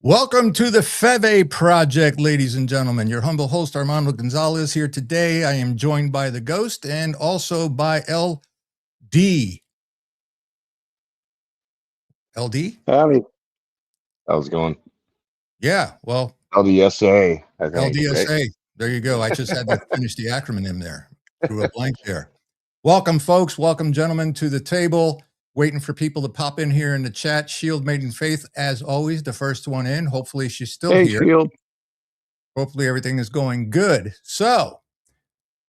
Welcome to the F.E.V.E project, ladies and gentlemen. Your humble host, Armando Gonzalez, here today. I am joined by the Ghost and also by LD. LD? Howdy. How's it going? Yeah, well, LDSA, I think. LDSA. Right? There you go. I just had to finish the acronym there. Threw a blank there. Welcome, folks. Welcome, gentlemen, to the table. Waiting for people to pop in here in the chat. Shield Maiden Faith, as always, the first one in. Hopefully she's still here. Shield. Hopefully everything is going good. So,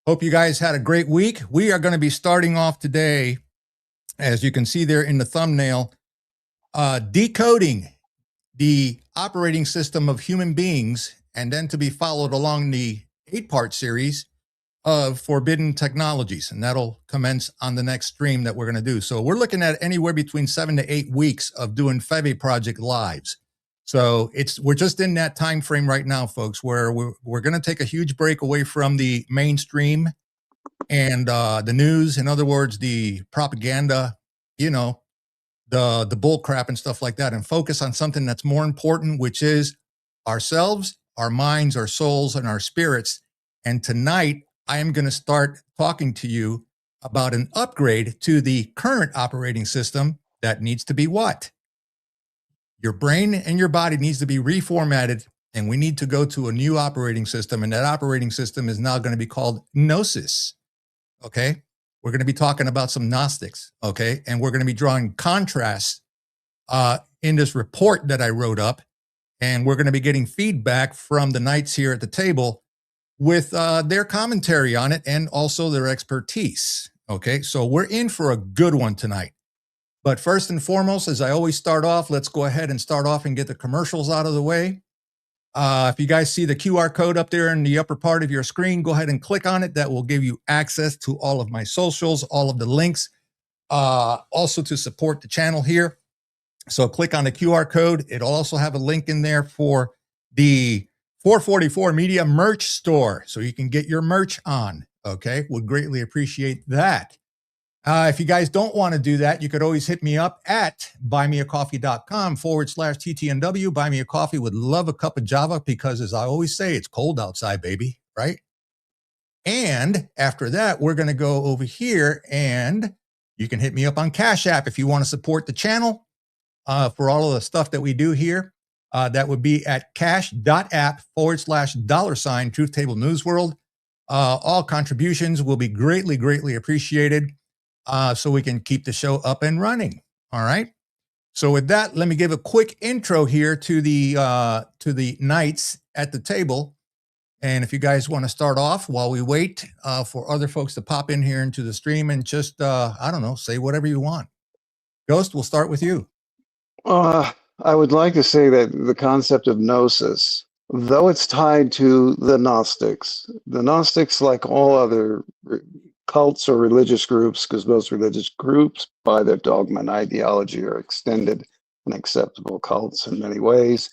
hope you guys had a great week. We are going to be starting off today, as you can see there in the thumbnail, decoding the operating system of human beings, and then to be followed along the 8-part series of forbidden technologies. And that'll commence on the next stream that we're going to do. So we're looking at anywhere between 7 to 8 weeks of doing F.E.V.E project lives. So we're just in that time frame right now, folks, where we're going to take a huge break away from the mainstream and the news. In other words, the propaganda, you know, the bull crap and stuff like that, and focus on something that's more important, which is ourselves, our minds, our souls, and our spirits. And tonight, I am going to start talking to you about an upgrade to the current operating system that needs to be what? Your brain and your body needs to be reformatted, and we need to go to a new operating system, and that operating system is now going to be called Gnosis, okay? We're going to be talking about some Gnostics, okay? And we're going to be drawing contrasts in this report that I wrote up, and we're going to be getting feedback from the knights here at the table with their commentary on it and also their expertise, okay? So we're in for a good one tonight. But first and foremost, as I always start off, let's go ahead and start off and get the commercials out of the way. If you guys see the QR code up there in the upper part of your screen, go ahead and click on it. That will give you access to all of my socials, all of the links, also to support the channel here. So click on the QR code. It'll also have a link in there for the 444 Media merch store, so you can get your merch on, okay? Would greatly appreciate that. If you guys don't want to do that, you could always hit me up at buymeacoffee.com/TTNW. Buy Me a Coffee. Would love a cup of Java because, as I always say, it's cold outside, baby, right? And after that, we're going to go over here, and you can hit me up on Cash App if you want to support the channel for all of the stuff that we do here. That would be at cash.app/$ Truth Table Newsworld. All contributions will be greatly, greatly appreciated, so we can keep the show up and running. All right. So with that, let me give a quick intro here to the knights at the table. And if you guys want to start off while we wait for other folks to pop in here into the stream and just, I don't know, say whatever you want. Ghost, we'll start with you. I would like to say that the concept of Gnosis, though it's tied to the Gnostics, like all other cults or religious groups, because most religious groups, by their dogma and ideology, are extended and acceptable cults in many ways.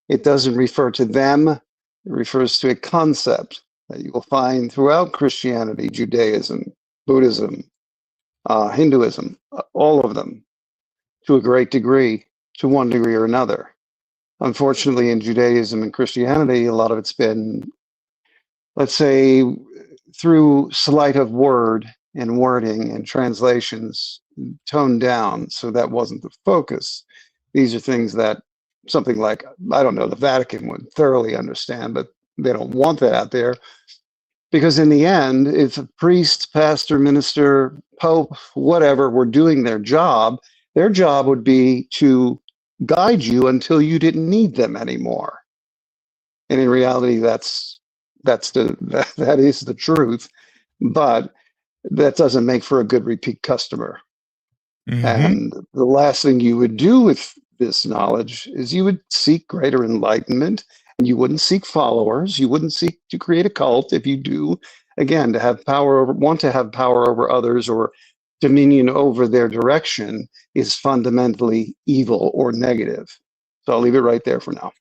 It doesn't refer to them. It refers to a concept that you will find throughout Christianity, Judaism, Buddhism, Hinduism, all of them, to a great degree, to one degree or another. Unfortunately, in Judaism and Christianity, a lot of it's been, let's say, through sleight of word and wording and translations, toned down. So that wasn't the focus. These are things that something like, I don't know, the Vatican would thoroughly understand, but they don't want that out there. Because in the end, if a priest, pastor, minister, pope, whatever, were doing their job would be to guide you until you didn't need them anymore. And in reality, that is the truth, but that doesn't make for a good repeat customer. Mm-hmm. And the last thing you would do with this knowledge is you would seek greater enlightenment, and you wouldn't seek followers. You wouldn't seek to create a cult. If you do, again, want to have power over others or dominion over their direction is fundamentally evil or negative. So I'll leave it right there for now.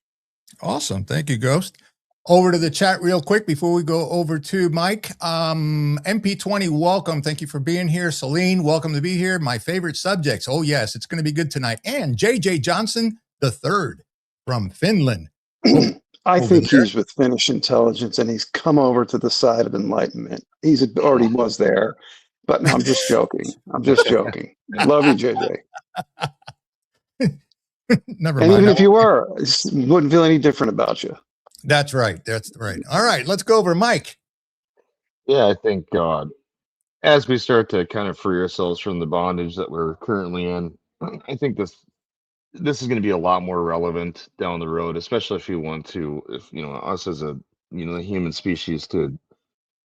Awesome. Thank you, Ghost. Over to the chat real quick before we go over to Mike. MP20, welcome. Thank you for being here. Celine, welcome to be here. My favorite subjects. Oh, yes, it's going to be good tonight. And JJ Johnson the third. from Finland. I Over think there. he's with Finnish intelligence and he's come over to the side of enlightenment. He's already was there, but no, I'm just joking. I'm just joking. Love you, JJ. Never And mind. even if you were, it wouldn't feel any different about you. That's right. That's right. All right. Let's go over Mike. Yeah, I think as we start to kind of free ourselves from the bondage that we're currently in, I think this is going to be a lot more relevant down the road, especially if you want to, if you know us as a the human species to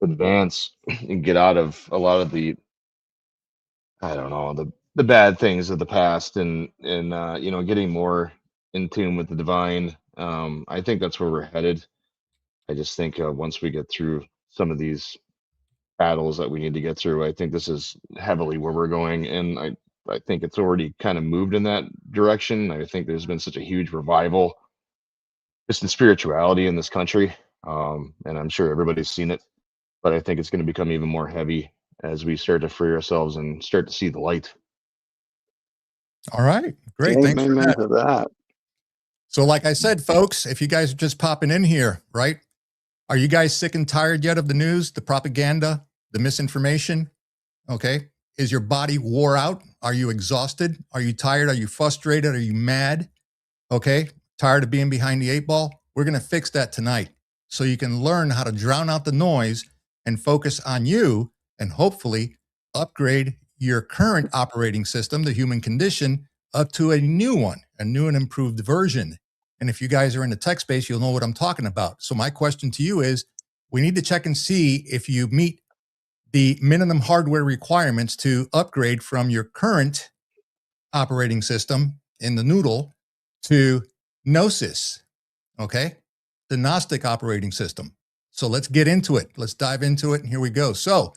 advance and get out of a lot of the I don't know the bad things of the past and getting more in tune with the divine. I think that's where we're headed. I just think once we get through some of these battles that we need to get through, I think this is heavily where we're going, and I think it's already kind of moved in that direction. I think there's been such a huge revival just in spirituality in this country, and I'm sure everybody's seen it, but I think it's going to become even more heavy as we start to free ourselves and start to see the light. All right. Great. Thanks for Amen that. to that. So like I said, folks, if you guys are just popping in here, right? Are you guys sick and tired yet of the news, the propaganda, the misinformation? Okay. Is your body wore out? Are you exhausted? Are you tired? Are you frustrated? Are you mad? Okay. Tired of being behind the 8-ball? We're going to fix that tonight so you can learn how to drown out the noise and focus on you and hopefully upgrade your current operating system, the human condition, up to a new one, a new and improved version. And if you guys are in the tech space, you'll know what I'm talking about. So my question to you is, we need to check and see if you meet the minimum hardware requirements to upgrade from your current operating system in the noodle to Gnosis, okay? The Gnostic operating system. So let's get into it. Let's dive into it, and here we go. So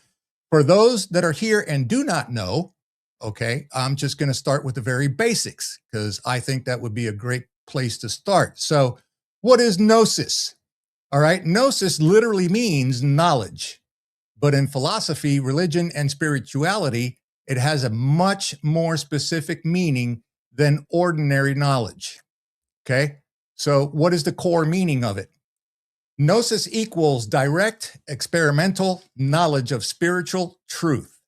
for those that are here and do not know, okay, I'm just going to start with the very basics because I think that would be a great place to start. So what is Gnosis? All right, Gnosis literally means knowledge, but in philosophy, religion, and spirituality, it has a much more specific meaning than ordinary knowledge. Okay, so what is the core meaning of it? Gnosis equals direct experimental knowledge of spiritual truth.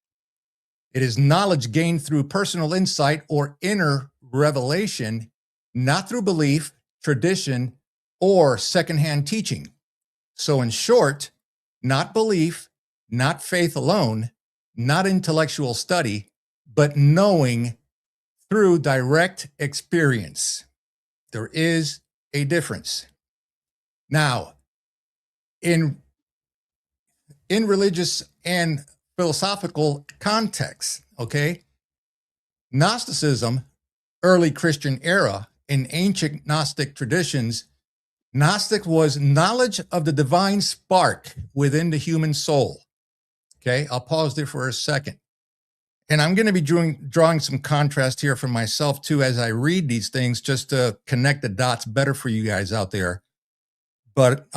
It is knowledge gained through personal insight or inner revelation, not through belief, tradition, or secondhand teaching. So in short, not belief, not faith alone, not intellectual study, but knowing through direct experience. There is a difference. Now, in religious and philosophical contexts, okay, Gnosticism, early Christian era, in ancient Gnostic traditions, Gnostic was knowledge of the divine spark within the human soul. Okay, I'll pause there for a second. And I'm going to be drawing some contrast here for myself too as I read these things, just to connect the dots better for you guys out there. But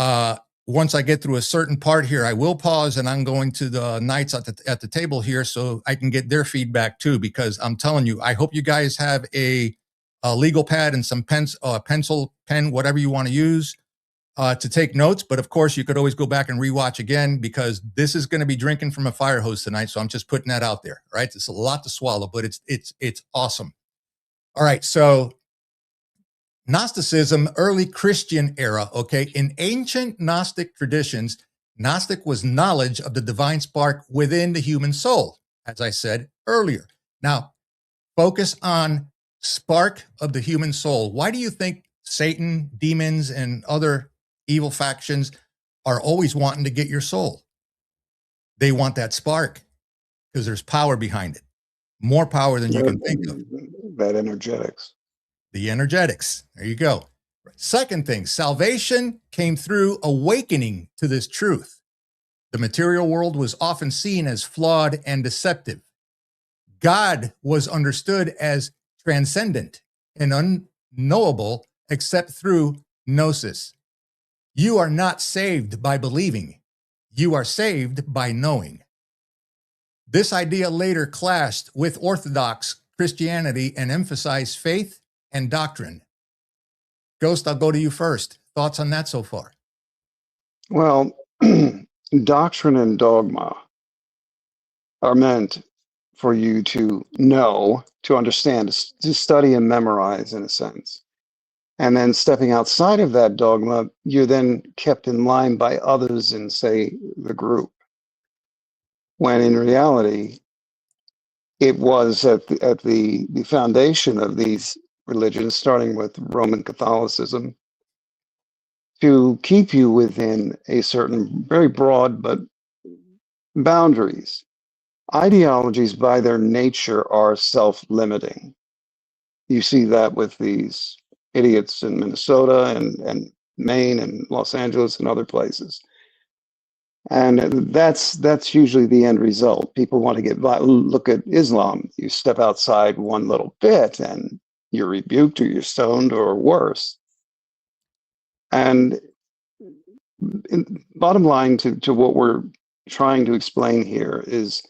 once I get through a certain part here, I will pause, and I'm going to the knights at the table here so I can get their feedback too, because I'm telling you, I hope you guys have a legal pad and some pencil, pen, whatever you want to use to take notes. But of course, you could always go back and rewatch again, because this is going to be drinking from a fire hose tonight. So I'm just putting that out there, right? It's a lot to swallow, but it's awesome. All right, so Gnosticism, early Christian era, okay? In ancient Gnostic traditions, Gnostic was knowledge of the divine spark within the human soul, as I said earlier. Now, focus on spark of the human soul. Why do you think Satan, demons, and other evil factions are always wanting to get your soul? They want that spark because there's power behind it, more power than you can think of. That energetics. The energetics. There you go. Second thing, salvation came through awakening to this truth. The material world was often seen as flawed and deceptive. God was understood as transcendent and unknowable except through Gnosis. You are not saved by believing. You are saved by knowing. This idea later clashed with Orthodox Christianity and emphasized faith and doctrine. Ghost, I'll go to you first. Thoughts on that so far? Well, doctrine and dogma are meant for you to know, to understand, to study and memorize in a sense. And then stepping outside of that dogma, you're then kept in line by others in, say, the group. When in reality, it was at the foundation of these religions, starting with Roman Catholicism, to keep you within a certain very broad but boundaries. Ideologies by their nature are self-limiting. You see that with these idiots in Minnesota and Maine and Los Angeles and other places. And that's usually the end result. People want to get look at Islam. You step outside one little bit and you're rebuked or you're stoned or worse. And bottom line to what we're trying to explain here is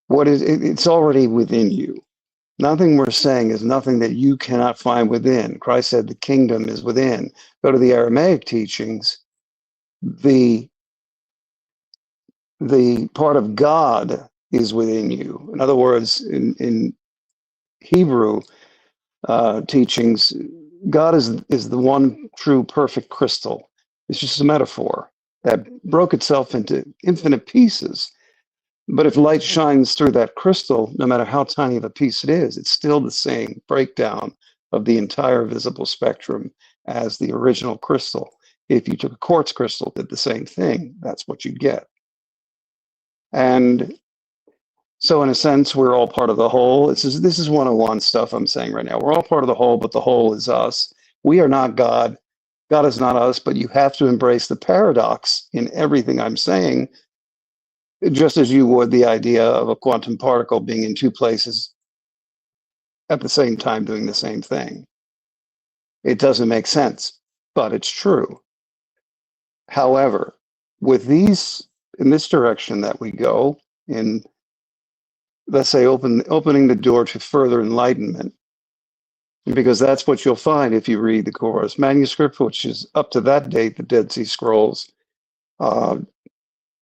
it's already within you. Nothing we're saying is nothing that you cannot find within. Christ said the kingdom is within. Go to the Aramaic teachings, the part of God is within you. In other words, in Hebrew teachings, God is the one true perfect crystal. It's just a metaphor that broke itself into infinite pieces. But if light shines through that crystal, no matter how tiny of a piece it is, it's still the same breakdown of the entire visible spectrum as the original crystal. If you took a quartz crystal, did the same thing, that's what you'd get. And so in a sense, we're all part of the whole. This is 101 stuff I'm saying right now. We're all part of the whole, but the whole is us. We are not God. God is not us, but you have to embrace the paradox in everything I'm saying, just as you would the idea of a quantum particle being in two places at the same time doing the same thing. It doesn't make sense, but it's true. However, with in this direction that we go, in, let's say, opening the door to further enlightenment, because that's what you'll find if you read the Course manuscript, which is up to that date, the Dead Sea Scrolls,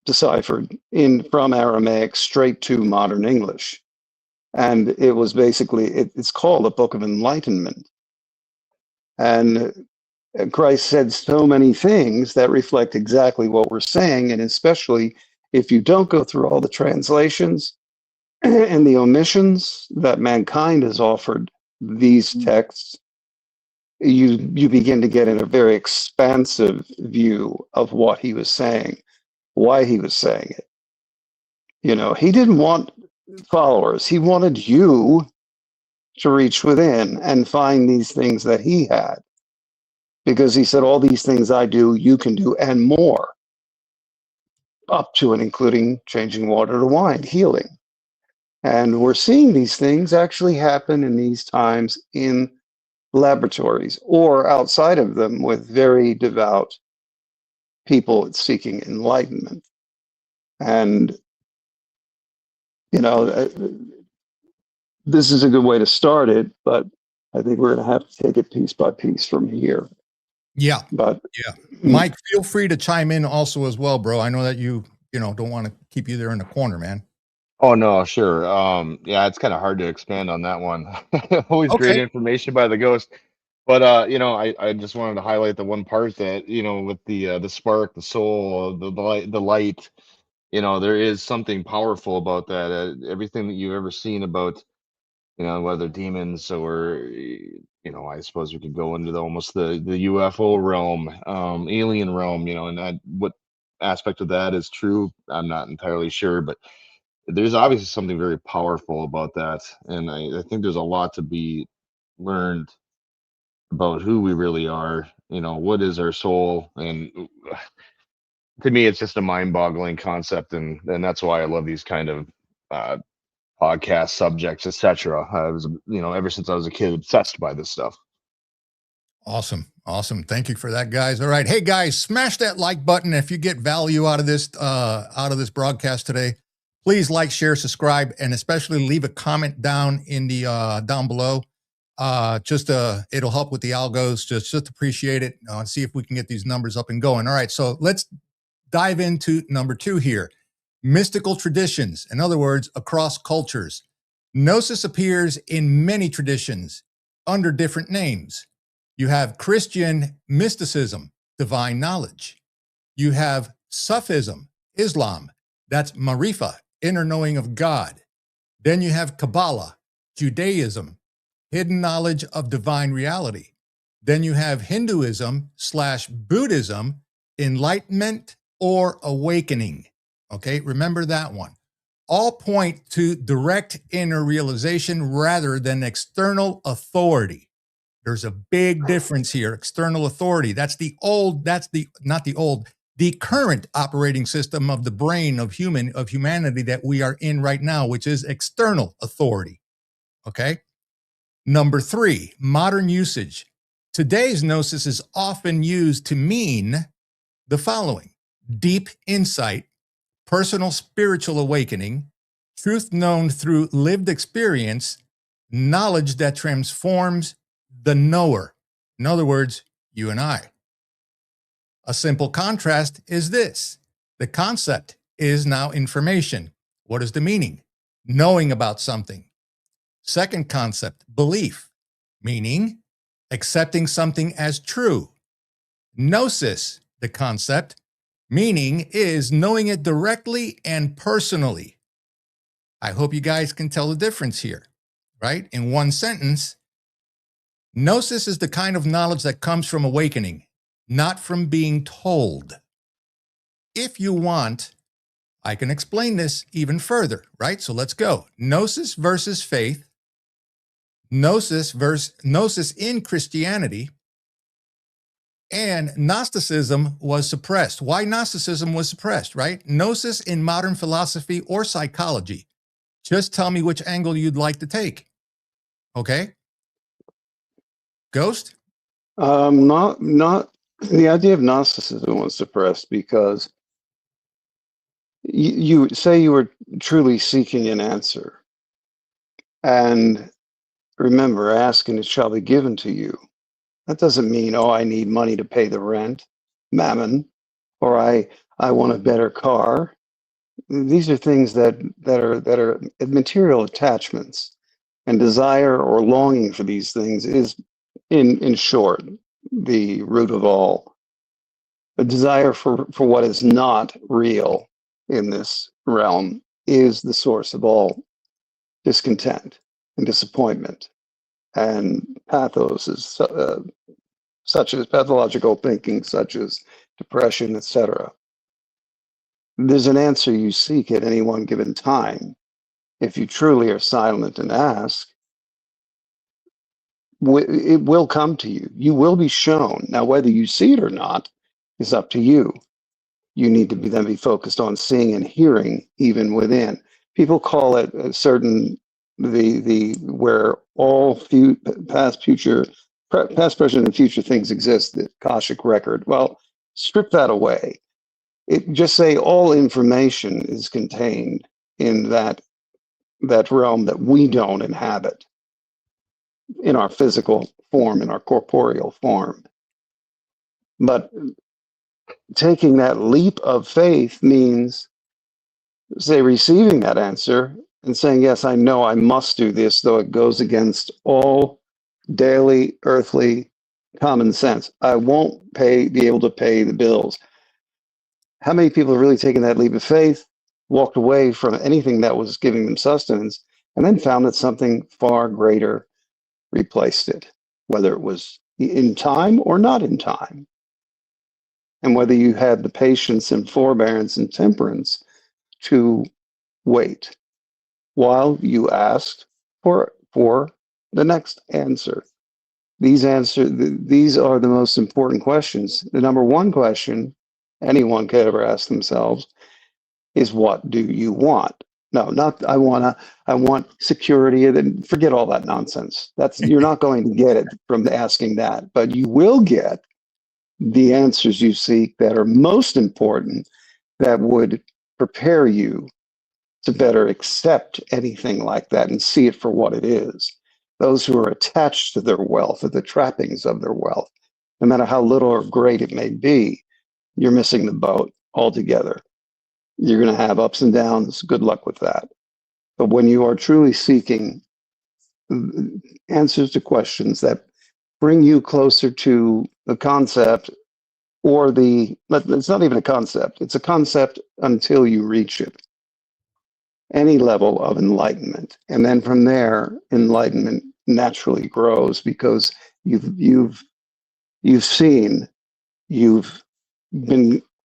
deciphered from Aramaic straight to modern English. And it was basically, it's called a Book of Enlightenment. And Christ said so many things that reflect exactly what we're saying. And especially if you don't go through all the translations and the omissions that mankind has offered these texts, you begin to get in a very expansive view of what he was saying, why he was saying it. You know, he didn't want followers. He wanted you to reach within and find these things that he had. Because he said, all these things I do, you can do, and more. Up to and including changing water to wine, healing. And we're seeing these things actually happen in these times in laboratories or outside of them with very devout people seeking enlightenment. And, you know, this is a good way to start it, but I think we're going to have to take it piece by piece from here. Yeah. But yeah. Mike, feel free to chime in also as well, bro. I know that you don't want to keep you there in the corner, man. Oh no, sure. Yeah, it's kind of hard to expand on that one. Always great information by the Ghost. But I just wanted to highlight the one part that, with the spark, the soul, the light, there is something powerful about that. Everything that you've ever seen about, whether demons or, I suppose we could go into almost the UFO realm, alien realm, and what aspect of that is true, I'm not entirely sure, but there's obviously something very powerful about that. And I think there's a lot to be learned about who we really are, what is our soul. And to me, it's just a mind-boggling concept. And that's why I love these kind of podcast subjects, etc. I was, ever since I was a kid, obsessed by this stuff. Awesome. Awesome. Thank you for that, guys. All right. Hey guys, smash that like button. If you get value out of this broadcast today, please like, share, subscribe, and especially leave a comment down in the, down below. It'll help with the algos. Just appreciate it. See if we can get these numbers up and going. All right, so let's dive into number 2 here. Mystical traditions. In other words, across cultures. Gnosis appears in many traditions under different names. You have Christian mysticism, divine knowledge. You have Sufism, Islam, that's Marifa, inner knowing of God. Then you have Kabbalah, Judaism, hidden knowledge of divine reality. Then you have Hinduism/Buddhism, enlightenment or awakening. Okay, remember that one. All point to direct inner realization rather than external authority. There's a big difference here. External authority, the current operating system of the brain of humanity that we are in right now, which is external authority. Okay. Number 3, modern usage. Today's Gnosis is often used to mean the following: deep insight, personal spiritual awakening, truth known through lived experience, knowledge that transforms the knower. In other words, you and I. A simple contrast is this: the concept is now information. What is the meaning? Knowing about something. Second concept, belief, meaning accepting something as true. Gnosis, the concept, meaning is knowing it directly and personally. I hope you guys can tell the difference here, right? In one sentence, Gnosis is the kind of knowledge that comes from awakening, not from being told. If you want, I can explain this even further, right? So let's go. Gnosis versus faith. Gnosis in Christianity, and Gnosticism was suppressed. Why Gnosticism was suppressed, right? Gnosis in modern philosophy or psychology. Just tell me which angle you'd like to take. Okay? Ghost? Not the idea of Gnosticism was suppressed because you say you were truly seeking an answer. And remember, ask and it shall be given to you. That doesn't mean, oh, I need money to pay the rent, mammon, or I want a better car. These are things that are material attachments, and desire or longing for these things is, in short, the root of all. The desire for what is not real in this realm is the source of all discontent and disappointment, and pathos is such as pathological thinking, such as depression, etc. There's an answer you seek at any one given time. If you truly are silent and ask, it will come to you. You will be shown. Now, whether you see it or not is up to you. You need to then be focused on seeing and hearing even within. People call it a certain where all past, present, and future things exist. The Akashic record. Well, strip that away. Just say all information is contained in that realm that we don't inhabit in our physical form, in our corporeal form. But taking that leap of faith means, say, receiving that answer and saying, yes, I know I must do this, though it goes against all daily earthly common sense. I won't be able to pay the bills. How many people have really taken that leap of faith, walked away from anything that was giving them sustenance, and then found that something far greater replaced it, whether it was in time or not in time? And whether you had the patience and forbearance and temperance to wait while you asked for the next answer. These are the most important questions. The number one question anyone could ever ask themselves is, what do you want? No, not I want security. Then forget all that nonsense. You're not going to get it from asking that, but you will get the answers you seek that are most important, that would prepare you to better accept anything like that and see it for what it is. those who are attached to their wealth or the trappings of their wealth, no matter how little or great it may be, you're missing the boat altogether. You're going to have ups and downs. Good luck with that. But when you are truly seeking answers to questions that bring you closer to the concept, or it's not even a concept, it's a concept until you reach it, any level of enlightenment. And then from there, enlightenment naturally grows because you've seen, you've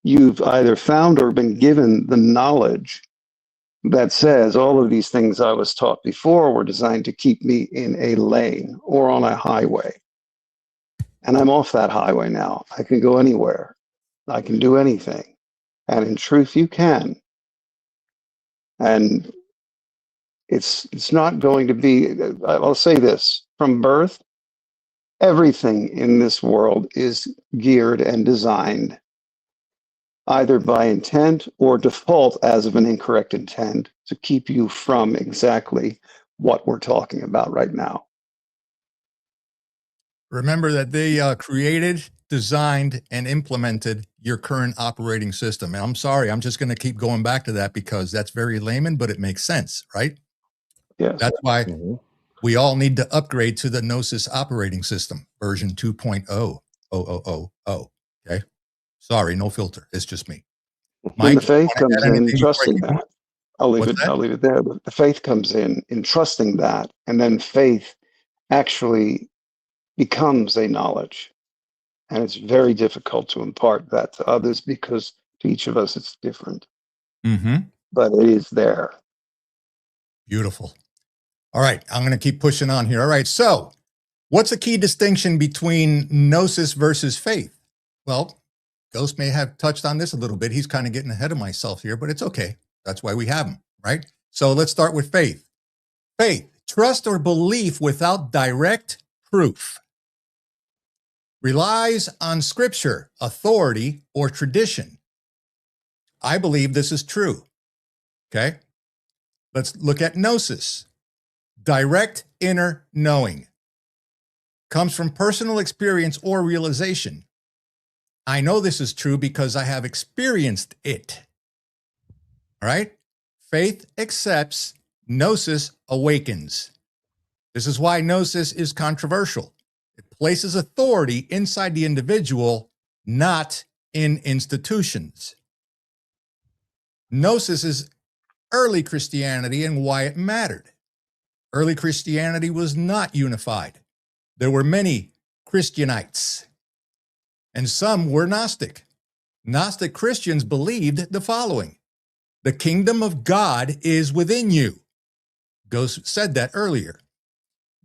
either found or been given the knowledge that says all of these things I was taught before were designed to keep me in a lane or on a highway. And I'm off that highway now. I can go anywhere. I can do anything. And in truth, you can. And it's not going to be, I'll say this, from birth, everything in this world is geared and designed either by intent or default as of an incorrect intent to keep you from exactly what we're talking about right now. Remember that they created, designed, and implemented your current operating system. And I'm sorry, I'm just going to keep going back to that because that's very layman, but it makes sense, right? Yes. That's why we all need to upgrade to the Gnosis operating system, version 2.0. Okay? Sorry, no filter. It's just me. When the faith comes in, trusting that. that. I'll leave it there. The faith comes in trusting that, and then faith actually becomes a knowledge. And it's very difficult to impart that to others because to each of us it's different. But it is there. Beautiful. All right, I'm going to keep pushing on here. All right, so what's a key distinction between Gnosis versus faith? Well, Ghost may have touched on this a little bit. He's kind of getting ahead of myself here, but it's okay. That's why we have him, right? So let's start with faith. Faith, trust or belief without direct proof. Relies on scripture, authority, or tradition. I believe this is true. Okay? Let's look at Gnosis. Direct inner knowing. Comes from personal experience or realization. I know this is true because I have experienced it. All right? Faith accepts, Gnosis awakens. This is why Gnosis is controversial. It places authority inside the individual, not in institutions. Gnosis is early Christianity and why it mattered. Early Christianity was not unified. There were many Christianites, and some were Gnostic. Gnostic Christians believed the following: the kingdom of God is within you. Ghost said that earlier.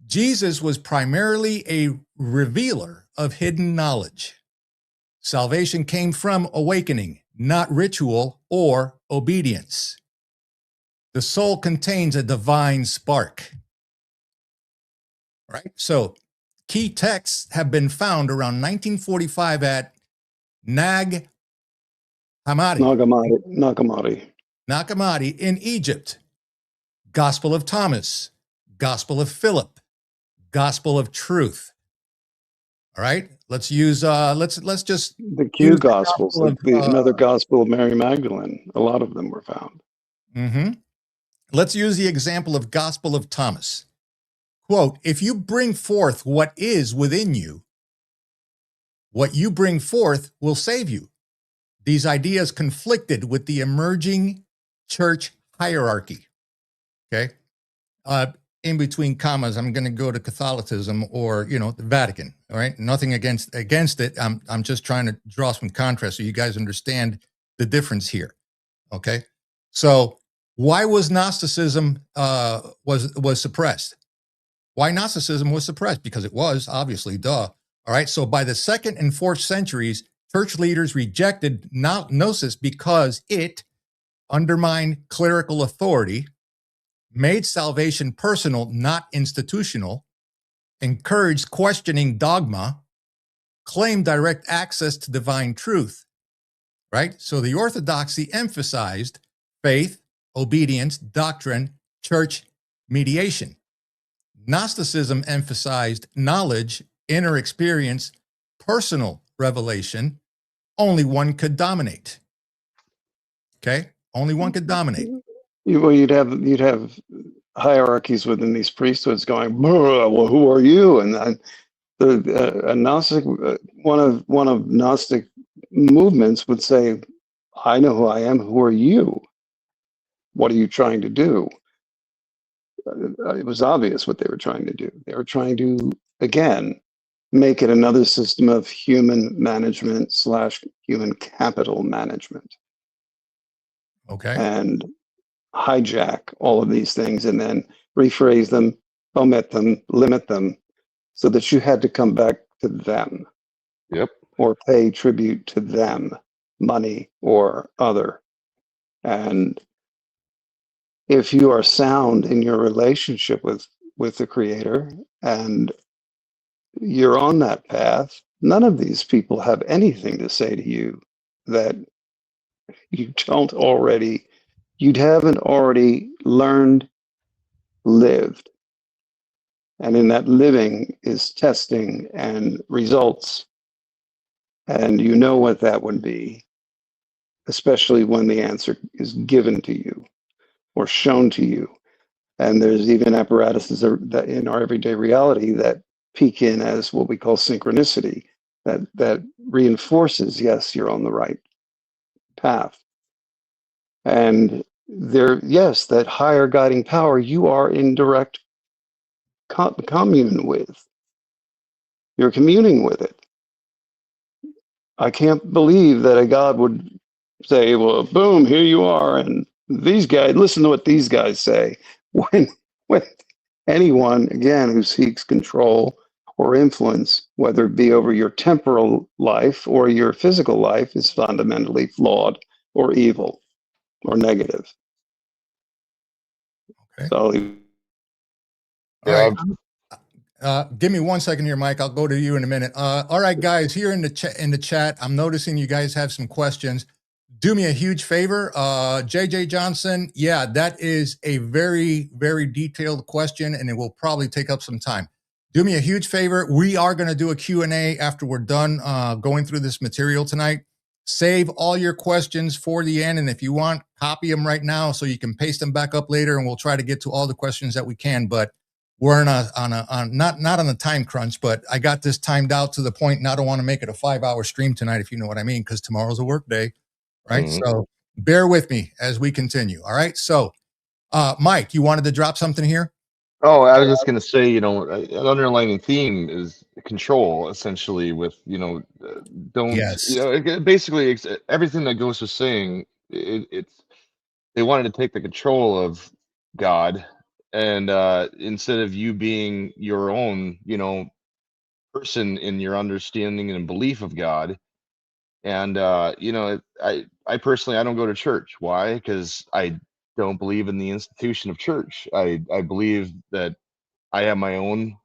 Jesus was primarily a revealer of hidden knowledge. Salvation came from awakening, not ritual or obedience. The soul contains a divine spark. Right? So key texts have been found around 1945 at Nag Hammadi in Egypt. Gospel of Thomas, Gospel of Philip, Gospel of Truth. All right, let's use let's just the Q Gospels, another Gospel of Mary Magdalene. A lot of them were found. Let's use the example of Gospel of Thomas. Quote, if you bring forth what is within you, what you bring forth will save you. These ideas conflicted with the emerging church hierarchy. Okay. In between commas, I'm going to go to Catholicism or, the Vatican. All right. Nothing against it. I'm just trying to draw some contrast so you guys understand the difference here. Okay. So why was Gnosticism was suppressed? Why Gnosticism was suppressed? Because it was, obviously, duh. All right, so by the 2nd and 4th centuries, church leaders rejected Gnosis because it undermined clerical authority, made salvation personal, not institutional, encouraged questioning dogma, claimed direct access to divine truth, right? So the orthodoxy emphasized faith, obedience, doctrine, church mediation. Gnosticism emphasized knowledge, inner experience, personal revelation. Only one could dominate. Okay? Only one could dominate. Well, you'd have hierarchies within these priesthoods going, well, who are you? And a Gnostic, one of Gnostic movements would say, I know who I am. Who are you? What are you trying to do? It was obvious what they were trying to do. They were trying to, again, make it another system of human management / human capital management. Okay. And hijack all of these things and then rephrase them, omit them, limit them, so that you had to come back to them. Yep. Or pay tribute to them, money or other. And if you are sound in your relationship with the Creator and you're on that path, none of these people have anything to say to you that you haven't already learned, lived. And in that living is testing and results. And you know what that would be, especially when the answer is given to you or shown to you. And there's even apparatuses that in our everyday reality that peek in as what we call synchronicity, that reinforces, yes, you're on the right path. And yes, that higher guiding power you are in direct commune with. You're communing with it. I can't believe that a God would say, well, boom, here you are. And these guys, listen to what these guys say. When anyone, again, who seeks control or influence, whether it be over your temporal life or your physical life, is fundamentally flawed or evil or negative. Okay. So, All right. Give me 1 second here, Mike. I'll go to you in a minute. All right, guys, here in the chat, I'm noticing you guys have some questions. Do me a huge favor, JJ Johnson. Yeah, that is a very, very detailed question, and it will probably take up some time. Do me a huge favor. We are going to do a Q&A after we're done going through this material tonight. Save all your questions for the end, and if you want, copy them right now so you can paste them back up later, and we'll try to get to all the questions that we can. But we're not on a time crunch, but I got this timed out to the point, and I don't want to make it a 5-hour stream tonight, if you know what I mean, because tomorrow's a work day, right? Mm-hmm. So bear with me as we continue. All right. So, Mike, you wanted to drop something here? Oh, I was just going to say, an underlying theme is control, essentially, with, Yes. basically everything that Ghost was saying, it's they wanted to take the control of God, and instead of you being your own, person in your understanding and belief of God. And I personally, I don't go to church. Why? Because I don't believe in the institution of church. I believe that I have my own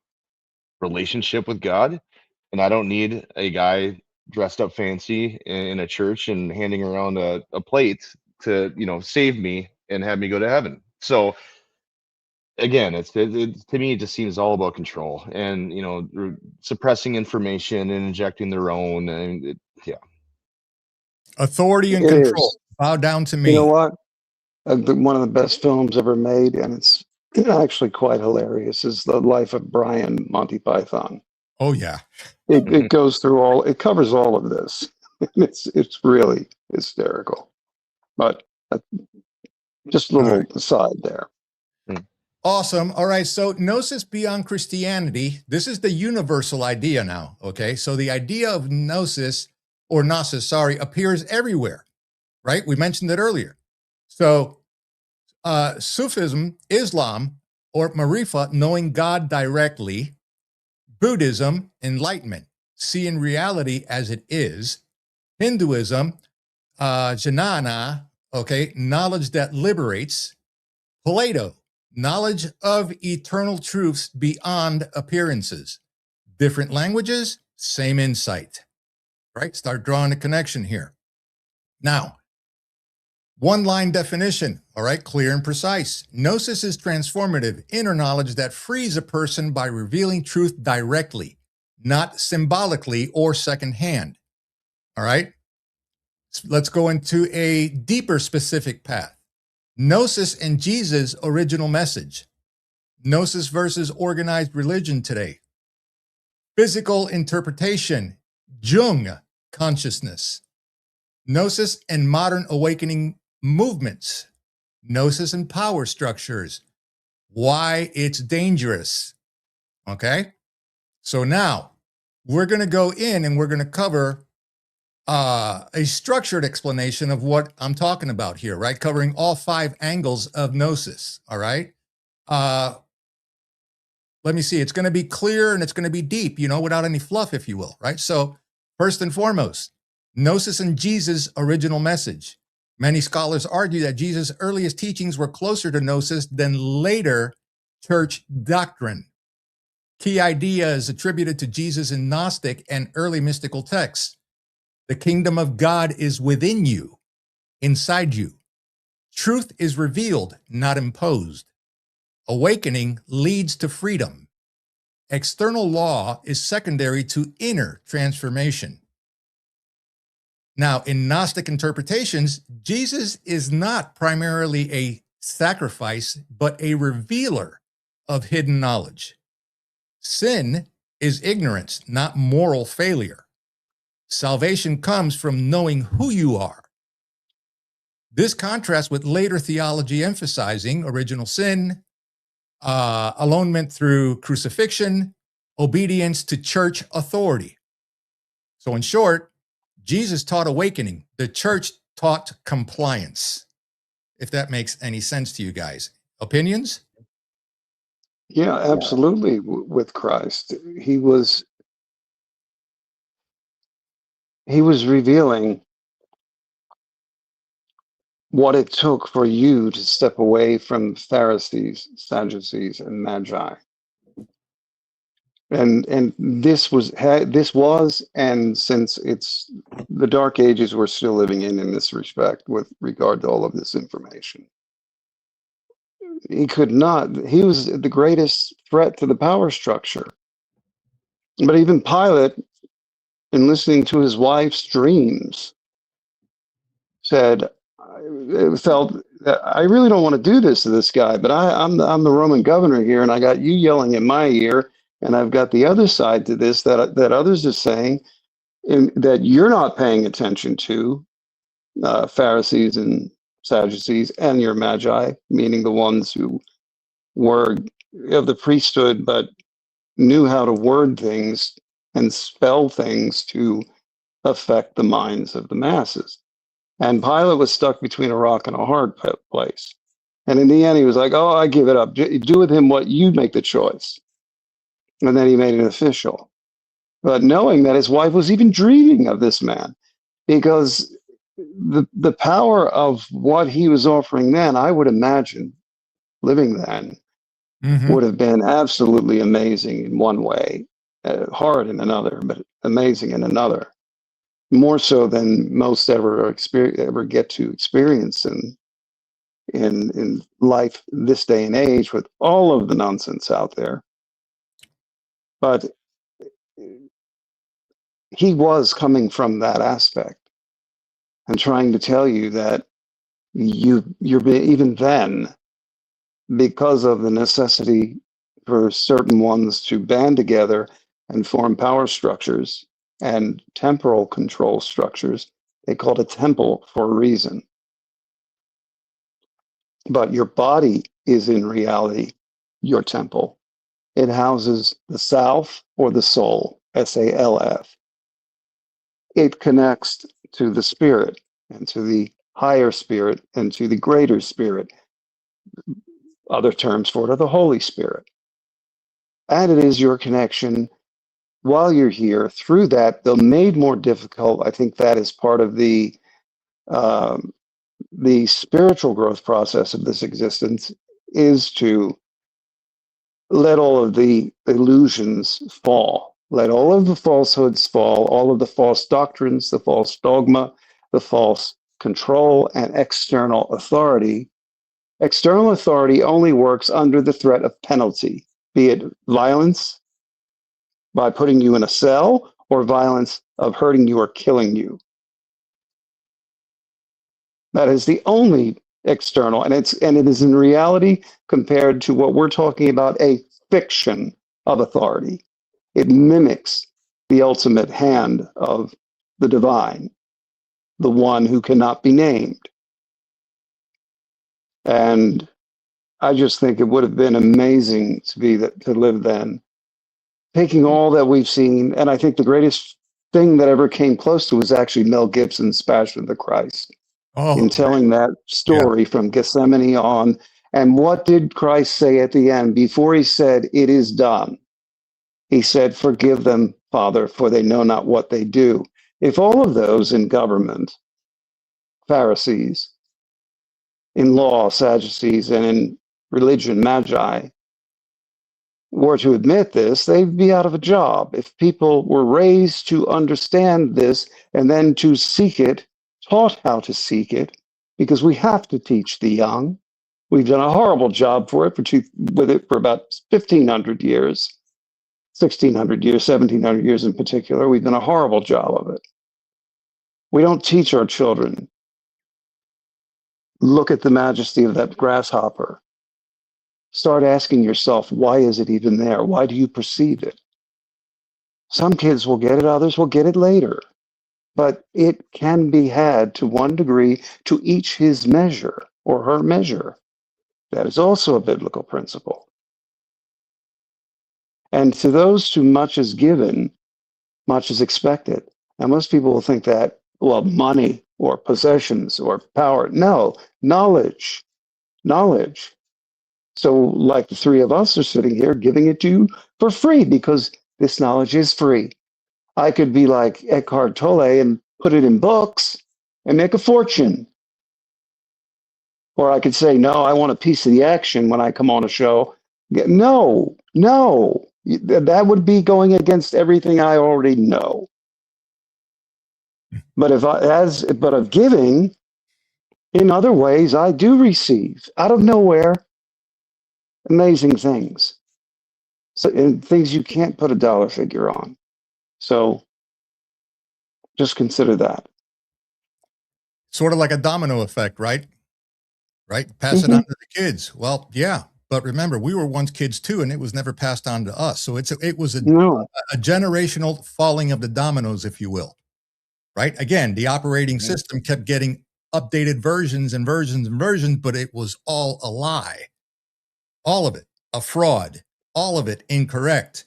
relationship with God, and I don't need a guy dressed up fancy in a church and handing around a plate to, save me and have me go to heaven. So again, to me, it just seems all about control and, suppressing information and injecting their own. And yeah. Authority and it control. is. Bow down to You know me. what? One of the best films ever made, and it's actually quite hilarious, is The Life of Brian, Monty Python. Oh, yeah. It goes through it covers all of this. It's really hysterical. But just a little aside there. Awesome. All right. So Gnosis beyond Christianity. This is the universal idea now. Okay. So the idea of Gnosis or Gnosis, sorry, appears everywhere, right? We mentioned it earlier. So Sufism, Islam, or Marifa, knowing God directly. Buddhism, enlightenment, seeing reality as it is. Hinduism, jnana, okay, knowledge that liberates. Plato, knowledge of eternal truths beyond appearances. Different languages, same insight, right? Start drawing a connection here. Now, One-line definition, all right, clear and precise. Gnosis is transformative, inner knowledge that frees a person by revealing truth directly, not symbolically or secondhand, all right? Let's go into a deeper specific path. Gnosis and Jesus' original message. Gnosis versus organized religion today. Physical interpretation, Jung consciousness. Gnosis and modern awakening movements. Gnosis and power structures. Why it's dangerous. Okay? So now we're going to go in and we're going to cover a structured explanation of what I'm talking about here, right? Covering all 5 angles of Gnosis, all right? Let me see. It's going to be clear and it's going to be deep, you know, without any fluff, if you will, right? So first and foremost, Gnosis and Jesus' original message. Many scholars argue that Jesus' earliest teachings were closer to Gnosis than later church doctrine. Key idea is attributed to Jesus in Gnostic and early mystical texts. The kingdom of God is within you, inside you. Truth is revealed, not imposed. Awakening leads to freedom. External law is secondary to inner transformation. Now, in Gnostic interpretations, Jesus is not primarily a sacrifice, but a revealer of hidden knowledge. Sin is ignorance, not moral failure. Salvation comes from knowing who you are. This contrasts with later theology emphasizing original sin, atonement through crucifixion, obedience to church authority. So in short, Jesus taught awakening. The church taught compliance. If that makes any sense to you guys. Opinions? Yeah, absolutely. With Christ, he was revealing what it took for you to step away from Pharisees, Sadducees, and Magi. And this was, and since it's the Dark Ages we're still living in this respect with regard to all of this information. He was the greatest threat to the power structure. But even Pilate, in listening to his wife's dreams, said, felt that I really don't want to do this to this guy, but I'm the Roman governor here, and I got you yelling in my ear, and I've got the other side to this that others are saying that you're not paying attention to, Pharisees and Sadducees and your Magi, meaning the ones who were of the priesthood but knew how to word things and spell things to affect the minds of the masses. And Pilate was stuck between a rock and a hard place. And in the end, he was like, oh, I give it up. Do with him what you make the choice. And then he made it official. But knowing that his wife was even dreaming of this man, because the power of what he was offering then, I would imagine, living then, would have been absolutely amazing in one way, hard in another, but amazing in another. More so than most ever get to experience in life this day and age with all of the nonsense out there. But he was coming from that aspect and trying to tell you that you're even then, because of the necessity for certain ones to band together and form power structures and temporal control structures, they called a temple for a reason. But your body is in reality your temple. It houses the self or the soul, SALF. It connects to the spirit and to the higher spirit and to the greater spirit. Other terms for it are the Holy Spirit. And it is your connection while you're here. Through that, though made more difficult, I think that is part of the spiritual growth process of this existence, is to let all of the illusions fall. Let all of the falsehoods fall, all of the false doctrines, the false dogma, the false control, and external authority. External authority only works under the threat of penalty, be it violence by putting you in a cell or violence of hurting you or killing you. That is the only external, and it is in reality compared to what we're talking about, a fiction of authority. It mimics the ultimate hand of the divine, the one who cannot be named. And I just think it would have been amazing to live then, taking all that we've seen. And I think the greatest thing that ever came close to was actually Mel Gibson's Passion of the Christ, in telling that story from Gethsemane on. And what did Christ say at the end before he said, "It is done"? He said, "Forgive them, Father, for they know not what they do." If all of those in government, Pharisees, in law, Sadducees, and in religion, Magi, were to admit this, they'd be out of a job. If people were raised to understand this and then to seek it, taught how to seek it, because we have to teach the young. We've done a horrible job with it for about 1,500 years, 1,600 years, 1,700 years in particular. We've done a horrible job of it. We don't teach our children. Look at the majesty of that grasshopper. Start asking yourself, why is it even there? Why do you perceive it? Some kids will get it, others will get it later. But it can be had to one degree, to each his measure or her measure. That is also a biblical principle. And to those too much is given, much is expected. Now, most people will think that, well, money or possessions or power. No, knowledge. So like the three of us are sitting here giving it to you for free because this knowledge is free. I could be like Eckhart Tolle and put it in books and make a fortune. Or I could say, no, I want a piece of the action when I come on a show. No, that would be going against everything I already know. But but of giving, in other ways, I do receive out of nowhere amazing things. So, and things you can't put a dollar figure on. So just consider that. Sort of like a domino effect, right? Pass it on to the kids. Well, yeah. But remember, we were once kids too, and it was never passed on to us. So it was a generational falling of the dominoes, if you will. Right? Again, the operating system kept getting updated versions and versions and versions, but it was all a lie. All of it, a fraud. All of it incorrect,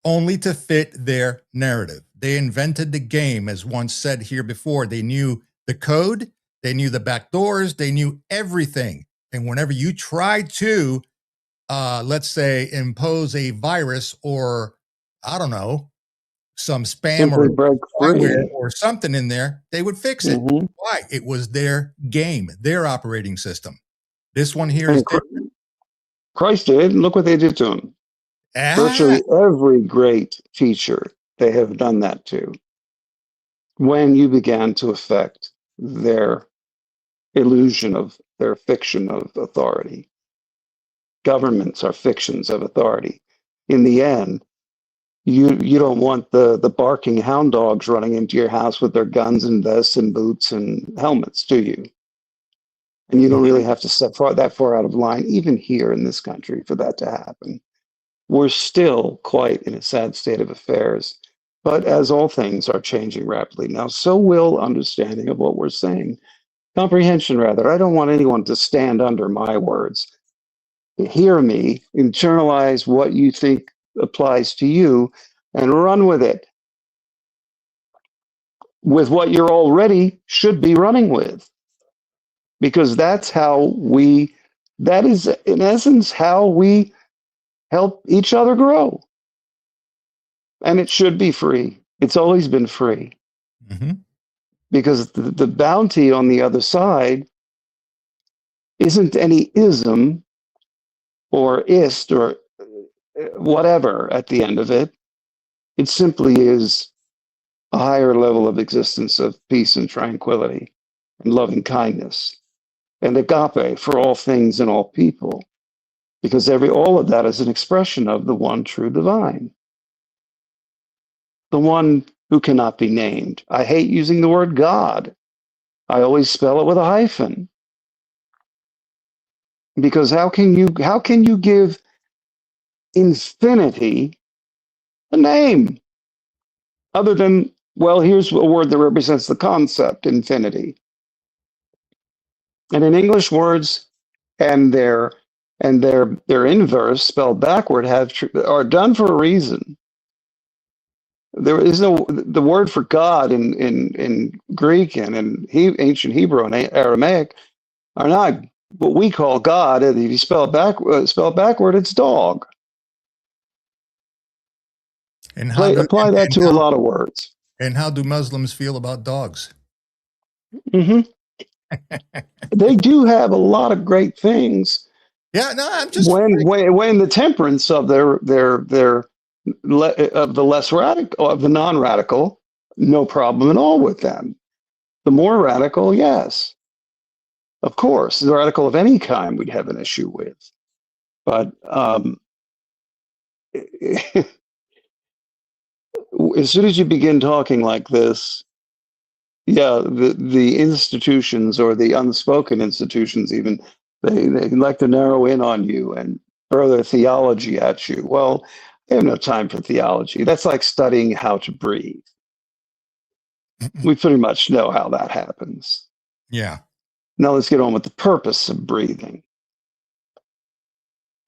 only to fit their narrative. They invented the game, as once said here before. They knew the code, they knew the back doors, they knew everything. And whenever you tried to, let's say, impose a virus or, I don't know, some spam or spyware or something in there, they would fix it. Why? It was their game, their operating system. This one here is different. Christ did. Look what they did to him. Virtually every great teacher, they have done that to. When you began to affect their illusion of their fiction of authority. Governments are fictions of authority. In the end, you don't want the barking hound dogs running into your house with their guns and vests and boots and helmets, do you? And you don't really have to step that far out of line, even here in this country, for that to happen. We're still quite in a sad state of affairs. But as all things are changing rapidly now, so will understanding of what we're saying. Comprehension, rather. I don't want anyone to stand under my words. Hear me, internalize what you think applies to you, and run with it. With what you're already should be running with. Because that is in essence how we help each other grow. And it should be free. It's always been free. Because the bounty on the other side isn't any ism or ist or whatever at the end of it. It simply is a higher level of existence of peace and tranquility and loving kindness, and agape for all things and all people, because all of that is an expression of the one true divine, the one who cannot be named. I hate using the word God. I always spell it with a hyphen, because how can you give infinity a name other than, well, here's a word that represents the concept infinity. And in English, words and their inverse spelled backward are done for a reason. There is the word for God in Greek and in ancient Hebrew and Aramaic are not what we call God. If you spell it backward, it's dog. And Apply that to a lot of words. And how do Muslims feel about dogs? Mm-hmm. They do have a lot of great things. Yeah, no, I'm just when the temperance of the less radical, of the non-radical, no problem at all with them. The more radical, yes, of course, the radical of any kind we'd have an issue with. But as soon as you begin talking like this, yeah, the institutions, or the unspoken institutions even, they like to narrow in on you and throw their theology at you. Well, I have no time for theology. That's like studying how to breathe. We pretty much know how that happens. Yeah. Now let's get on with the purpose of breathing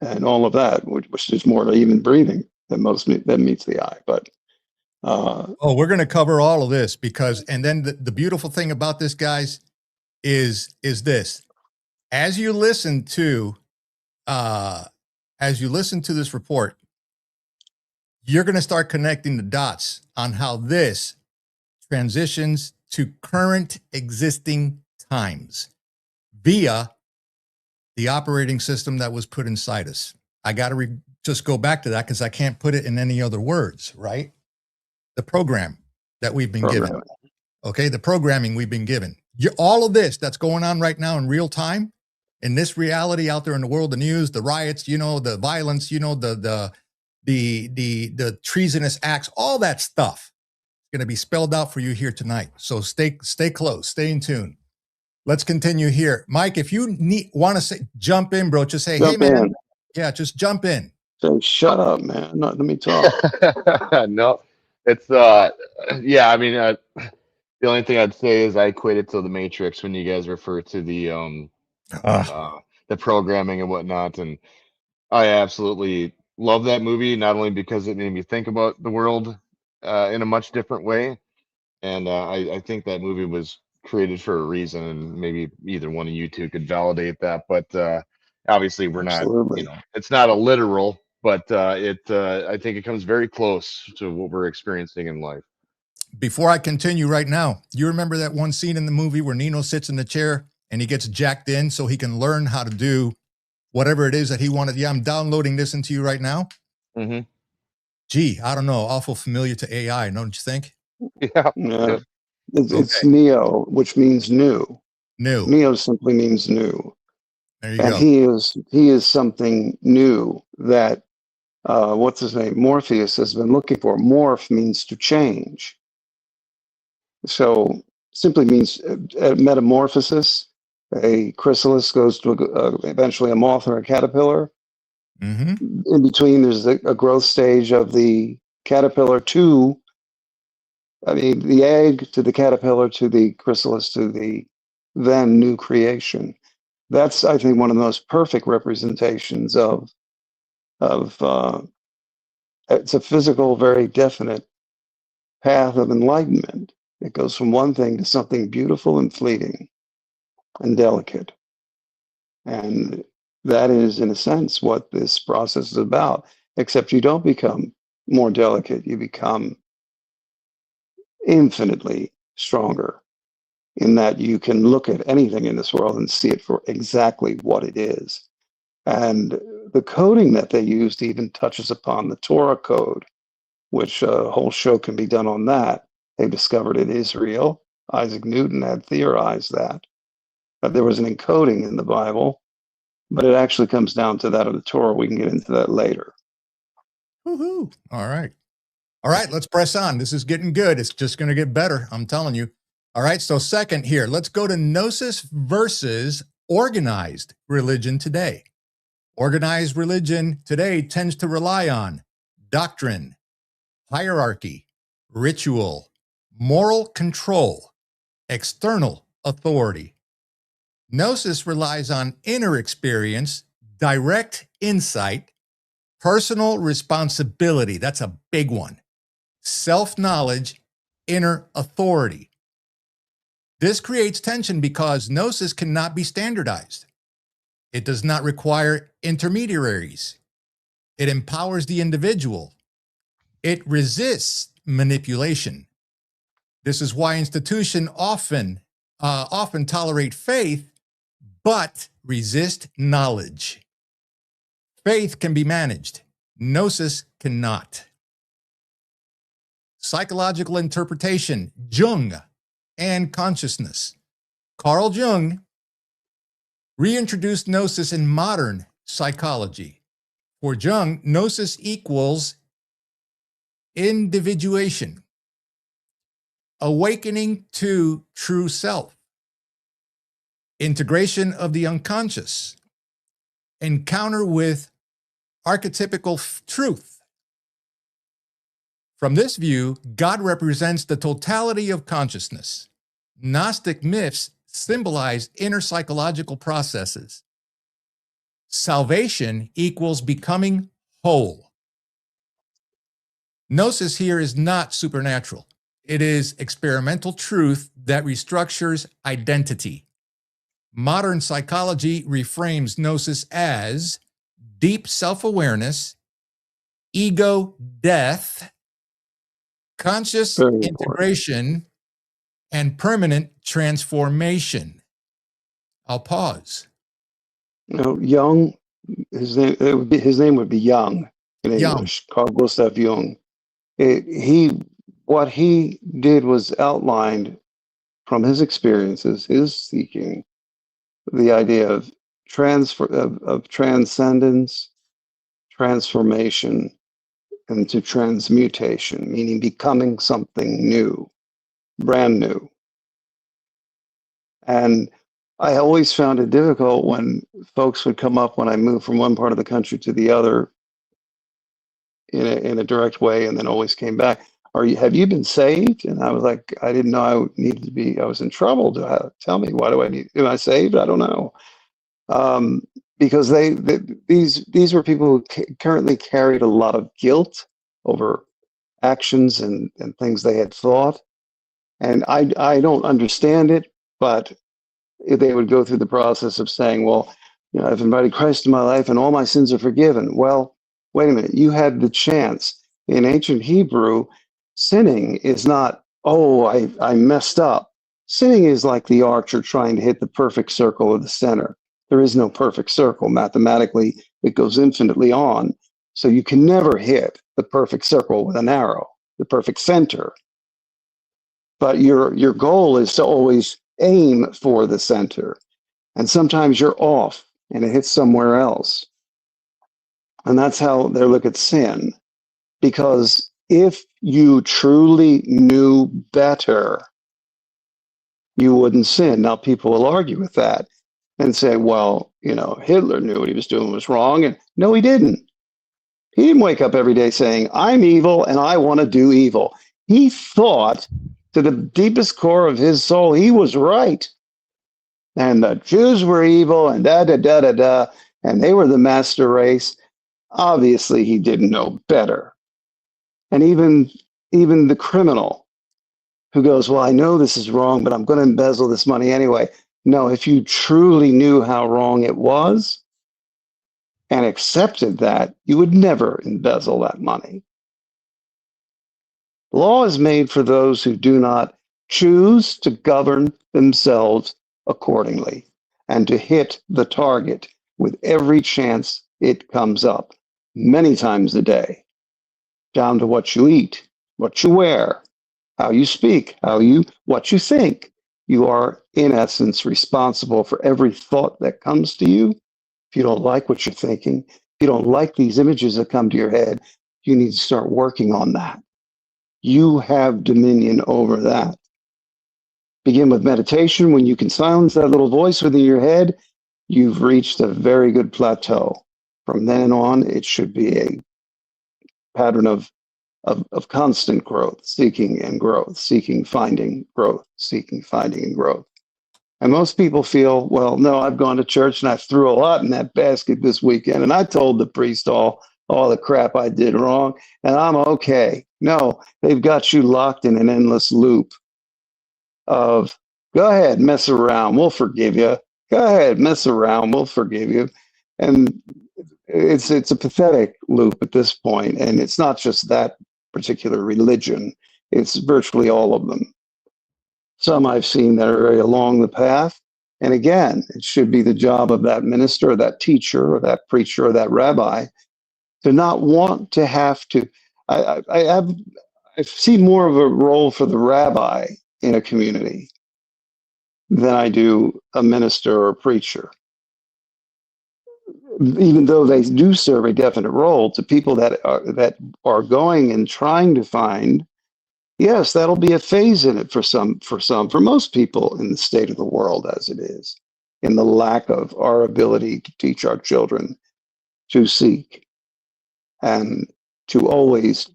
and all of that, which is more to even breathing than meets the eye. But we're going to cover all of this because, and then the beautiful thing about this, guys, is this: as you listen to this report, you're going to start connecting the dots on how this transitions to current existing times via the operating system that was put inside us. I got to just go back to that because I can't put it in any other words, right? The program that we've been given. Okay, the programming we've been given. All of this that's going on right now in real time, in this reality out there in the world, the news, the riots, the violence, the treasonous acts, all that stuff is going to be spelled out for you here tonight. So stay close, stay in tune. Let's continue here. Mike, if you want to jump in, bro, just say, hey, man. Yeah, just jump in. So shut up, man. Let me talk. No, it's, yeah, I mean, the only thing I'd say is I equate it to the Matrix when you guys refer to the programming and whatnot. And I absolutely love that movie, not only because it made me think about the world in a much different way. And I think that movie was created for a reason, and maybe either one of you two could validate that. But obviously we're Absolutely. not, it's not a literal, but I think it comes very close to what we're experiencing in life. Before I continue right now, you remember that one scene in the movie where Nino sits in the chair and he gets jacked in so he can learn how to do whatever it is that he wanted? Yeah, I'm downloading this into you right now. Mm-hmm. Gee, I don't know. Awful familiar to AI, don't you think? Yeah. It's Neo, which means new. New. Neo simply means new. There you and go. He is something new that what's his name? Morpheus has been looking for. Morph means to change. So simply means metamorphosis. A chrysalis goes to eventually a moth or a caterpillar. Mm-hmm. In between, there's a growth stage of the caterpillar to, the egg to the caterpillar to the chrysalis to the then new creation. That's, I think, one of the most perfect representations of it's a physical, very definite path of enlightenment. It goes from one thing to something beautiful and fleeting and delicate. And that is, in a sense, what this process is about, except you don't become more delicate. You become infinitely stronger in that you can look at anything in this world and see it for exactly what it is. And the coding that they used even touches upon the Torah code, which a whole show can be done on that. They discovered it is real. Isaac Newton had theorized that there was an encoding in the Bible, but it actually comes down to that of the Torah. We can get into that later. Woohoo. All right. All right, let's press on. This is getting good. It's just going to get better. I'm telling you. All right. So second here, let's go to Gnosis versus organized religion today. Organized religion today tends to rely on doctrine, hierarchy, ritual, moral control, external authority. Gnosis relies on inner experience, direct insight, personal responsibility. That's a big one. Self-knowledge, inner authority. This creates tension because Gnosis cannot be standardized. It does not require intermediaries. It empowers the individual. It resists manipulation. This is why institutions often tolerate faith, but resist knowledge. Faith can be managed. Gnosis cannot. Psychological interpretation, Jung, and consciousness. Carl Jung reintroduced Gnosis in modern psychology. For Jung, Gnosis equals individuation, awakening to true self, integration of the unconscious, encounter with archetypical truth. From this view, God represents the totality of consciousness. Gnostic myths symbolize inner psychological processes. Salvation equals becoming whole. Gnosis here is not supernatural. It is experimental truth that restructures identity. Modern psychology reframes Gnosis as deep self-awareness, ego death, conscious integration, and permanent transformation. I'll pause. Jung, his name would be Jung in English, Carl Gustav Jung. What he did was outlined from his experiences, his seeking, the idea of transcendence, transformation, and to transmutation, meaning becoming something new, brand new. And I always found it difficult when folks would come up when I moved from one part of the country to the other in a direct way, and then always came back. Have you been saved? And I was like, I didn't know I needed to be. I was in trouble. Tell me, why do I need? Am I saved? I don't know. Because these were people who currently carried a lot of guilt over actions and things they had thought, and I don't understand it, but they would go through the process of saying, well, I've invited Christ in my life and all my sins are forgiven. Well, wait a minute, you had the chance. In ancient Hebrew, sinning is not, oh, I messed up. Sinning is like the archer trying to hit the perfect circle of the center. There is no perfect circle. Mathematically, it goes infinitely on. So you can never hit the perfect circle with an arrow, the perfect center. But your goal is to always aim for the center. And sometimes you're off and it hits somewhere else. And that's how they look at sin. Because if you truly knew better, you wouldn't sin. Now, people will argue with that and say, well, Hitler knew what he was doing was wrong. And no, he didn't. He didn't wake up every day saying, I'm evil and I want to do evil. He thought to the deepest core of his soul, he was right. And the Jews were evil and and they were the master race. Obviously, he didn't know better. And even the criminal who goes, well, I know this is wrong, but I'm going to embezzle this money anyway. No, if you truly knew how wrong it was and accepted that, you would never embezzle that money. Law is made for those who do not choose to govern themselves accordingly and to hit the target with every chance it comes up, many times a day, down to what you eat, what you wear, how you speak, what you think. You are, in essence, responsible for every thought that comes to you. If you don't like what you're thinking, if you don't like these images that come to your head, you need to start working on that. You have dominion over that. Begin with meditation. When you can silence that little voice within your head, you've reached a very good plateau. From then on, it should be a pattern of constant growth, seeking and growth, seeking, finding, growth, seeking, finding, and growth. And most people feel, well, no, I've gone to church and I threw a lot in that basket this weekend, and I told the priest all the crap I did wrong, and I'm okay. No, they've got you locked in an endless loop of, go ahead, mess around, we'll forgive you. Go ahead, mess around, we'll forgive you. And it's a pathetic loop at this point, and it's not just that particular religion, it's virtually all of them. Some I've seen that are very along the path, and again, it should be the job of that minister or that teacher or that preacher or that rabbi to not want to have to. I see more of a role for the rabbi in a community than I do a minister or a preacher, even though they do serve a definite role to people that are going and trying to find. Yes, that'll be a phase in it for most people in the state of the world as it is, in the lack of our ability to teach our children to seek and to always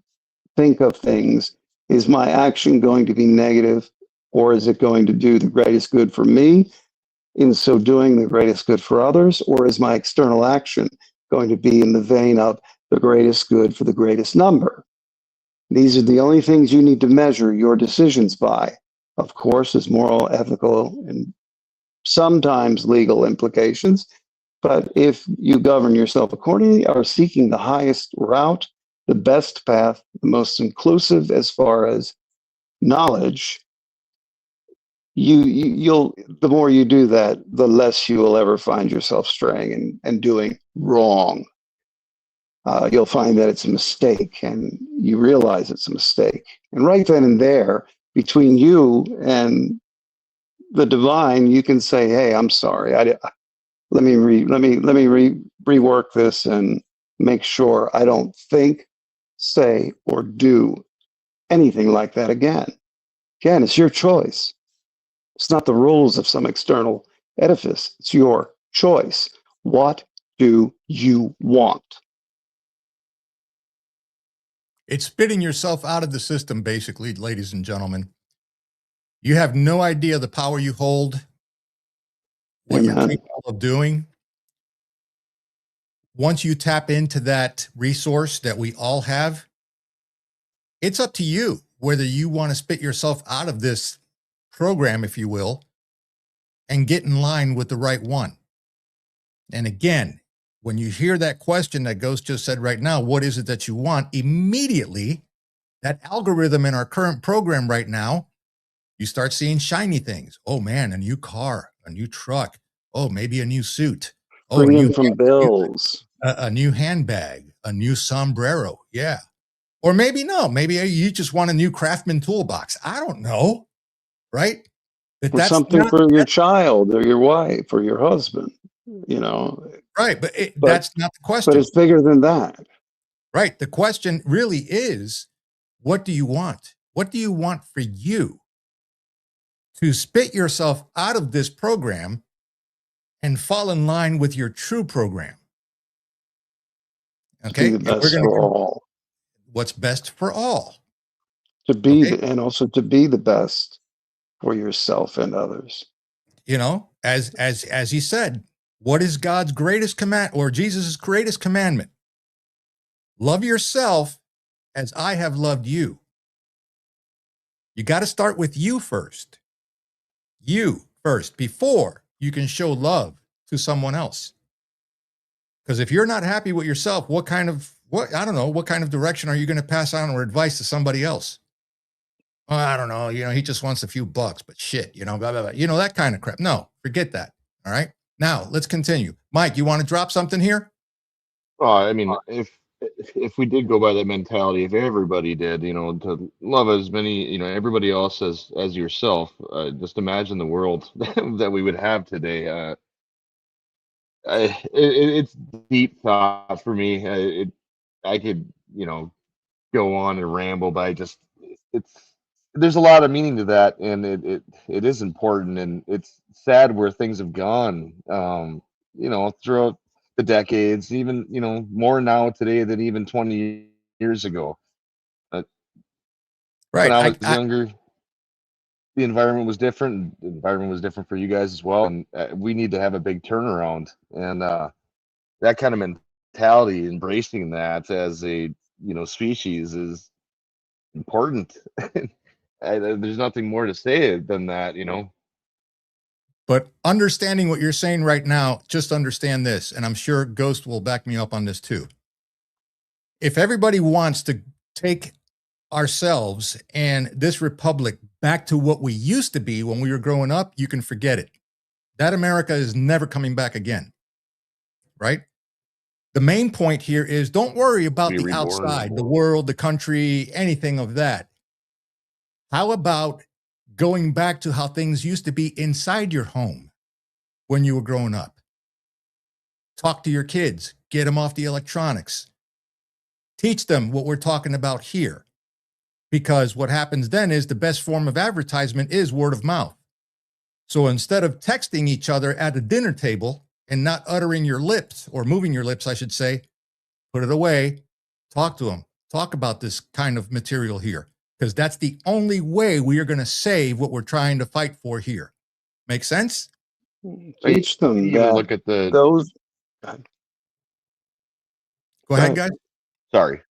think of things. Is my action going to be negative, or is it going to do the greatest good for me, in so doing the greatest good for others, or is my external action going to be in the vein of the greatest good for the greatest number? These are the only things you need to measure your decisions by. Of course, there's moral, ethical, and sometimes legal implications. But if you govern yourself accordingly, are seeking the highest route, the best path, the most inclusive as far as knowledge, you'll the more you do that, the less you will ever find yourself straying and doing wrong. You'll find that it's a mistake, and you realize it's a mistake. And right then and there, between you and the divine, you can say, "Hey, I'm sorry. Let me rework this and make sure I don't think, say, or do anything like that again." Again, it's your choice. It's not the rules of some external edifice. It's your choice. What do you want? It's spitting yourself out of the system, basically, ladies and gentlemen. You have no idea the power you hold, what you're capable of doing. Once you tap into that resource that we all have, it's up to you whether you want to spit yourself out of this program, if you will, and get in line with the right one. And again, when you hear that question that Ghost just said right now, what is it that you want? Immediately, that algorithm in our current program right now, you start seeing shiny things. Oh man, a new car, a new truck. Oh, maybe a new suit. Oh, Bring in from bills. A new handbag, a new sombrero. Yeah. Or maybe no, maybe you just want a new Craftsman toolbox. I don't know. Right. But or that's something for your child or your wife or your husband, you know. Right. But that's not the question. But it's bigger than that. Right. The question really is, what do you want? What do you want for you to spit yourself out of this program and fall in line with your true program? Okay. To be the best for all. What's best for all. To be, and also to be the best for yourself and others. You know, as he said, what is God's greatest command, or Jesus' greatest commandment? Love yourself as I have loved you. You got to start with you first. You first, before you can show love to someone else. Because if you're not happy with yourself, what kind of direction are you going to pass on or advice to somebody else? Oh, I don't know. He just wants a few bucks, but shit, blah, blah, blah. That kind of crap. No, forget that. All right. Now let's continue. Mike, you want to drop something here? I mean, if if we did go by that mentality, if everybody did, to love as many, everybody else as yourself, just imagine the world that we would have today. It's deep thought for me. I could, go on and ramble, but it's there's a lot of meaning to that, and it is important, and it's sad where things have gone. Throughout the decades, even more now today than even 20 years ago. Uh, when Right. I was younger, the environment was different. The environment was different for you guys as well, and we need to have a big turnaround. And that kind of mentality, embracing that as a species, is important. There's nothing more to say than that. But understanding what you're saying right now, just understand this, and I'm sure Ghost will back me up on this too. If everybody wants to take ourselves and this republic back to what we used to be when we were growing up, you can forget it. That America is never coming back again, right? The main point here is don't worry about Be the reborn. outside, the world, the country, anything of that. How about going back to how things used to be inside your home when you were growing up? Talk to your kids, get them off the electronics, teach them what we're talking about here. Because what happens then is the best form of advertisement is word of mouth. So instead of texting each other at a dinner table and not uttering your lips, or moving your lips, I should say, put it away, talk to them, talk about this kind of material here, because that's the only way we are going to save what we're trying to fight for here. Make sense? Teach them Even that look at those. Go ahead, guys. Sorry.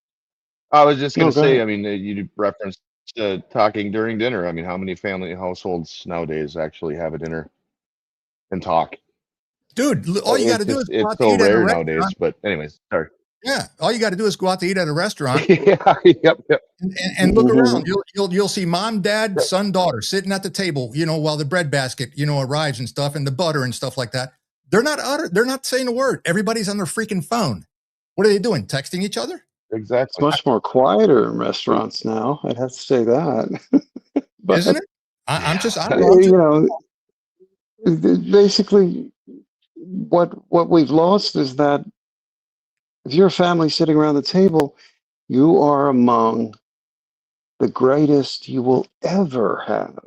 I was just No, going to go say, ahead. I mean, you referenced talking during dinner. I mean, how many family households nowadays actually have a dinner and talk? Dude, all you got to do is go It's out to so eat at a rare restaurant. nowadays. But anyways, sorry. Yeah, all you got to do is go out to eat at a restaurant Yeah, yep. and look around. You'll see mom, dad, son, daughter sitting at the table, while the bread basket, arrives and stuff, and the butter and stuff like that. They're not saying a word. Everybody's on their freaking phone. What are they doing? Texting each other? It's Exactly. much more quieter in restaurants now. I'd have to say that. But Isn't it? I'm just basically, what we've lost is that if you're a family sitting around the table, you are among the greatest you will ever have.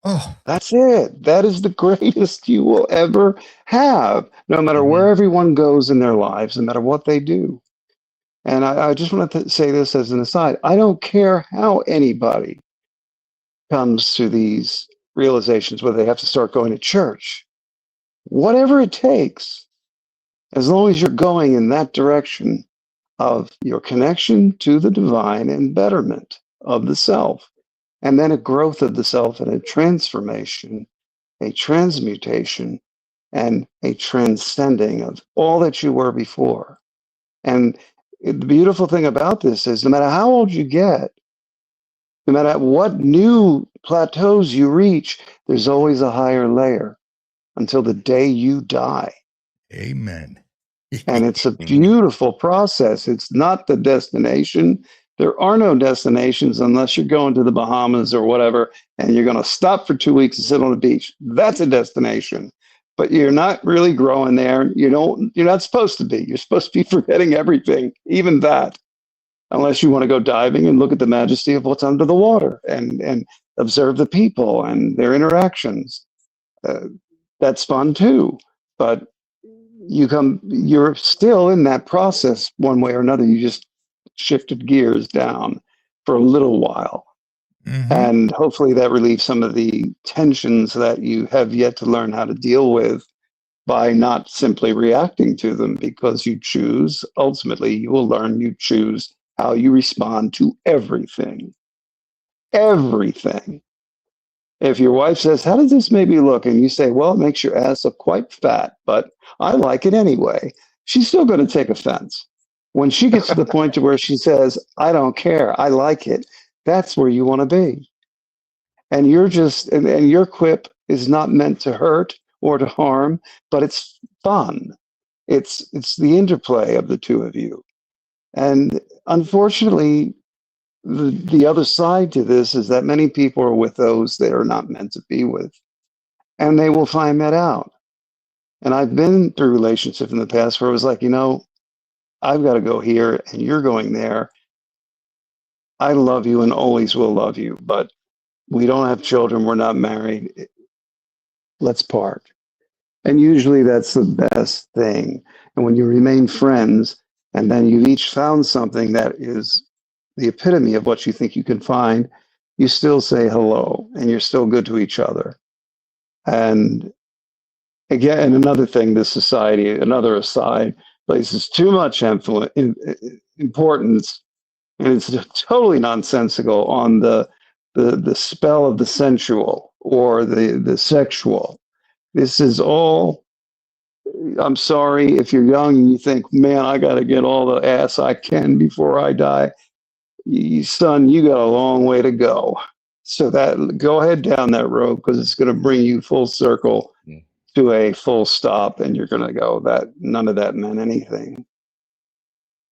Oh, That's it. That is the greatest you will ever have, no matter where everyone goes in their lives, no matter what they do. And I just want to say this as an aside. I don't care how anybody comes to these realizations, whether they have to start going to church, whatever it takes, as long as you're going in that direction of your connection to the divine and betterment of the self, and then a growth of the self and a transformation, a transmutation, and a transcending of all that you were before. And the beautiful thing about this is no matter how old you get, no matter what new plateaus you reach, there's always a higher layer until the day you die. amen. And it's a beautiful process. It's not the destination. There are no destinations unless you're going to the Bahamas or whatever, and you're going to stop for 2 weeks and sit on the beach. That's a destination. But you're not really growing there. You're not supposed to be. You're supposed to be forgetting everything, even that, unless you want to go diving and look at the majesty of what's under the water and observe the people and their interactions. That's fun too. But you're still in that process one way or another. You just shifted gears down for a little while. And hopefully that relieves some of the tensions that you have yet to learn how to deal with by not simply reacting to them, because you choose. Ultimately, you will learn you choose how you respond to everything. Everything. If your wife says, "How does this make me look?" and you say, "Well, it makes your ass look quite fat, but I like it anyway," she's still going to take offense. When she gets to the point to where she says, "I don't care, I like it," that's where you want to be. And you're just, and your quip is not meant to hurt or to harm, but it's fun. It's the interplay of the two of you. And unfortunately, the other side to this is that many people are with those they are not meant to be with, and they will find that out. And I've been through relationships in the past where it was like, I've got to go here and you're going there. I love you and always will love you, but we don't have children. We're not married. Let's part. And usually that's the best thing. And when you remain friends and then you've each found something that is the epitome of what you think you can find, you still say hello and you're still good to each other. And again, and another thing, this society, another aside, places too much importance, and it's totally nonsensical, on the spell of the sensual or the sexual. This is all, I'm sorry, if you're young and you think, man, I got to get all the ass I can before I die. Son, you got a long way to go. So that, go ahead down that road, because it's going to bring you full circle to a full stop, and you're going to go, that none of that meant anything.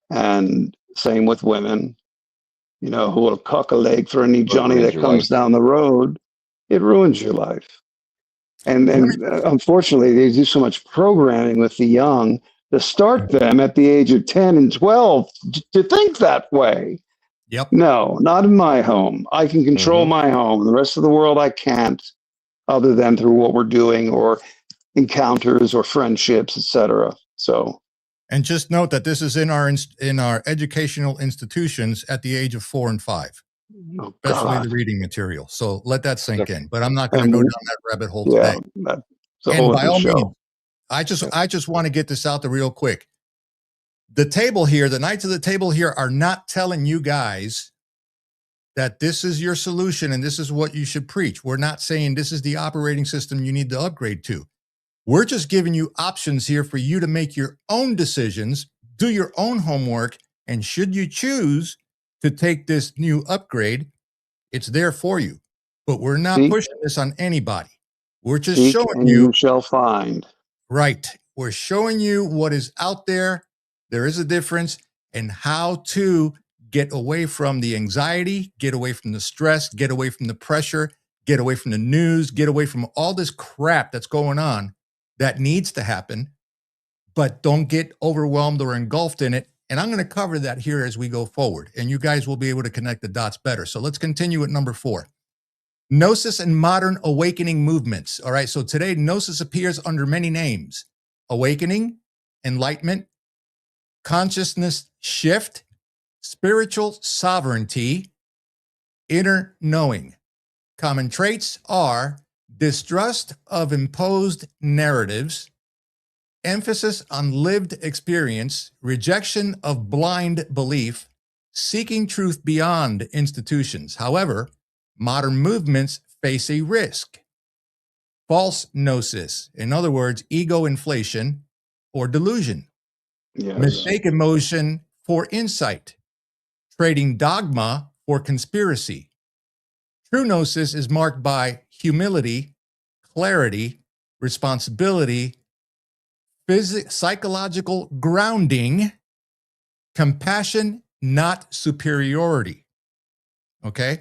And same with women, who will cock a leg for any Johnny that comes down the road. It ruins your life. And unfortunately, they do so much programming with the young to start them at the age of 10 and 12 to think that way. Yep. No, not in my home. I can control my home. The rest of the world, I can't, other than through what we're doing or encounters or friendships, etc. So, and just note that this is in our educational institutions at the age of 4 and 5. Especially the reading material. So let that sink in. But I'm not going to go down that rabbit hole today. That's a whole other show. Means, I just want to get this out there real quick. The table here, the Knights of the Table here, are not telling you guys that this is your solution and this is what you should preach. We're not saying this is the operating system you need to upgrade to. We're just giving you options here for you to make your own decisions, do your own homework, and should you choose to take this new upgrade, it's there for you. But we're not pushing this on anybody. We're just showing you shall find. Right. We're showing you what is out there. There is a difference, and how to get away from the anxiety, get away from the stress, get away from the pressure, get away from the news, get away from all this crap that's going on that needs to happen, but don't get overwhelmed or engulfed in it. And I'm going to cover that here as we go forward, and you guys will be able to connect the dots better. So let's continue at number 4. Gnosis and modern awakening movements. All right, so today Gnosis appears under many names: awakening, enlightenment, consciousness shift, spiritual sovereignty, inner knowing. Common traits are distrust of imposed narratives, emphasis on lived experience, rejection of blind belief, seeking truth beyond institutions. However, modern movements face a risk: false gnosis, in other words, ego inflation or delusion. Yes. Mistaken emotion for insight, trading dogma for conspiracy. True gnosis is marked by humility, clarity, responsibility, psychological grounding, compassion, not superiority. Okay?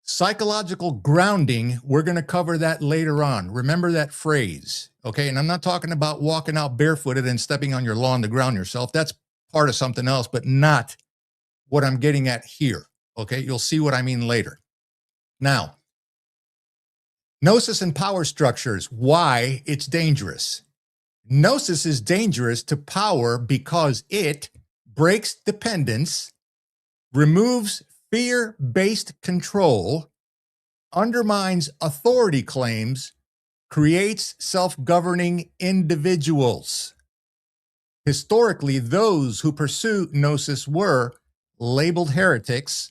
Psychological grounding, we're going to cover that later on. Remember that phrase, okay? And I'm not talking about walking out barefooted and stepping on your lawn to ground yourself. That's part of something else, but not what I'm getting at here, okay? You'll see what I mean later. Now, Gnosis and power structures, why it's dangerous. Gnosis is dangerous to power because it breaks dependence, removes fear-based control, undermines authority claims, creates self-governing individuals. Historically, those who pursue Gnosis were labeled heretics,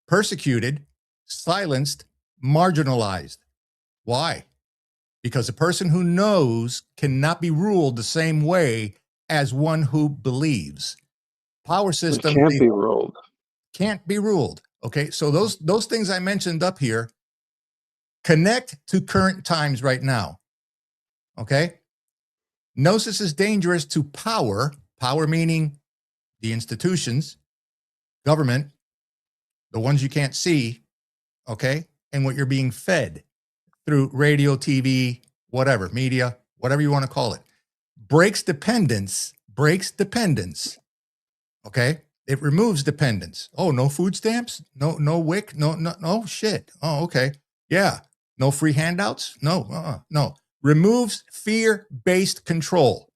persecuted, silenced, marginalized. Why? Because a person who knows cannot be ruled the same way as one who believes. Power systems can't be ruled. Can't be ruled. Okay, so those things I mentioned up here connect to current times right now. Okay, Gnosis is dangerous to power. Power meaning the institutions, government, the ones you can't see, okay, and what you're being fed through radio, TV, whatever, media, whatever you want to call it, breaks dependence, okay? It removes dependence. Oh, no food stamps? No WIC? No shit. Oh, okay. Yeah. No free handouts? No. Removes fear-based control,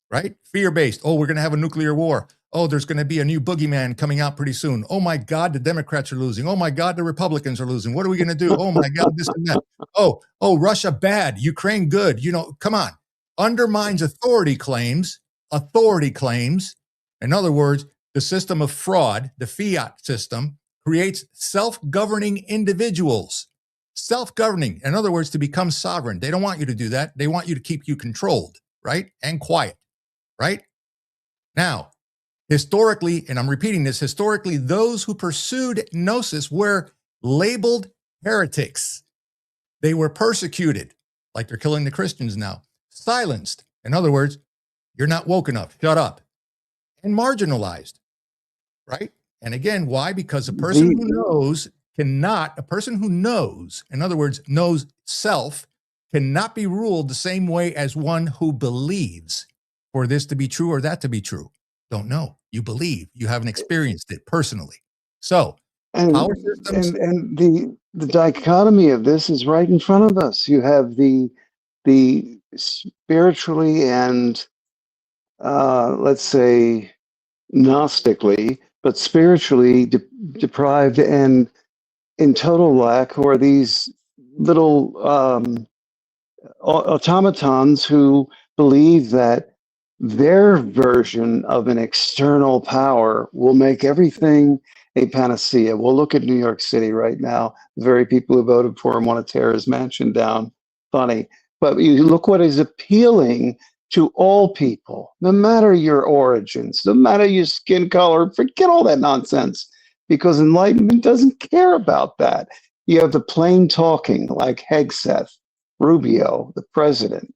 right? Fear-based. Oh, we're going to have a nuclear war. Oh, there's going to be a new boogeyman coming out pretty soon. Oh my God, the Democrats are losing. Oh my God, the Republicans are losing. What are we going to do? Oh my God, this and that. Oh, Russia bad, Ukraine good. You know, come on. Undermines authority claims. In other words, the system of fraud, the fiat system, creates self-governing individuals. Self-governing, in other words, to become sovereign. They don't want you to do that. They want you to keep you controlled, right? And quiet, right? Now, historically, and I'm repeating this, historically, those who pursued Gnosis were labeled heretics. They were persecuted, like they're killing the Christians now. Silenced. In other words, you're not woke enough. Shut up. And marginalized, right? And again, why? Because a person who knows cannot, a person who knows, in other words, knows self, cannot be ruled the same way as one who believes for this to be true or that to be true. Don't know. You believe. You haven't experienced it personally. So, power systems. And the dichotomy of this is right in front of us. You have the spiritually and let's say Gnostically, but spiritually deprived and in total lack, who are these little automatons who believe that their version of an external power will make everything a panacea. We'll look at New York City right now. The very people who voted for him want to tear his mansion down. Funny. But you look what is appealing to all people, no matter your origins, no matter your skin color, forget all that nonsense, because enlightenment doesn't care about that. You have the plain talking like Hegseth, Rubio, the president.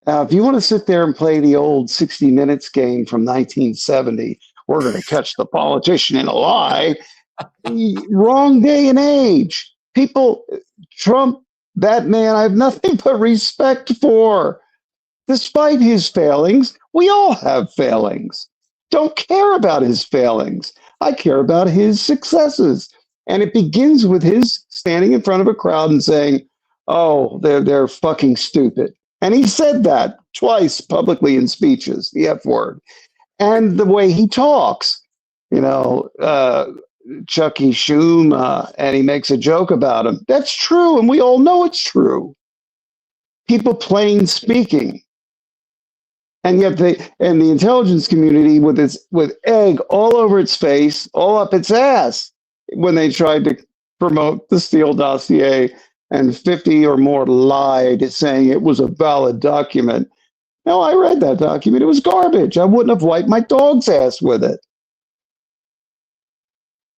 Now, if you want to sit there and play the old 60 Minutes game from 1970, we're going to catch the politician in a lie. Wrong day and age. People, Trump, that man, I have nothing but respect for. Despite his failings, we all have failings. Don't care about his failings. I care about his successes. And it begins with his standing in front of a crowd and saying, oh, they're fucking stupid. And he said that twice publicly in speeches, the F word. And the way he talks, you know, Chucky Schumer, and he makes a joke about him. That's true, and we all know it's true. People plain speaking. And yet the intelligence community with egg all over its face, all up its ass, when they tried to promote the Steele dossier, and 50 or more lied, saying it was a valid document. No, I read that document. It was garbage. I wouldn't have wiped my dog's ass with it.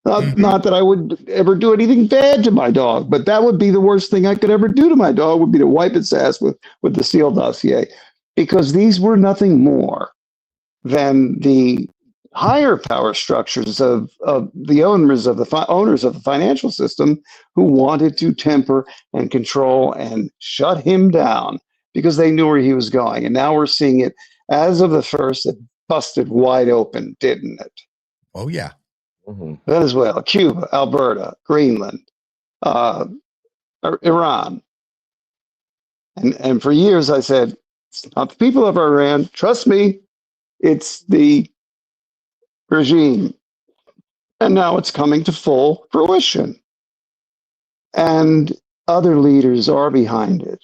Not that I would ever do anything bad to my dog, but that would be the worst thing I could ever do to my dog, would be to wipe its ass with the Steele dossier. Because these were nothing more than the higher power structures of the owners of the financial system, who wanted to temper and control and shut him down because they knew where he was going. And now we're seeing it as of the first. It busted wide open, didn't it? Oh, yeah. Mm-hmm. Venezuela, Cuba, Alberta, Greenland, Iran. And for years I said, it's not the people of Iran. Trust me, it's the regime. And now it's coming to full fruition. And other leaders are behind it,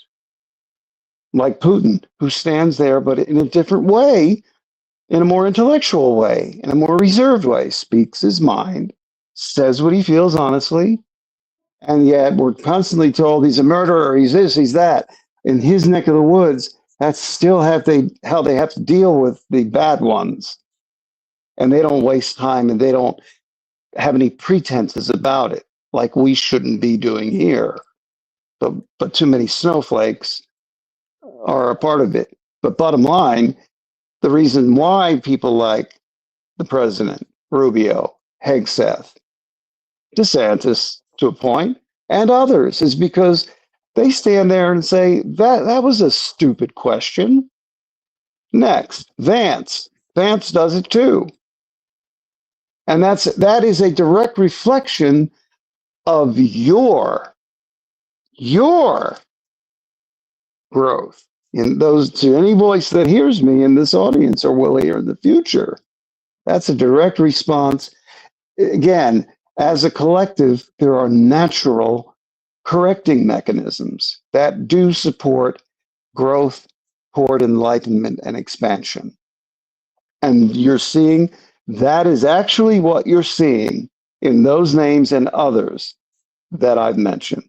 like Putin, who stands there, but in a different way, in a more intellectual way, in a more reserved way, speaks his mind, says what he feels honestly. And yet we're constantly told he's a murderer, he's this, he's that. In his neck of the woods, that's still how they have to deal with the bad ones. And they don't waste time, and they don't have any pretenses about it, like we shouldn't be doing here. But too many snowflakes are a part of it. But bottom line, the reason why people like the president, Rubio, Hegseth, DeSantis to a point, and others is because they stand there and say that was a stupid question. Next, Vance. Vance does it too. And that is a direct reflection of your growth. In those, to any voice that hears me in this audience or will hear in the future, that's a direct response. Again, as a collective, there are natural correcting mechanisms that do support growth toward enlightenment and expansion. And you're seeing that is actually what you're seeing in those names and others that I've mentioned.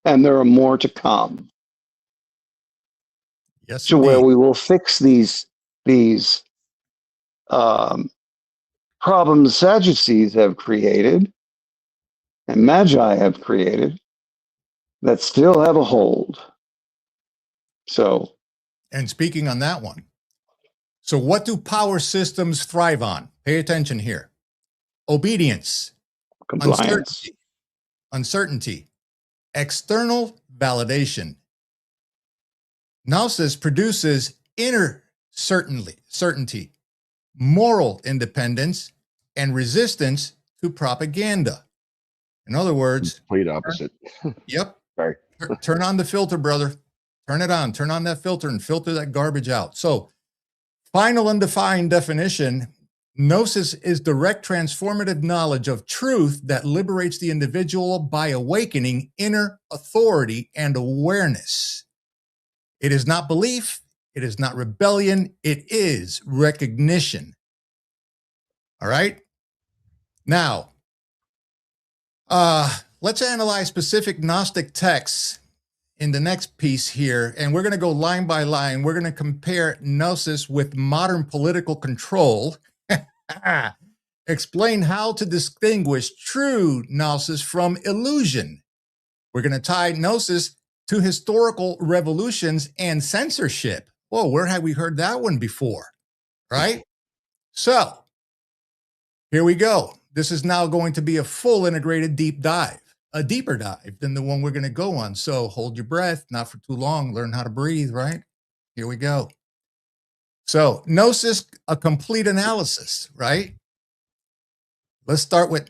And there are more to come. Yes, to indeed. where we will fix these problems Sadducees have created and Magi have created that still have a hold. So, And speaking on that one, so what do power systems thrive on? Pay attention here. Obedience, compliance. uncertainty, external validation. Gnosis produces inner certainty, moral independence, and resistance to propaganda. In other words, Complete opposite. yep. Sorry. Turn on the filter, brother. Turn it on. Turn on that filter and filter that garbage out. So, final undefined definition, Gnosis is direct transformative knowledge of truth that liberates the individual by awakening inner authority and awareness. It is not belief. It is not rebellion. It is recognition. All right. Now, let's analyze specific Gnostic texts in the next piece here. And we're going to go line by line. We're going to compare Gnosis with modern political control. Explain how to distinguish true Gnosis from illusion. We're going to tie Gnosis to historical revolutions and censorship. Whoa, where have we heard that one before? Right? So, here we go. This is now going to be a full integrated deep dive, a deeper dive than the one we're going to go on. So, hold your breath, not for too long. Learn how to breathe, right? Here we go. So, Gnosis, a complete analysis, right? Let's start with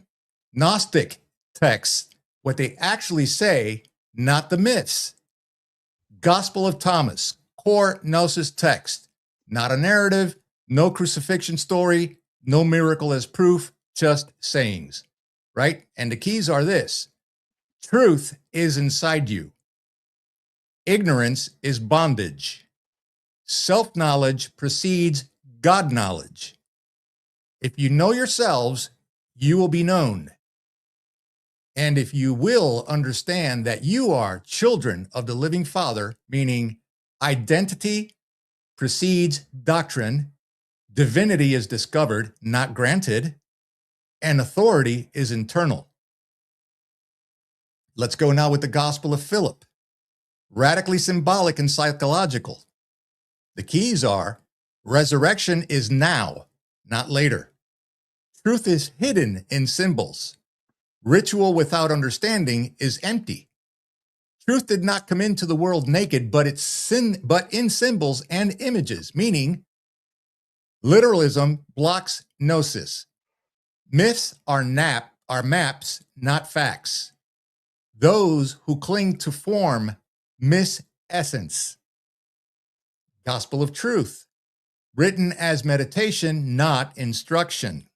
Gnostic texts, what they actually say, not the myths. Gospel of Thomas, core Gnosis text, not a narrative, no crucifixion story, no miracle as proof, just sayings, right? And the keys are this: truth is inside you. Ignorance is bondage. Self-knowledge precedes God knowledge. If you know yourselves, you will be known. And if you will understand that you are children of the living Father, meaning identity precedes doctrine, divinity is discovered, not granted, and authority is internal. Let's go now with the Gospel of Philip. Radically symbolic and psychological. The keys are: resurrection is now, not later. Truth is hidden in symbols. Ritual without understanding is empty. Truth did not come into the world naked, but in symbols and images, meaning literalism blocks Gnosis. Myths are maps, not facts. Those who cling to form miss essence. Gospel of Truth, written as meditation, not instruction.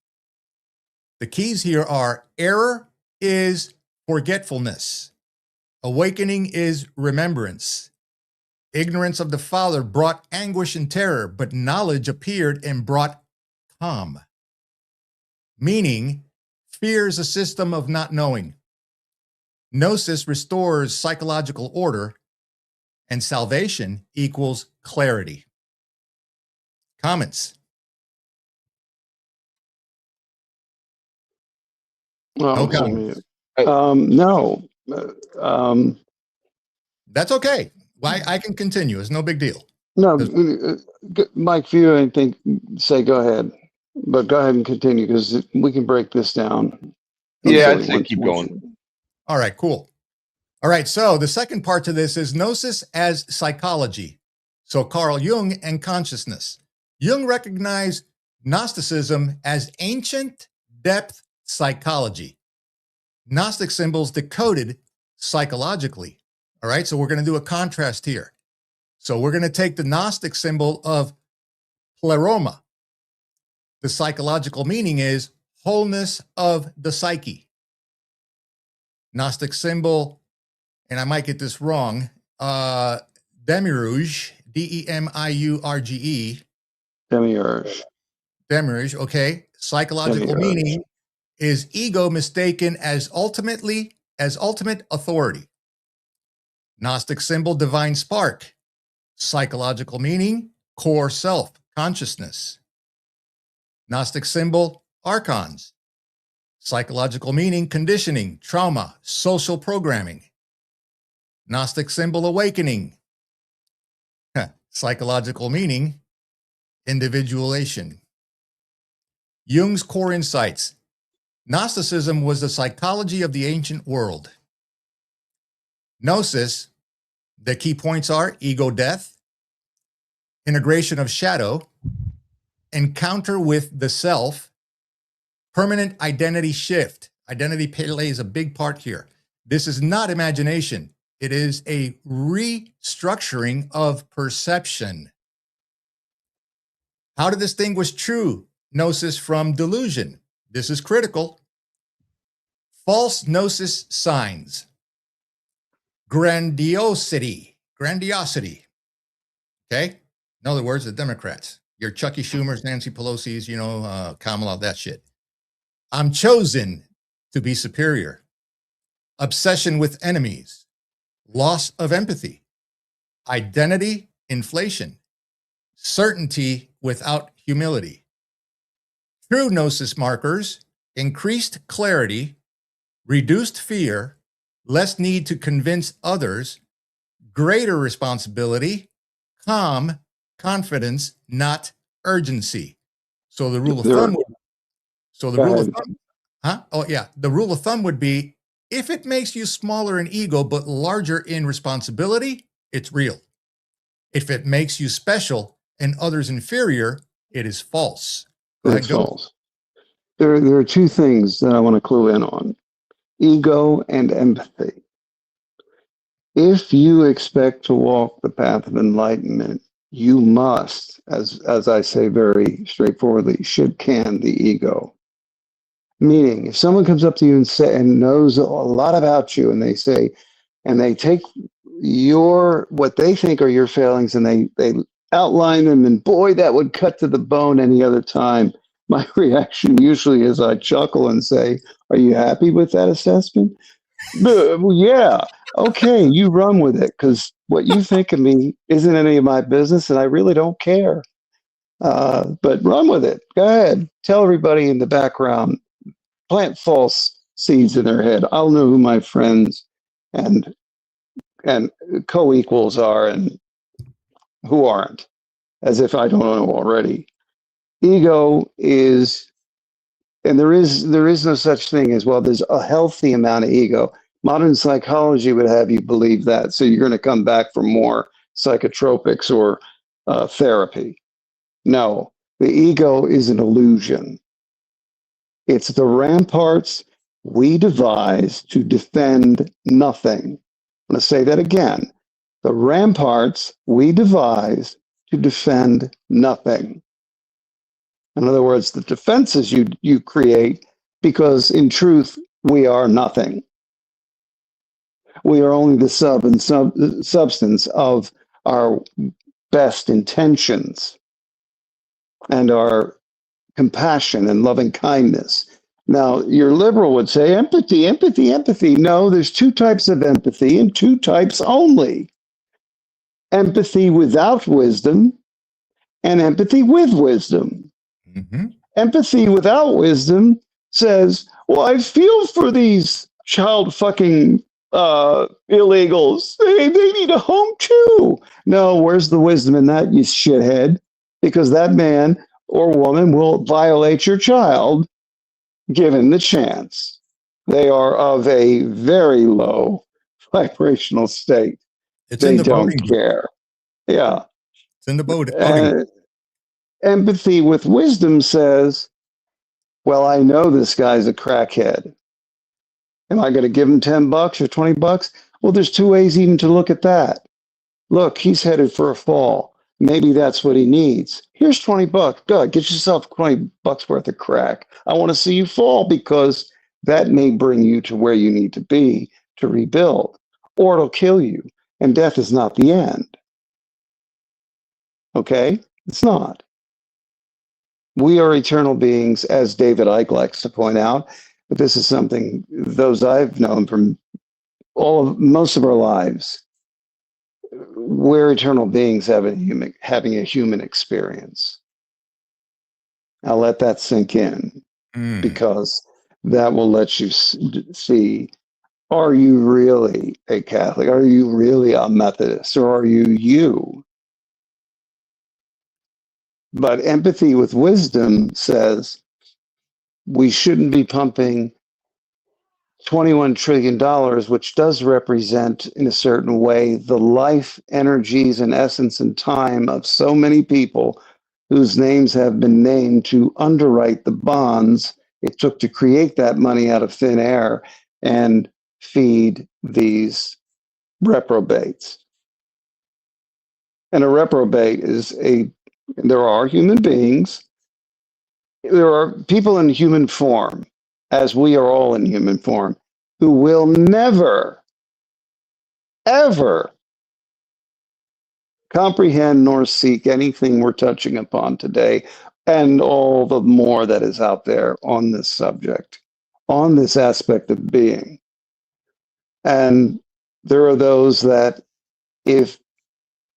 The keys here are: error is forgetfulness. Awakening is remembrance. Ignorance of the Father brought anguish and terror, but knowledge appeared and brought calm. Meaning, fear is a system of not knowing. Gnosis restores psychological order, and salvation equals clarity. Comments? Well, No comments. no. That's okay. I can continue. It's no big deal. No, Mike, if you anything, say go ahead. But go ahead and continue because we can break this down. Yeah, I'd easily say once- keep once going. you- All right, cool. All right, so the second part to this is Gnosis as psychology. So Carl Jung and consciousness. Jung recognized Gnosticism as ancient depth psychology. Gnostic symbols decoded psychologically. All right, so we're going to do a contrast here. So we're going to take the Gnostic symbol of pleroma. The psychological meaning is wholeness of the psyche. Gnostic symbol, and I might get this wrong, demiurge, D-E-M-I-U-R-G-E. Demiurge. Demiurge, okay. Psychological Demiurge. meaning is ego mistaken as ultimate authority. Gnostic symbol, divine spark. Psychological meaning, core self, consciousness. Gnostic symbol, archons. Psychological meaning, conditioning, trauma, social programming. Gnostic symbol, awakening. Psychological meaning, individuation. Jung's core insights. Gnosticism was the psychology of the ancient world. Gnosis, the key points are ego death, integration of shadow, encounter with the self, permanent identity shift. Identity plays a big part here. This is not imagination. It is a restructuring of perception. How to distinguish true Gnosis from delusion? This is critical. False Gnosis signs. Grandiosity. Okay? In other words, the Democrats. Your Chucky Schumers, Nancy Pelosi's, Kamala, that shit. I'm chosen to be superior. Obsession with enemies. Loss of empathy. Identity inflation. Certainty without humility. True Gnosis markers: increased clarity, reduced fear, less need to convince others, greater responsibility, calm, confidence, not urgency. So the rule of thumb the rule of thumb would be, if it makes you smaller in ego but larger in responsibility, it's real. If it makes you special and others inferior, it is false. It's false. There are two things that I want to clue in on: ego and empathy. If you expect to walk the path of enlightenment, you must, as I say very straightforwardly, can the ego. Meaning, if someone comes up to you and knows a lot about you, and they take what they think are your failings, and they outline them, and boy, that would cut to the bone any other time. My reaction usually is I chuckle and say, "Are you happy with that assessment?" Well, yeah. Okay, you run with it, because what you think of me isn't any of my business, and I really don't care. But run with it. Go ahead. Tell everybody in the background. Plant false seeds in their head. I'll know who my friends and co-equals are and who aren't, as if I don't know already. Ego is, and there is no such thing as, well, there's a healthy amount of ego. Modern psychology would have you believe that. So you're going to come back for more psychotropics or therapy. No, the ego is an illusion. It's the ramparts we devise to defend nothing. I'm going to say that again. The ramparts we devise to defend nothing. In other words, the defenses you create, because in truth, we are nothing. We are only the substance of our best intentions and our compassion and loving kindness. Now, your liberal would say empathy, empathy, empathy. No, there's two types of empathy, and two types only. Empathy without wisdom and empathy with wisdom. Mm-hmm. Empathy without wisdom says, well, I feel for these child fucking illegals. They need a home too. No, where's the wisdom in that, you shithead? Because that man or woman will violate your child given the chance. They are of a very low vibrational state. It's in They the don't voting book. care. Yeah. It's in the voting book. Empathy with wisdom says, well, I know this guy's a crackhead. Am I going to give him $10 or $20? Well, there's two ways even to look at that. Look, he's headed for a fall. Maybe that's what he needs. Here's $20. Good. Get yourself $20 worth of crack. I want to see you fall because that may bring you to where you need to be to rebuild, or it'll kill you. And death is not the end. Okay? It's not. We are eternal beings, as David Icke likes to point out. But this is something those I've known from most of our lives. We're eternal beings having a human experience. I'll let that sink in because that will let you see, are you really a Catholic? Are you really a Methodist? Or are you you? But empathy with wisdom says we shouldn't be pumping $21 trillion, which does represent, in a certain way, the life, energies, and essence and time of so many people whose names have been named to underwrite the bonds it took to create that money out of thin air and feed these reprobates. And a reprobate is there are human beings, there are people in human form, as we are all in human form, who will never, ever comprehend nor seek anything we're touching upon today, and all the more that is out there on this subject, on this aspect of being. And there are those that, if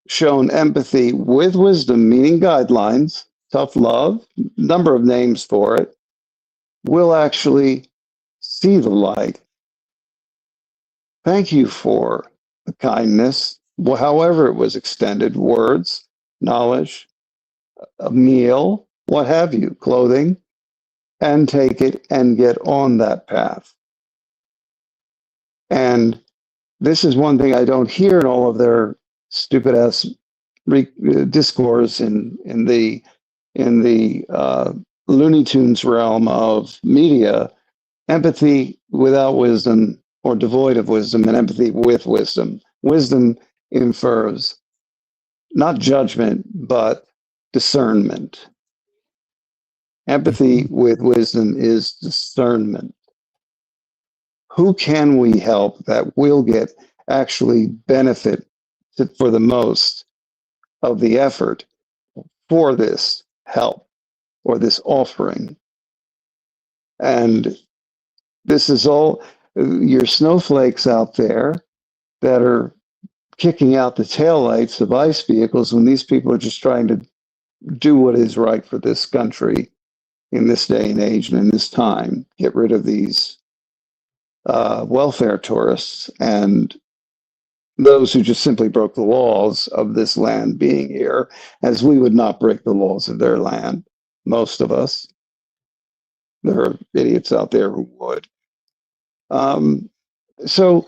shown empathy with wisdom, meaning guidelines, tough love, number of names for it, will actually see the light. Thank you for the kindness, however it was extended, words, knowledge, a meal, what have you, clothing, and take it and get on that path. And this is one thing I don't hear in all of their stupid ass discourse in the Looney Tunes realm of media. Empathy without wisdom, or devoid of wisdom, and empathy with wisdom. Wisdom infers not judgment, but discernment. Empathy with wisdom is discernment. Who can we help that will get actually benefit for the most of the effort for this help or this offering? And this is all your snowflakes out there that are kicking out the taillights of ICE vehicles when these people are just trying to do what is right for this country in this day and age and in this time. Get rid of these welfare tourists and those who just simply broke the laws of this land being here, as we would not break the laws of their land, most of us. There are idiots out there who would. So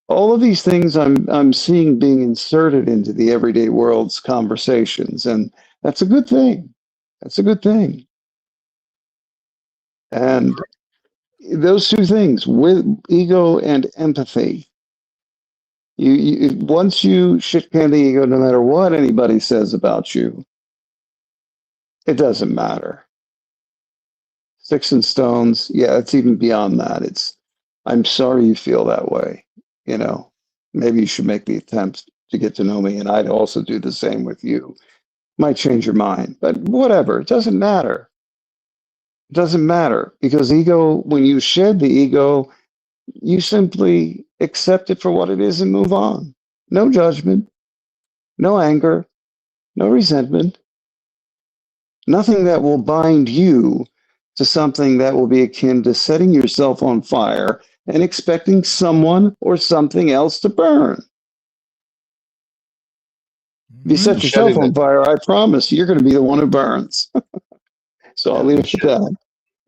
all of these things I'm seeing being inserted into the everyday world's conversations, and that's a good thing. That's a good thing. And those two things, with ego and empathy, you once you shit can the ego, no matter what anybody says about you, it doesn't matter. Sticks and stones, yeah, it's even beyond that. It's, I'm sorry you feel that way. You know, maybe you should make the attempt to get to know me, and I'd also do the same with you. Might change your mind, but whatever, it doesn't matter. It doesn't matter, because ego, when you shed the ego, you simply accept it for what it is and move on. No judgment, no anger, no resentment, nothing that will bind you to something that will be akin to setting yourself on fire and expecting someone or something else to burn. If you set yourself on fire, I promise you're going to be the one who burns. So I'll leave it at that.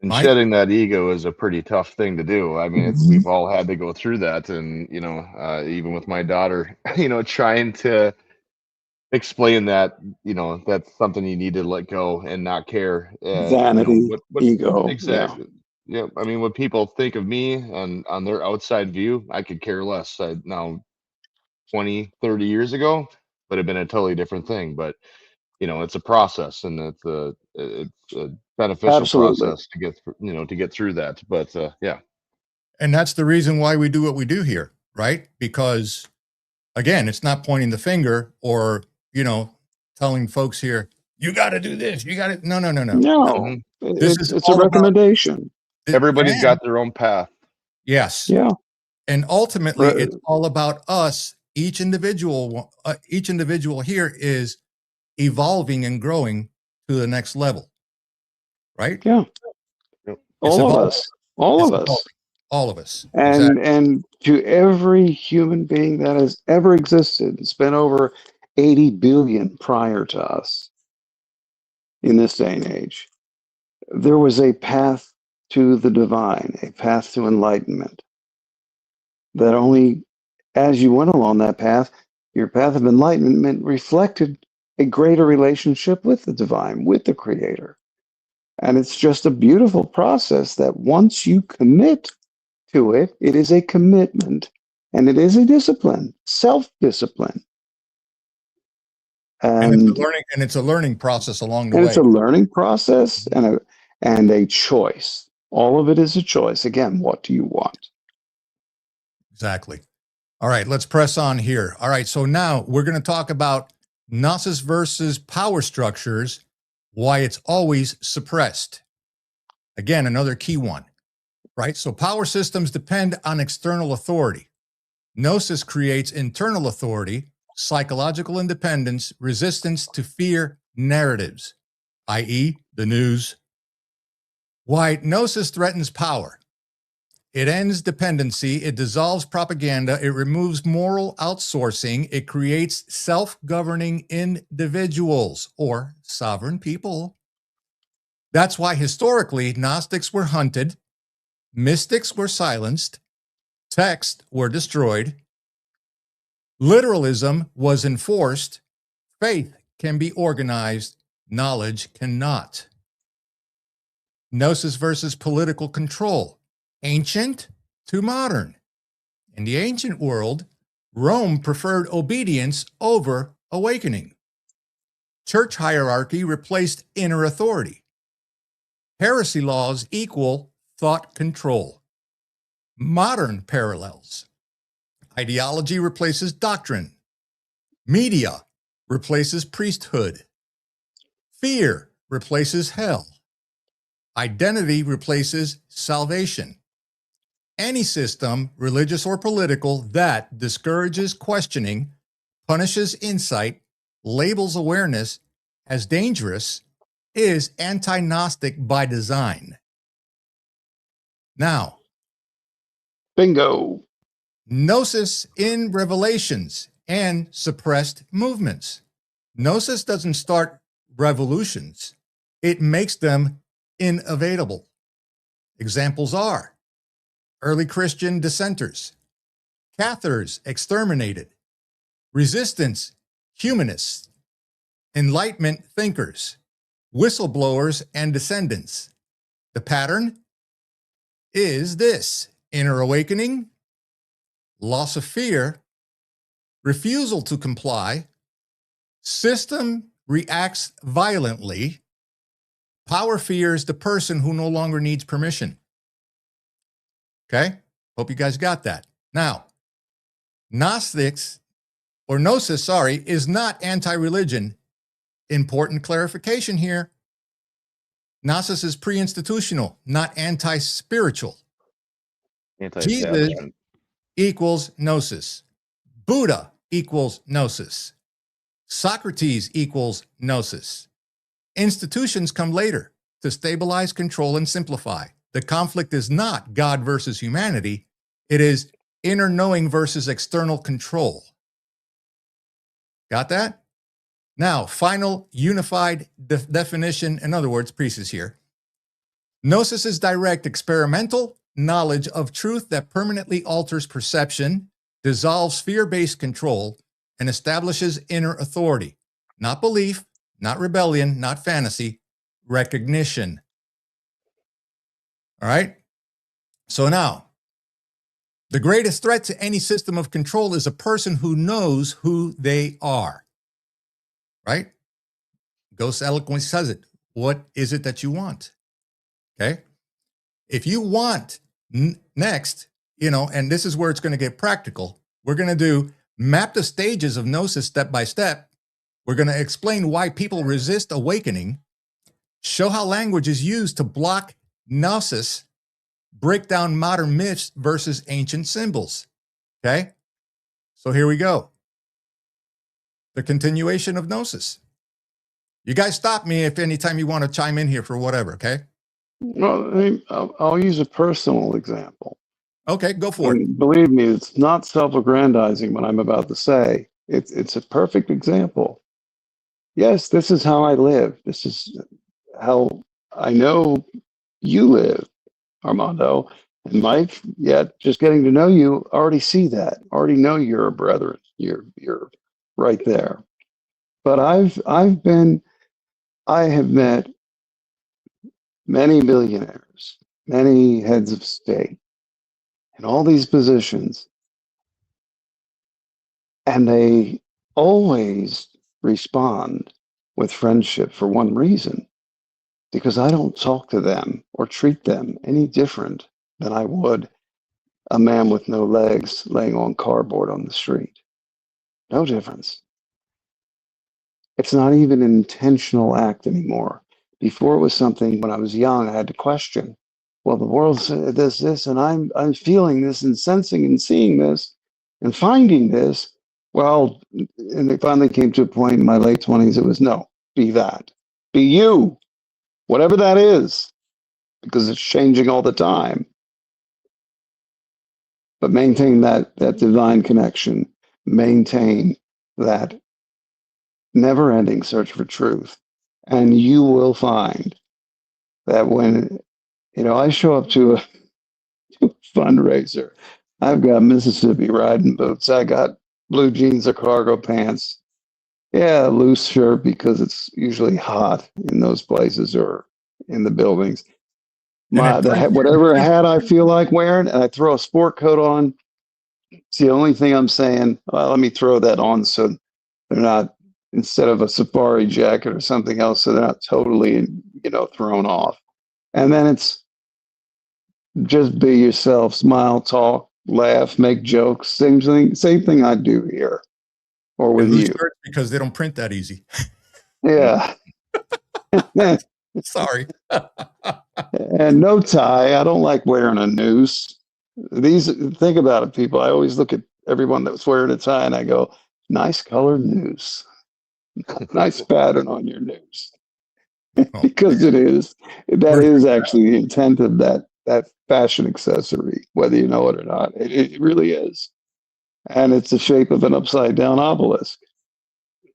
And Mike? shedding that ego is a pretty tough thing to do. I mean, Mhm. we've all had to go through that. And, even with my daughter, trying to explain that, that's something you need to let go and not care. Vanity, What ego. Yeah. exactly. Yeah. I mean, what people think of me on their outside view, I could care less. Now 20, 30 years ago would have been a totally different thing. But it's a process, and it's a beneficial Absolutely. process to get through that. But yeah. And that's the reason why we do what we do here, right? Because again, it's not pointing the finger or, telling folks here, you got to do this. You got to, no. No, This is it's a all about recommendation. Everybody's and- got their own path. Yes. Yeah. And ultimately Right. it's all about us. Each individual here is evolving and growing to the next level, right? Yeah. Yep. All of us. All of us. All of us. And to every human being that has ever existed, it's been over 80 billion prior to us in this day and age. There was a path to the divine, a path to enlightenment. That only as you went along that path, your path of enlightenment reflected a greater relationship with the divine, with the creator. And it's just a beautiful process that once you commit to it, it is a commitment and it is a discipline, self-discipline. And it's a learning process along the way. It's a learning process and a choice. All of it is a choice. Again, what do you want? Exactly. All right, let's press on here. All right, so now we're going to talk about Gnosis versus power structures, why it's always suppressed. Again, another key one, right? So power systems depend on external authority. Gnosis creates internal authority, psychological independence, resistance to fear narratives, i.e. the news. Why Gnosis threatens power. It ends dependency, it dissolves propaganda, it removes moral outsourcing, it creates self-governing individuals or sovereign people. That's why historically Gnostics were hunted, mystics were silenced, texts were destroyed, literalism was enforced, faith can be organized, knowledge cannot. Gnosis versus political control. Ancient to modern. In the ancient world, Rome preferred obedience over awakening. Church hierarchy replaced inner authority. Heresy laws equal thought control. Modern parallels. Ideology replaces doctrine. Media replaces priesthood. Fear replaces hell. Identity replaces salvation. Any system, religious or political, that discourages questioning, punishes insight, labels awareness as dangerous is anti-Gnostic by design. Now, Bingo. Gnosis in revelations and suppressed movements. Gnosis doesn't start revolutions. It makes them inevitable. Examples are early Christian dissenters, Cathars exterminated, resistance humanists, Enlightenment thinkers, whistleblowers and descendants. The pattern is this: inner awakening, loss of fear, refusal to comply, system reacts violently, power fears the person who no longer needs permission. Okay? Hope you guys got that. Now, Gnosis, is not anti-religion. Important clarification here. Gnosis is pre-institutional, not anti-spiritual. Jesus Anti-establishment. equals Gnosis. Buddha equals Gnosis. Socrates equals Gnosis. Institutions come later to stabilize, control, and simplify. The conflict is not God versus humanity. It is inner knowing versus external control. Got that? Now, final unified definition, in other words, pieces here. Gnosis is direct experimental knowledge of truth that permanently alters perception, dissolves fear-based control, and establishes inner authority. Not belief, not rebellion, not fantasy, recognition. All right? So now, the greatest threat to any system of control is a person who knows who they are. Right? Ghost eloquently says it. What is it that you want? Okay? If you want next, and this is where it's going to get practical, we're going to do map the stages of Gnosis step by step. We're going to explain why people resist awakening, show how language is used to block Gnosis, break down modern myths versus ancient symbols. Okay? So here we go. The continuation of Gnosis. You guys stop me if anytime you want to chime in here for whatever, okay? Well, I'll use a personal example. Okay, go for it. And believe me, it's not self-aggrandizing what I'm about to say. It's a perfect example. Yes, this is how I live. This is how I know you live, Armando and Mike. Yet, just getting to know you, already see that. Already know you're a brethren. You're right there. But I have met many billionaires, many heads of state, in all these positions, and they always respond with friendship for one reason, because I don't talk to them or treat them any different than I would a man with no legs laying on cardboard on the street. No difference. It's not even an intentional act anymore. Before it was something, when I was young, I had to question. Well, the world does this, and I'm feeling this and sensing and seeing this and finding this. Well, and it finally came to a point in my late 20s, it was no, be that. Be you, whatever that is, because it's changing all the time. But maintain that divine connection, maintain that never-ending search for truth. And you will find that when, I show up to a fundraiser, I've got Mississippi riding boots, I got blue jeans or cargo pants, yeah, loose shirt because it's usually hot in those places or in the buildings. Whatever hat I feel like wearing, and I throw a sport coat on. It's the only thing I'm saying, well, let me throw that on so they're not, instead of a safari jacket or something else, so they're not totally, thrown off. And then it's just be yourself, smile, talk, laugh, make jokes. Same thing I do here or with you. Because they don't print that easy. Yeah. Sorry. And no tie. I don't like wearing a noose. Think about it, people. I always look at everyone that's wearing a tie and I go, nice colored noose. Nice pattern on your noose. Because that is actually the intent of that fashion accessory, whether you know it or not. It really is. And it's the shape of an upside down obelisk.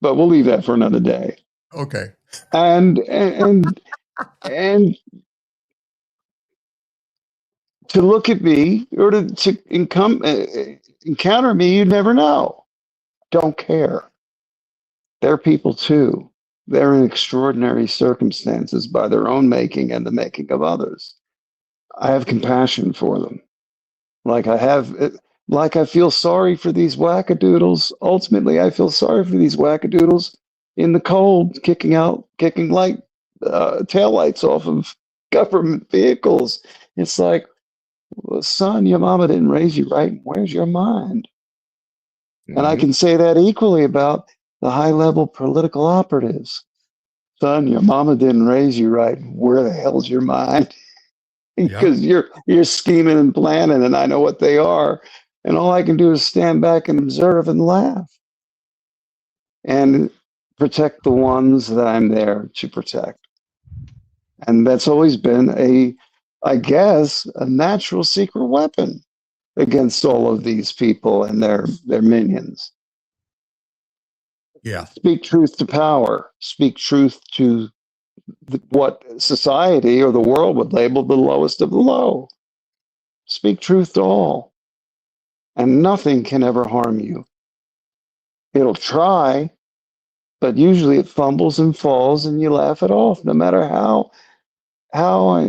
But we'll leave that for another day. Okay. And to look at me or to encounter me, you never know. Don't care. They're people too. They're in extraordinary circumstances by their own making and the making of others. I have compassion for them. Like I feel sorry for these wackadoodles. Ultimately, I feel sorry for these wackadoodles in the cold, kicking light taillights off of government vehicles. It's like, well, son, your mama didn't raise you right. Where's your mind? Mm-hmm. And I can say that equally about the high-level political operatives. Son, your mama didn't raise you right. Where the hell's your mind? Because you're scheming and planning, and I know what they are. And all I can do is stand back and observe and laugh. And protect the ones that I'm there to protect. And that's always been I guess, a natural secret weapon against all of these people and their minions. Yeah. Speak truth to power. Speak truth to what society or the world would label the lowest of the low. Speak truth to all, and nothing can ever harm you. It'll try, but usually it fumbles and falls, and you laugh it off, no matter how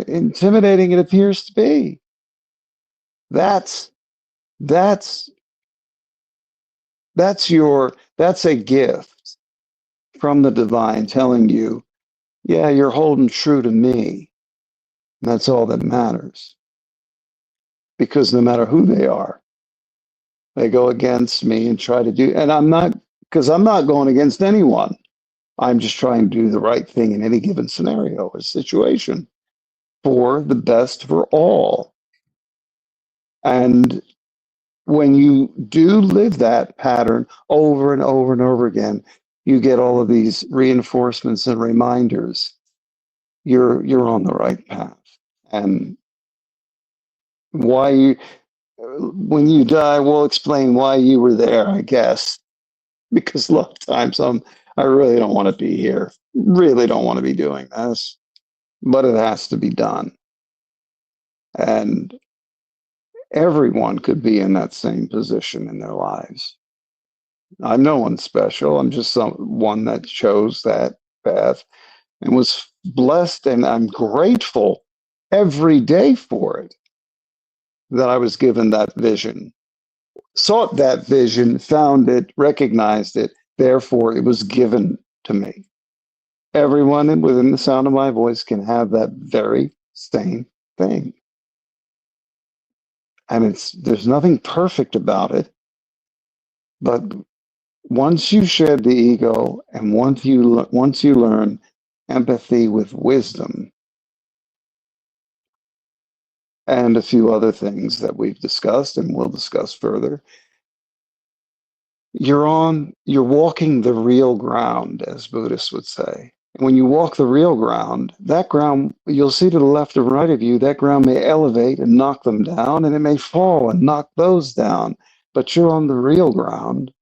intimidating it appears to be. That's a gift from the divine telling you, yeah, you're holding true to me. And that's all that matters. Because no matter who they are, they go against me and try to do, and I'm not going against anyone. I'm just trying to do the right thing in any given scenario or situation for the best for all. And when you do live that pattern over and over and over again, you get all of these reinforcements and reminders. You're on the right path. And when you die, we'll explain why you were there, I guess. Because a lot of times I really don't want to be here. Really don't want to be doing this. But it has to be done. And everyone could be in that same position in their lives. I'm no one special. I'm just someone that chose that path and was blessed, and I'm grateful every day for it, that I was given that vision, sought that vision, found it, recognized it, therefore it was given to me. Everyone within the sound of my voice can have that very same thing. And there's nothing perfect about it, but once you shed the ego and once you learn empathy with wisdom and a few other things that we've discussed and will discuss further, you're walking the real ground, as Buddhists would say. And when you walk the real ground, that ground, you'll see to the left and right of you, that ground may elevate and knock them down, and it may fall and knock those down. But you're on the real ground.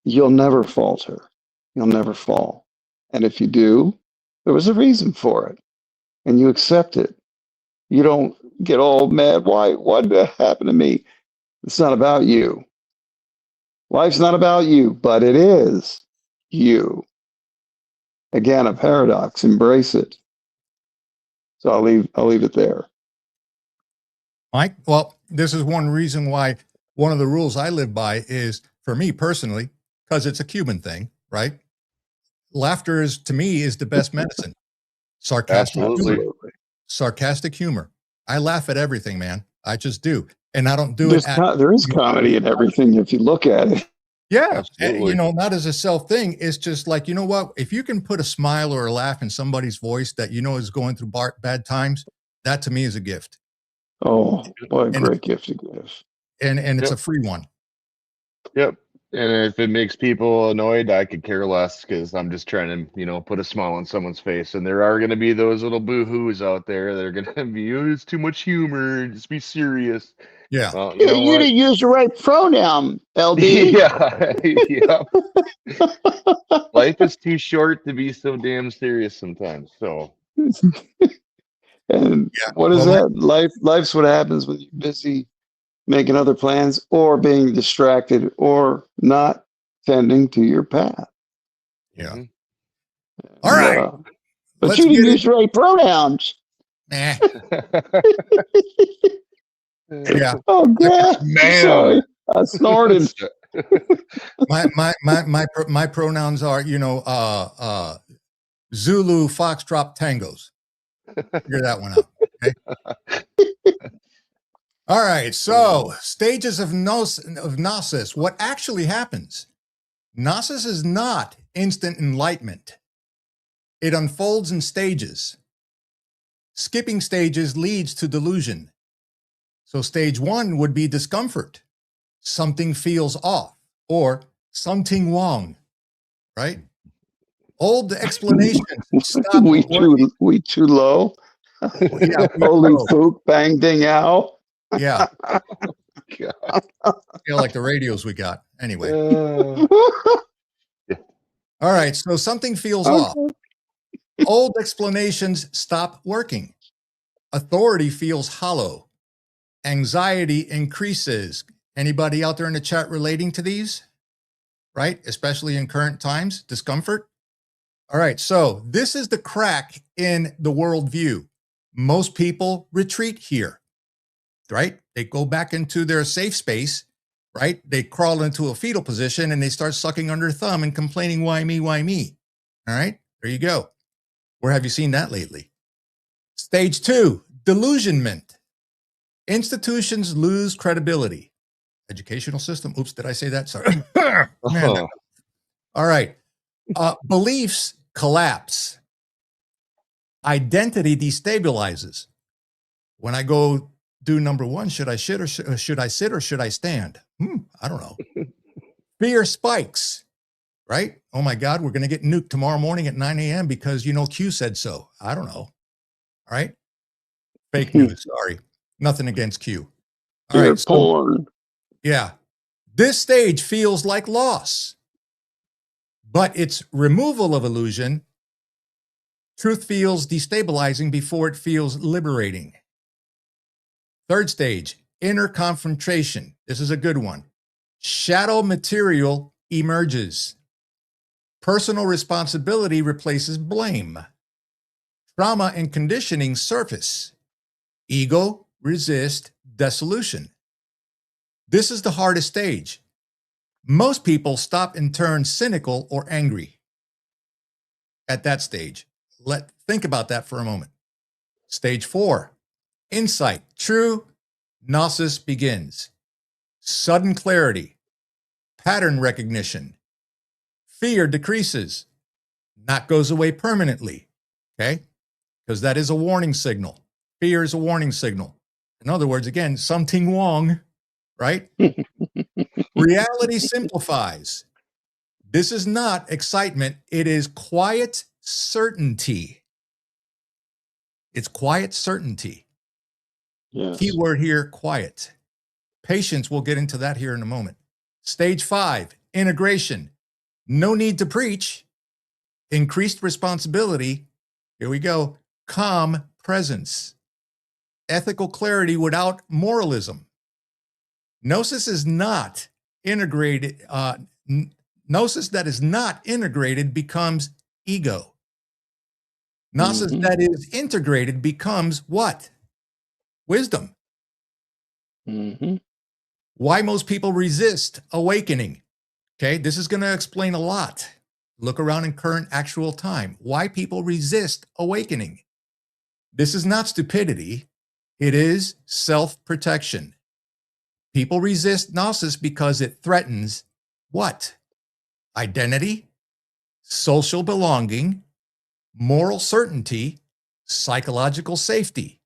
You'll never falter. You'll never fall. And if you do, there was a reason for it. And you accept it. You don't get all mad. Why? What happened to me? It's not about you. Life's not about you, but it is you. Again, a paradox. Embrace it. So I'll leave it there. Mike, well, this is one reason why one of the rules I live by is, for me personally, because it's a Cuban thing, right? Laughter to me, is the best medicine. Absolutely. Sarcastic humor. I laugh at everything, man. I just do. And I don't do there is comedy in everything if you look at it. Yeah. Absolutely. Not as a self thing. It's just like, you know what? If you can put a smile or a laugh in somebody's voice that is going through bad times, that to me is a gift. Oh, what a great gift to give. And it's a free one. Yep. And if it makes people annoyed, I could care less, because I'm just trying to, put a smile on someone's face. And there are going to be those little boo-hoos out there that are going to be, it's too much humor, just be serious. Yeah. Well, you didn't use the right pronoun, LD. Yeah. Life is too short to be so damn serious sometimes. So. And what is that? Life's what happens when you're busy making other plans or being distracted or not tending to your path. Yeah. Mm-hmm. All right. But you didn't use the right pronouns. Nah. Yeah. Oh God, man. Sorry. I snorted. my pronouns are, Zulu, Foxtrot, Tangos. Figure that one out. Okay. All right. So, stages of Gnosis. What actually happens? Gnosis is not instant enlightenment. It unfolds in stages. Skipping stages leads to delusion. So stage 1 would be discomfort. Something feels off, or something wrong, right? Old explanations stop. we too low. Yeah, Holy fook, bang, ding, ow. Yeah. Like the radios we got. Anyway. All right. So something feels off. Old explanations stop working. Authority feels hollow. Anxiety increases. Anybody out there in the chat relating to these? Right? Especially in current times, discomfort. All right, so this is the crack in the worldview. Most people retreat here, right? They go back into their safe space, right? They crawl into a fetal position and they start sucking on their thumb and complaining, why me, why me? All right, there you go. Where have you seen that lately? Stage 2, delusionment. Institutions lose credibility. Educational system. Oops, did I say that? Sorry. Man, all right. Beliefs collapse. Identity destabilizes. When I go do number 1, should I shit or should I sit or should I stand? I don't know. Fear spikes, right? Oh my God, we're going to get nuked tomorrow morning at 9 a.m. because, Q said so. I don't know. All right. Fake news. Sorry. Nothing against Q. All Fear right. So, porn. yeah. This stage feels like loss, but its removal of illusion. Truth feels destabilizing before it feels liberating. Third stage, inner confrontation. This is a good one. Shadow material emerges. Personal responsibility replaces blame. Trauma and conditioning surface. Ego resist dissolution. This is the hardest stage. Most people stop and turn cynical or angry at that stage. Think about that for a moment. Stage 4, insight, true Gnosis begins. Sudden clarity, pattern recognition, fear decreases, not goes away permanently, okay? Because that is a warning signal. Fear is a warning signal. In other words, again, something wrong, right? Reality simplifies. This is not excitement. It is quiet certainty. It's quiet certainty. Yes. Keyword here, quiet. Patience, we'll get into that here in a moment. Stage 5, integration. No need to preach. Increased responsibility. Here we go. Calm presence. Ethical clarity without moralism. Gnosis is not integrated. Gnosis that is not integrated becomes ego. Gnosis that is integrated becomes what? Wisdom. Why most people resist awakening. Okay, this is going to explain a lot. Look around in current actual time. Why people resist awakening. This is not stupidity. It is self-protection. People resist Gnosis because it threatens what? Identity, social belonging, moral certainty, psychological safety.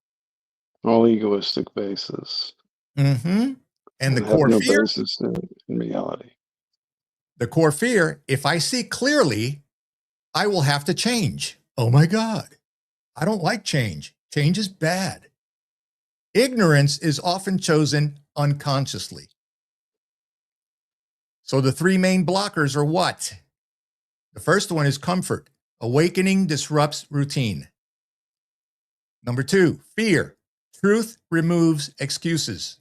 All egoistic basis. And the core no fear, basis in reality. The core fear, if I see clearly, I will have to change. Oh my God, I don't like change. Change is bad. Ignorance is often chosen unconsciously. So the 3 main blockers are what? The first one is comfort. Awakening disrupts routine. Number 2, fear. Truth removes excuses.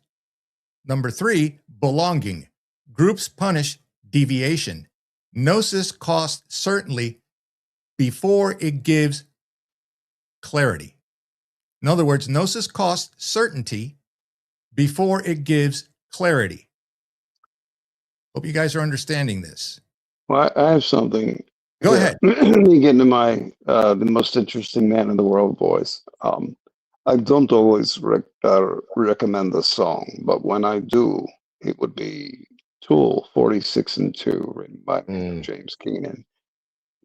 Number 3, belonging. Groups punish deviation. Gnosis costs certainty before it gives clarity. In other words, Gnosis costs certainty before it gives clarity. Hope you guys are understanding this. Well, I have something. Go ahead. Let me get into my the most interesting man in the world voice. I don't always recommend the song, but when I do, it would be Tool 46 and 2, written by James Keenan.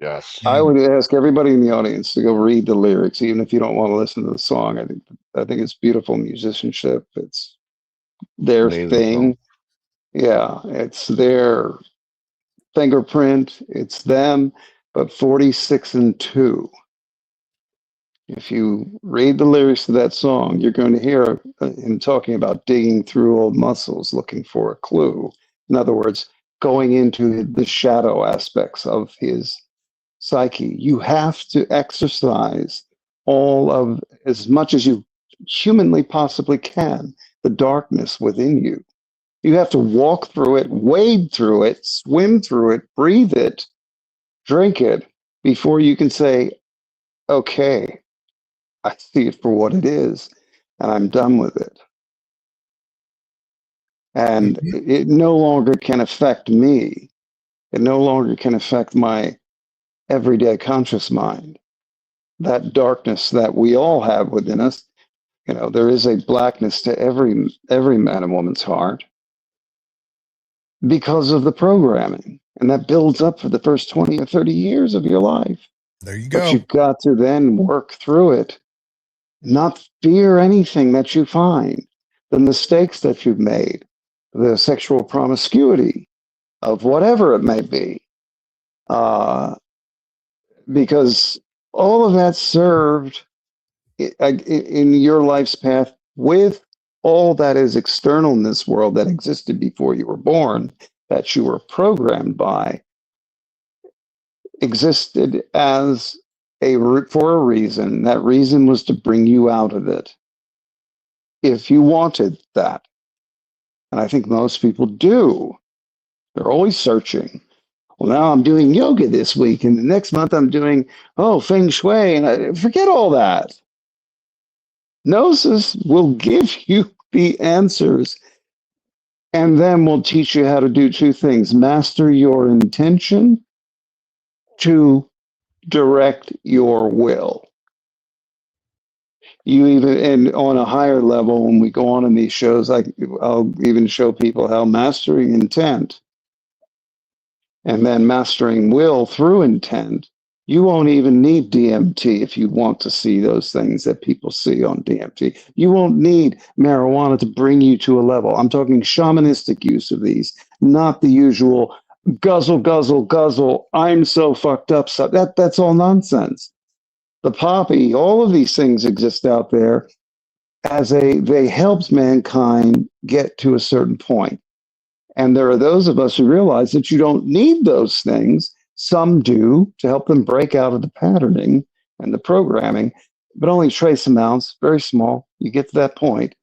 Yes. I would ask everybody in the audience to go read the lyrics, even if you don't want to listen to the song. I think it's beautiful musicianship. It's their Amazing thing. song. Yeah, it's their fingerprint. It's them. But 46 and 2. If you read the lyrics to that song, you're going to hear him talking about digging through old muscles, looking for a clue. In other words, going into the shadow aspects of his psyche. You have to exercise all of, as much as you humanly possibly can, the darkness within you. You have to walk through it, wade through it, swim through it, breathe it, drink it, before you can say, okay, I see it for what it is, and I'm done with it. And it no longer can affect me. It no longer can affect my everyday conscious mind. That darkness that we all have within us, you know, there is a blackness to every man and woman's heart because of the programming. And that builds up for the first 20 or 30 years of your life. There you But go. you've got to then work through it, not fear anything that you find, the mistakes that you've made, the sexual promiscuity of whatever it may be. Because all of that served in your life's path with all that is external in this world that existed before you were born, that you were programmed by, existed as for a reason. That reason was to bring you out of it, if you wanted that. And I think most people do. They're always searching. Well, now I'm doing yoga this week, and the next month I'm doing, feng shui, and I forget all that. Gnosis will give you the answers, and then we'll teach you how to do two things: master your intention to direct your will. You even, and on a higher level, when we go on in these shows, I'll even show people how mastering intent and then mastering will through intent. You won't even need DMT if you want to see those things that people see on DMT. You won't need marijuana to bring you to a level. I'm talking shamanistic use of these, not the usual guzzle, guzzle, guzzle, I'm so fucked up stuff. That's all nonsense. The poppy, all of these things exist out there they helped mankind get to a certain point. And there are those of us who realize that you don't need those things. Some do, to help them break out of the patterning and the programming, but only trace amounts, very small. You get to that point.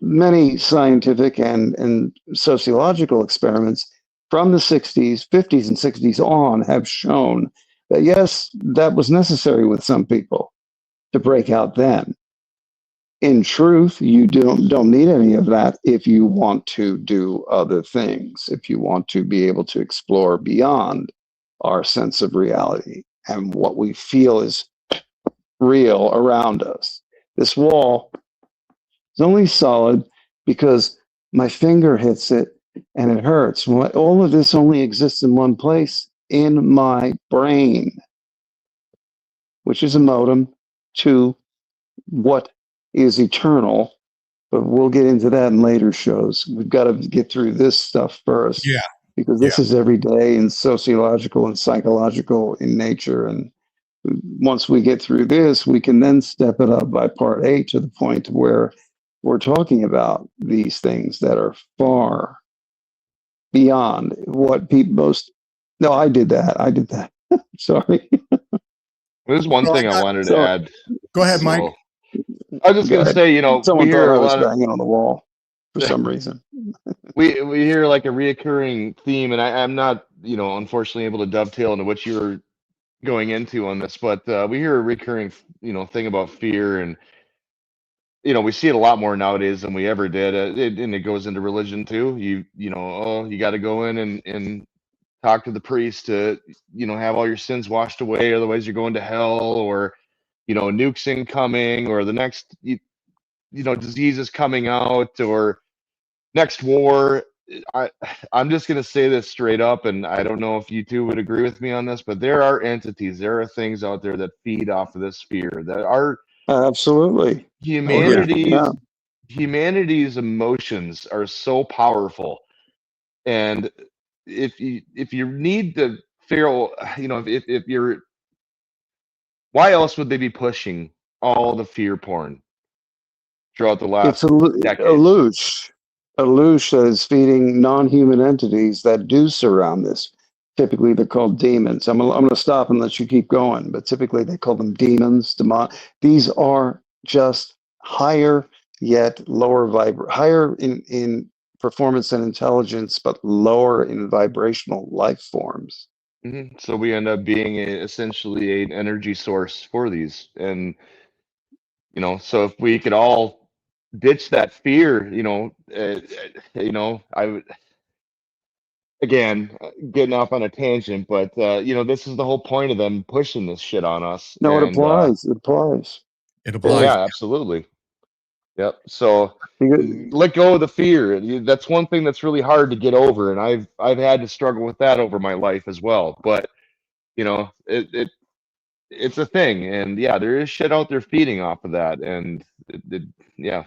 Many scientific and sociological experiments from the 60s, 50s, and 60s on have shown that, yes, that was necessary with some people to break out then. In truth, you don't need any of that if you want to do other things, if you want to be able to explore beyond our sense of reality and what we feel is real around us. This wall is only solid because my finger hits it and it hurts. All of this only exists in one place, in my brain, which is a modem to what is eternal. But we'll get into that in later shows. We've got to get through this stuff first. Yeah. Because this is everyday and sociological and psychological in nature. And once we get through this, we can then step it up by part 8 to the point where we're talking about these things that are far beyond what people No, I did that. Sorry. There's one thing I wanted to add. Go ahead, Mike. I was just going to say, someone we hear thought I a was lot of banging on the wall for some reason. we hear like a reoccurring theme, and I'm not, unfortunately able to dovetail into what you were going into on this, but we hear a recurring, thing about fear, and we see it a lot more nowadays than we ever did, and it goes into religion too. You got to go in and talk to the priest to, have all your sins washed away, otherwise you're going to hell, or nukes incoming, or the next disease is coming out, or next war. I'm just going to say this straight up, and I don't know if you two would agree with me on this, but there are entities, there are things out there that feed off of this fear, that are absolutely humanity's emotions are so powerful. And if you need to feel, if you're, why else would they be pushing all the fear porn throughout the last decades? A loosh that is feeding non-human entities that do surround this. Typically, they're called demons. I'm going to stop and let you keep going, but typically they call them demons, demon. These are just higher yet lower higher in performance and intelligence, but lower in vibrational life forms. So we end up being essentially an energy source for these, and so if we could all ditch that fear, I would, again, getting off on a tangent, but this is the whole point of them pushing this shit on us. No, it And applies. It applies. It applies. yeah, absolutely. Yep. So Because, let go of the fear. That's one thing that's really hard to get over, and I've had to struggle with that over my life as well. But it's a thing, and yeah, there is shit out there feeding off of that, and yeah.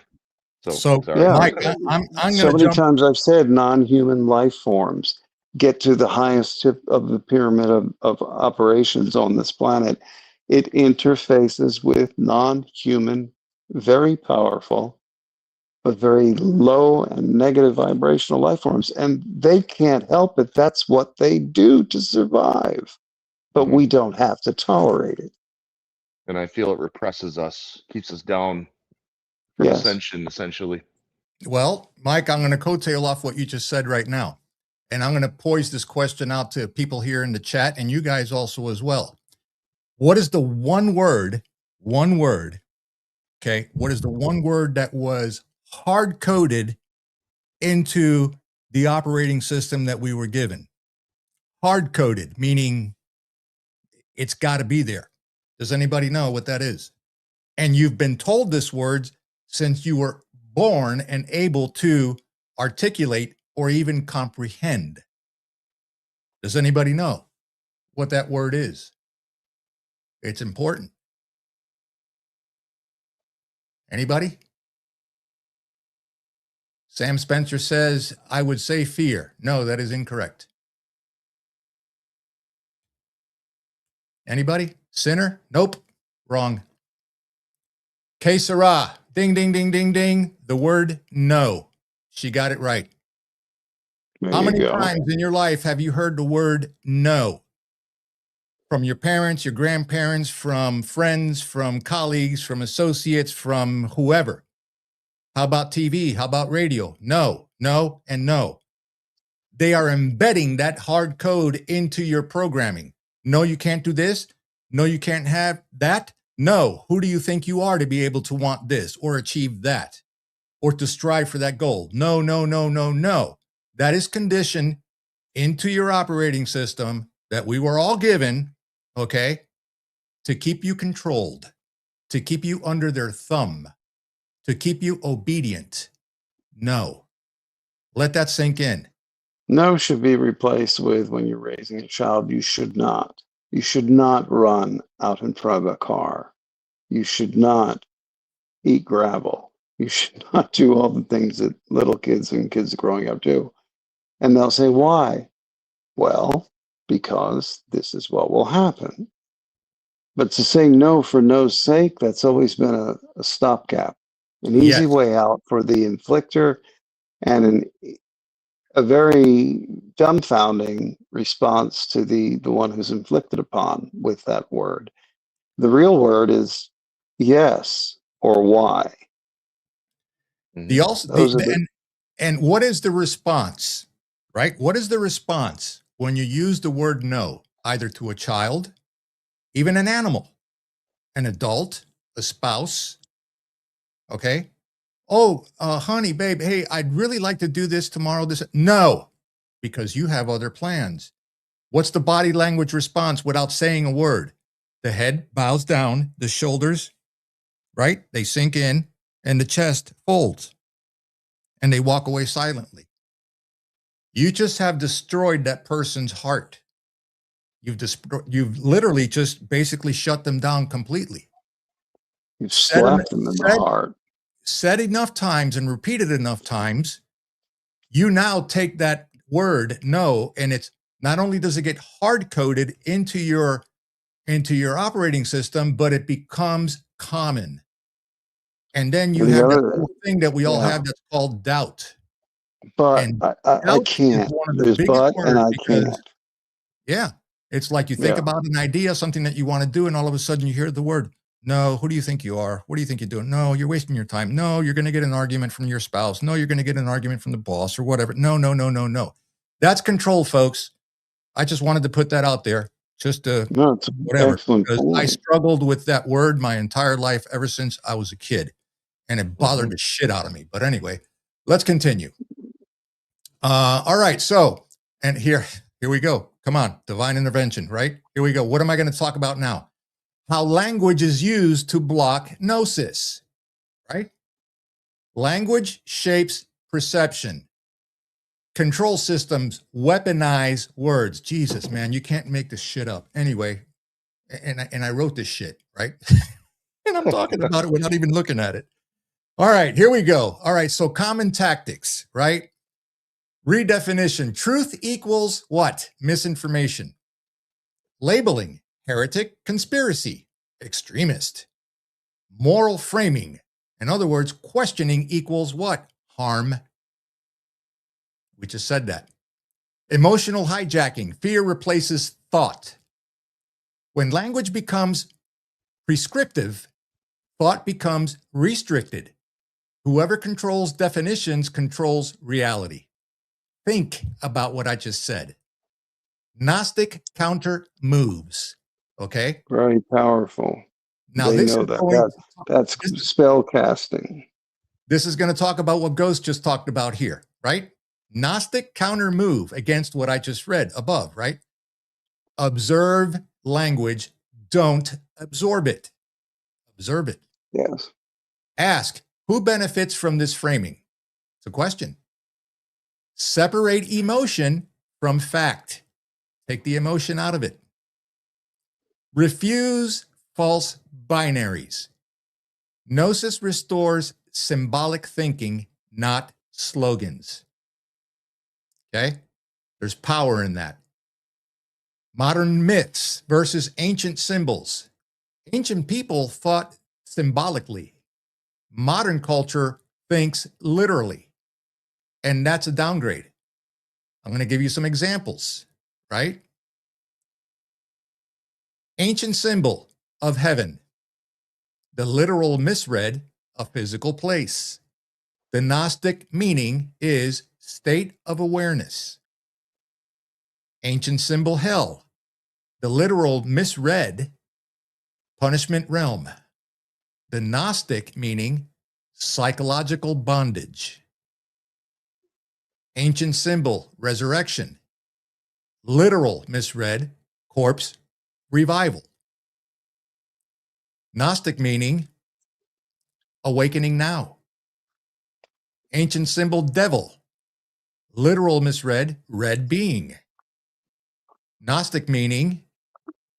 So sorry. yeah, Mike, I'm so going to many jump. times I've said non-human life forms get to the highest tip of the pyramid of operations on this planet. It interfaces with non-human, very powerful, but very low and negative vibrational life forms. And they can't help it. That's what they do to survive. But we don't have to tolerate it. And I feel it represses us, keeps us down from Yes. ascension, essentially. Well, Mike, I'm going to coattail off what you just said right now. And I'm going to poise this question out to people here in the chat and you guys also as well. What is the one word, okay? What is the one word that was hard-coded into the operating system that we were given? Hard-coded, meaning it's got to be there. Does anybody know what that is? And you've been told this word since you were born and able to articulate or even comprehend. Does anybody know what that word is? It's important. Anybody? Sam Spencer says, I would say fear. No, that is incorrect. Anybody? Sinner? Nope. Wrong. Que sera? Ding, ding, ding, ding, ding. The word no. She got it right. How many times in your life have you heard the word no? From your parents, your grandparents, from friends, from colleagues, from associates, from whoever. How about TV? How about radio? No, no, and no. They are embedding that hard code into your programming. No, you can't do this. No, you can't have that. No, who do you think you are to be able to want this or achieve that or to strive for that goal? No, no, no, no, no. That is conditioned into your operating system that we were all given, okay, to keep you controlled, to keep you under their thumb, to keep you obedient. No. Let that sink in. No should be replaced with when you're raising a child. You should not. You should not run out in front of a car. You should not eat gravel. You should not do all the things that little kids and kids growing up do. And they'll say, why? Well, because this is what will happen. But to say no for no's sake, that's always been a stopgap, an easy way out for the inflictor, and a very dumbfounding response to the one who's inflicted upon with that word. The real word is yes or why. And what is the response, right? What is the response when you use the word no, either to a child, even an animal, an adult, a spouse, okay? Oh, honey, babe, hey, I'd really like to do this tomorrow. No, because you have other plans. What's the body language response without saying a word? The head bows down, the shoulders, right? They sink in, and the chest folds, and they walk away silently. You just have destroyed that person's heart. You've literally just basically shut them down completely. You've slapped them in the heart. Said enough times and repeated enough times, you now take that word no, and it's not only does it get hard-coded into your operating system, but it becomes common. And then you have that whole thing that we all have that's called doubt. But I can't. There's but and I can't. Yeah. It's like you think Yeah. about an idea, something that you want to do, and all of a sudden you hear the word, no, who do you think you are? What do you think you're doing? No, you're wasting your time. No, you're going to get an argument from your spouse. No, you're going to get an argument from the boss or whatever. No, no, no, no, no. That's control, folks. I just wanted to put that out there, just to No, it's an whatever, excellent because I point. struggled with that word my entire life ever since I was a kid, and it bothered the shit out of me. But anyway, let's continue. All right. So, and here we go. Come on, divine intervention, right? Here we go. What am I going to talk about now? How language is used to block gnosis, right? Language shapes perception. Control systems weaponize words. Jesus, man, you can't make this shit up. Anyway, and I wrote this shit, right? And I'm talking about it without even looking at it. All right, here we go. All right, so common tactics, right? Redefinition. Truth equals what? Misinformation. Labeling. Heretic, conspiracy, extremist. Moral framing. In other words, questioning equals what? Harm. We just said that. Emotional hijacking. Fear replaces thought. When language becomes prescriptive, thought becomes restricted. Whoever controls definitions controls reality. Think about what I just said. Gnostic counter moves. Okay. Very powerful. Now They this know is that. going. That's spell casting. This is going to talk about what Ghost just talked about here, right? Gnostic counter move against what I just read above, right? Observe language. Don't absorb it. Observe it. Yes. Ask, who benefits from this framing? It's a question. Separate emotion from fact. Take the emotion out of it. Refuse false binaries. Gnosis restores symbolic thinking, not slogans. Okay? There's power in that. Modern myths versus ancient symbols. Ancient people thought symbolically. Modern culture thinks literally. And that's a downgrade. I'm going to give you some examples, right? Ancient symbol of heaven. The literal misread, a physical place. The Gnostic meaning is state of awareness. Ancient symbol hell. The literal misread, punishment realm. The Gnostic meaning psychological bondage. Ancient symbol resurrection. Literal misread, corpse revival. Gnostic meaning awakening now. Ancient symbol devil. Literal misread, red being. Gnostic meaning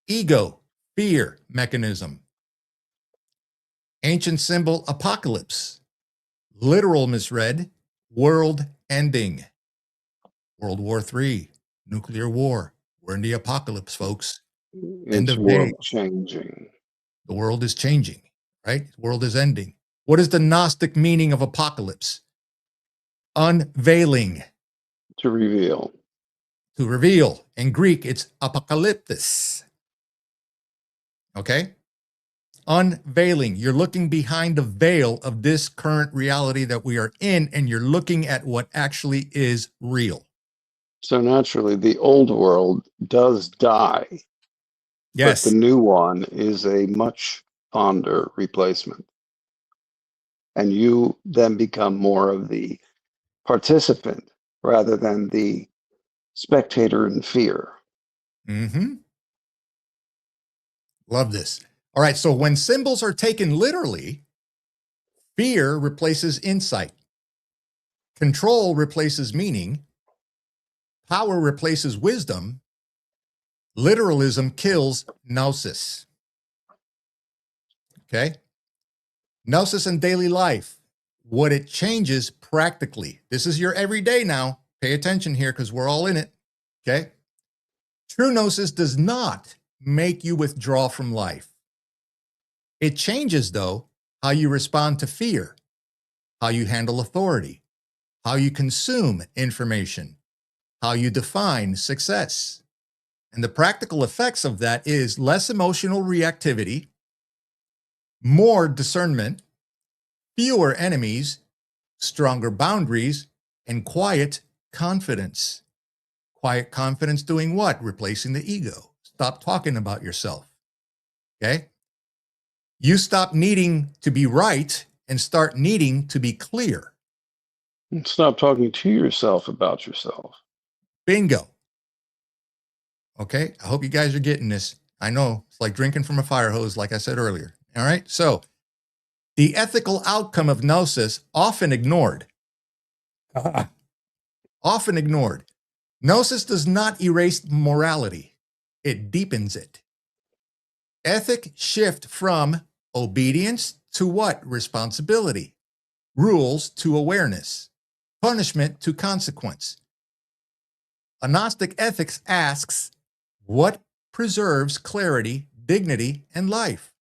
ego, fear mechanism. Ancient symbol apocalypse. Literal misread, world ending. World War III, nuclear war. We're in the apocalypse, folks. End It's of day. world changing. The world is changing, right? The world is ending. What is the Gnostic meaning of apocalypse? Unveiling. To reveal. To reveal. In Greek, it's apocalyptis. Okay? Unveiling. You're looking behind the veil of this current reality that we are in, and you're looking at what actually is real. So naturally, the old world does die. Yes. But the new one is a much fonder replacement. And you then become more of the participant rather than the spectator in fear. Mm-hmm. Love this. All right, so when symbols are taken literally, fear replaces insight. Control replaces meaning. Power replaces wisdom. Literalism kills gnosis. Okay? Gnosis in daily life, what it changes practically. This is your everyday now. Pay attention here because we're all in it. Okay? True gnosis does not make you withdraw from life. It changes, though, how you respond to fear, how you handle authority, how you consume information, how you define success. And the practical effects of that is less emotional reactivity, more discernment, fewer enemies, stronger boundaries, and quiet confidence. Quiet confidence doing what? Replacing the ego. Stop talking about yourself. Okay? You stop needing to be right and start needing to be clear. And stop talking to yourself about yourself. Bingo. Okay? I hope you guys are getting this. I know it's like drinking from a fire hose, like I said earlier. All right? So, the ethical outcome of Gnosis often ignored. Often ignored. Gnosis does not erase morality. It deepens it. Ethic shift from obedience to what? Responsibility. Rules to awareness. Punishment to consequence. A Gnostic ethics asks, what preserves clarity, dignity, and life?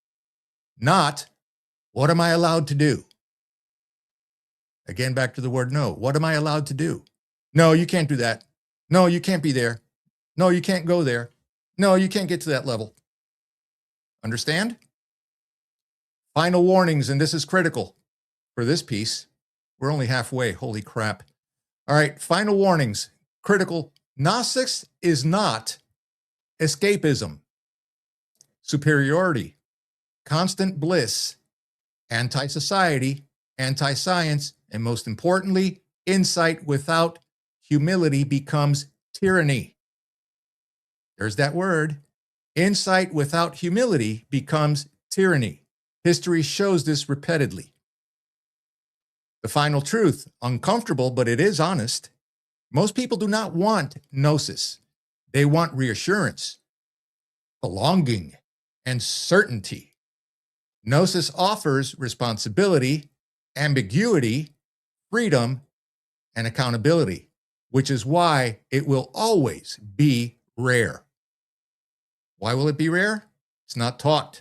Not, what am I allowed to do? Again, back to the word no. What am I allowed to do? No, you can't do that. No, you can't be there. No, you can't go there. No, you can't get to that level. Understand? Final warnings, and this is critical for this piece. We're only halfway. Holy crap. All right, final warnings. Critical. Gnostics is not escapism, superiority, constant bliss, anti-society, anti-science, and most importantly, insight without humility becomes tyranny. There's that word. Insight without humility becomes tyranny. History shows this repeatedly. The final truth, uncomfortable, but it is honest. Most people do not want Gnosis. They want reassurance, belonging, and certainty. Gnosis offers responsibility, ambiguity, freedom, and accountability, which is why it will always be rare. Why will it be rare? It's not taught.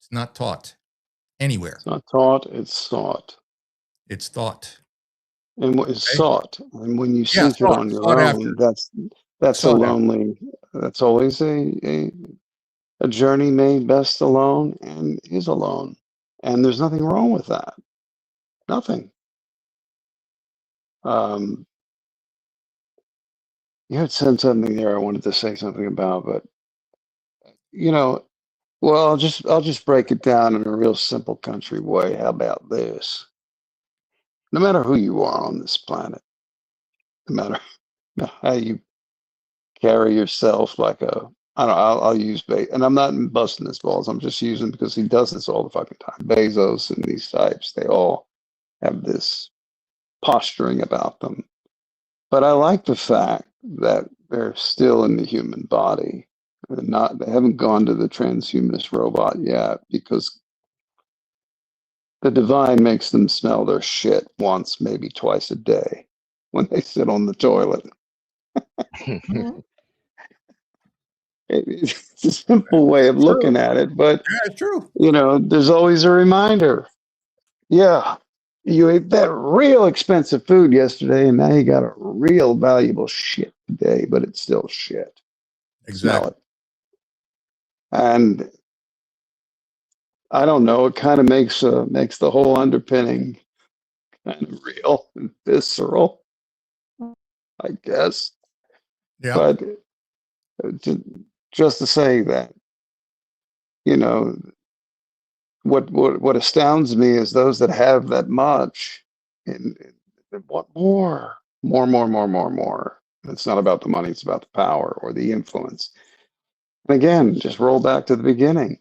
It's not taught anywhere. It's not taught, it's sought. It's thought. And it's Okay? sought. And when you seek it on your sought own, after. that's a Sought after. lonely, that's always a journey made best alone and is alone. And there's nothing wrong with that. Nothing. You had said something there I wanted to say something about, but you know, well, I'll just break it down in a real simple country way. How about this? No matter who you are on this planet, no matter how you carry yourself like a, I don't know, I'll use and I'm not busting his balls. I'm just using because he does this all the fucking time. Bezos and these types, they all have this posturing about them. But I like the fact that they're still in the human body. They haven't gone to the transhumanist robot yet because the divine makes them smell their shit once, maybe twice a day when they sit on the toilet. It's a simple way of looking at it, but Yeah, it's true. you know, there's always a reminder. Yeah, you ate that real expensive food yesterday, and now you got a real valuable shit today, but it's still shit. Exactly. Smell it. And I don't know, it kind of makes the whole underpinning kind of real and visceral, I guess. Yeah. But just to say that, you know, what astounds me is those that have that much and want more. And it's not about the money, it's about the power or the influence. And again, just roll back to the beginning.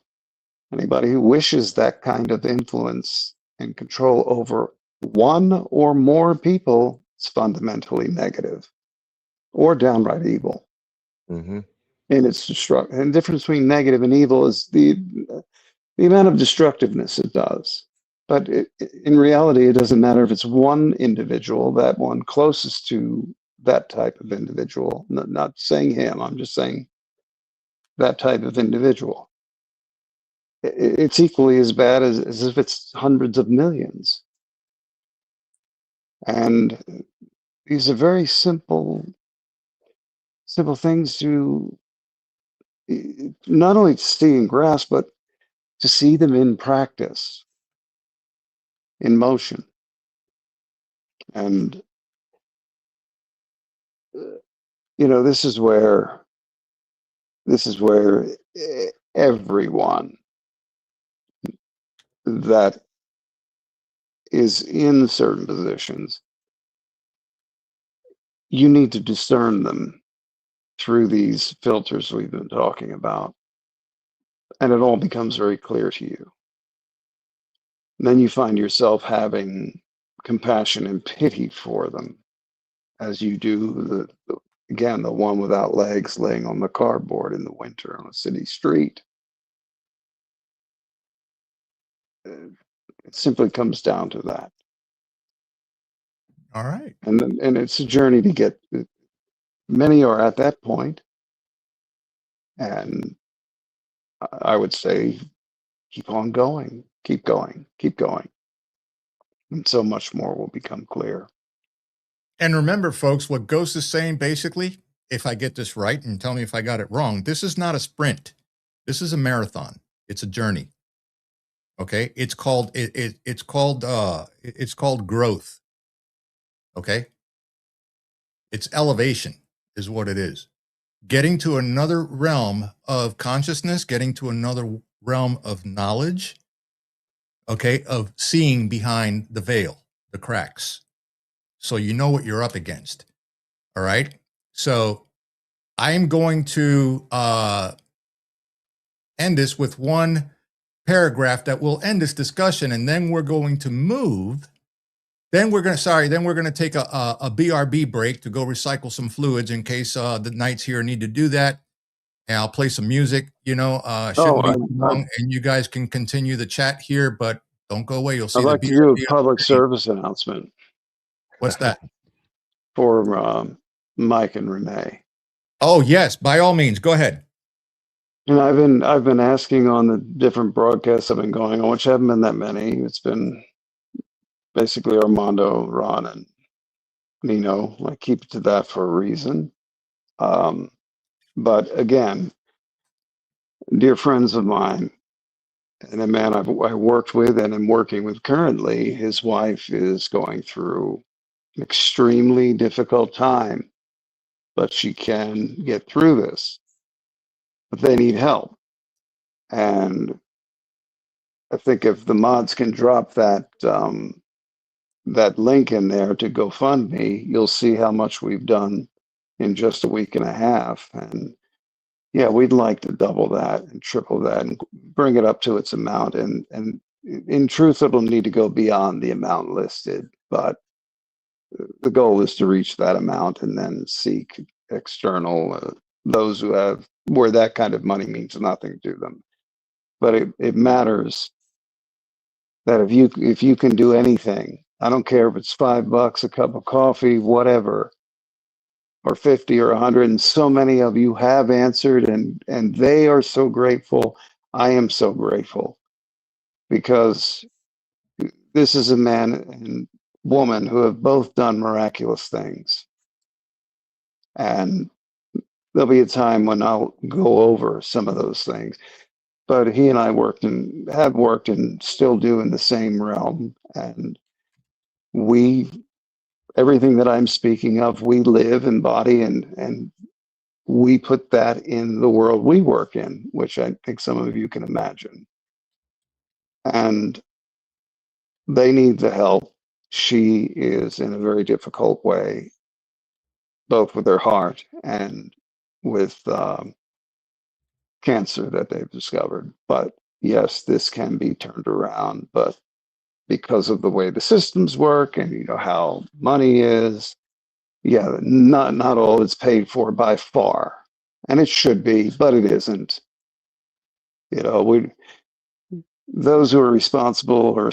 Anybody who wishes that kind of influence and control over one or more people is fundamentally negative or downright evil. Mm-hmm. And it's destructive. And the difference between negative and evil is the amount of destructiveness it does. But in reality, it doesn't matter if it's one individual, that one closest to that type of individual. Not saying him, I'm just saying that type of individual. It's equally as bad as if it's hundreds of millions. And these are very simple things to not only to see and grasp, but to see them in practice, in motion. And, this is where everyone that is in certain positions, you need to discern them through these filters we've been talking about. And it all becomes very clear to you. And then you find yourself having compassion and pity for them as you do again, the one without legs laying on the cardboard in the winter on a city street. It simply comes down to that. All right. And it's a journey to get. Many are at that point, and I would say, keep on going, keep going, keep going, and so much more will become clear. And remember, folks, what Ghost is saying basically, if I get this right, and tell me if I got it wrong, this is not a sprint. This is a marathon. It's a journey. Okay, it's called growth. Okay, it's elevation is what it is. Getting to another realm of consciousness, getting to another realm of knowledge. Okay, of seeing behind the veil, the cracks, so you know what you're up against. All right, so I'm going to end this with one paragraph that will end this discussion, and then we're going to move. Then we're going to take a BRB break to go recycle some fluids in case the knights here need to do that. And I'll play some music, shouldn't be long, and you guys can continue the chat here, but don't go away. You'll see I'd like to do a public service announcement. What's that? For Mike and Renee. Oh, yes, by all means, go ahead. And I've been asking on the different broadcasts I've been going on, which haven't been that many. It's been basically Armando, Ron, and Nino. I keep it to that for a reason. But again, dear friends of mine, and a man I worked with and am working with currently, his wife is going through an extremely difficult time, but she can get through this. But they need help. And I think if the mods can drop that that link in there to GoFundMe, you'll see how much we've done in just a week and a half. And yeah, we'd like to double that and triple that and bring it up to its amount. And in truth, it'll need to go beyond the amount listed. But the goal is to reach that amount and then seek external, those who have, where that kind of money means nothing to them. But it matters that if you can do anything, I don't care if it's $5, a cup of coffee, whatever, or 50 or 100, and so many of you have answered, and they are so grateful. I am so grateful, because this is a man and woman who have both done miraculous things. And there'll be a time when I'll go over some of those things. But he and I have worked and still do in the same realm. And everything that I'm speaking of, we live, embody, and we put that in the world we work in, which I think some of you can imagine. And they need the help. She is in a very difficult way, both with her heart and with cancer that they've discovered. But yes, this can be turned around, but because of the way the systems work and how money is, yeah, not all is paid for by far. And it should be, but it isn't. Those who are responsible or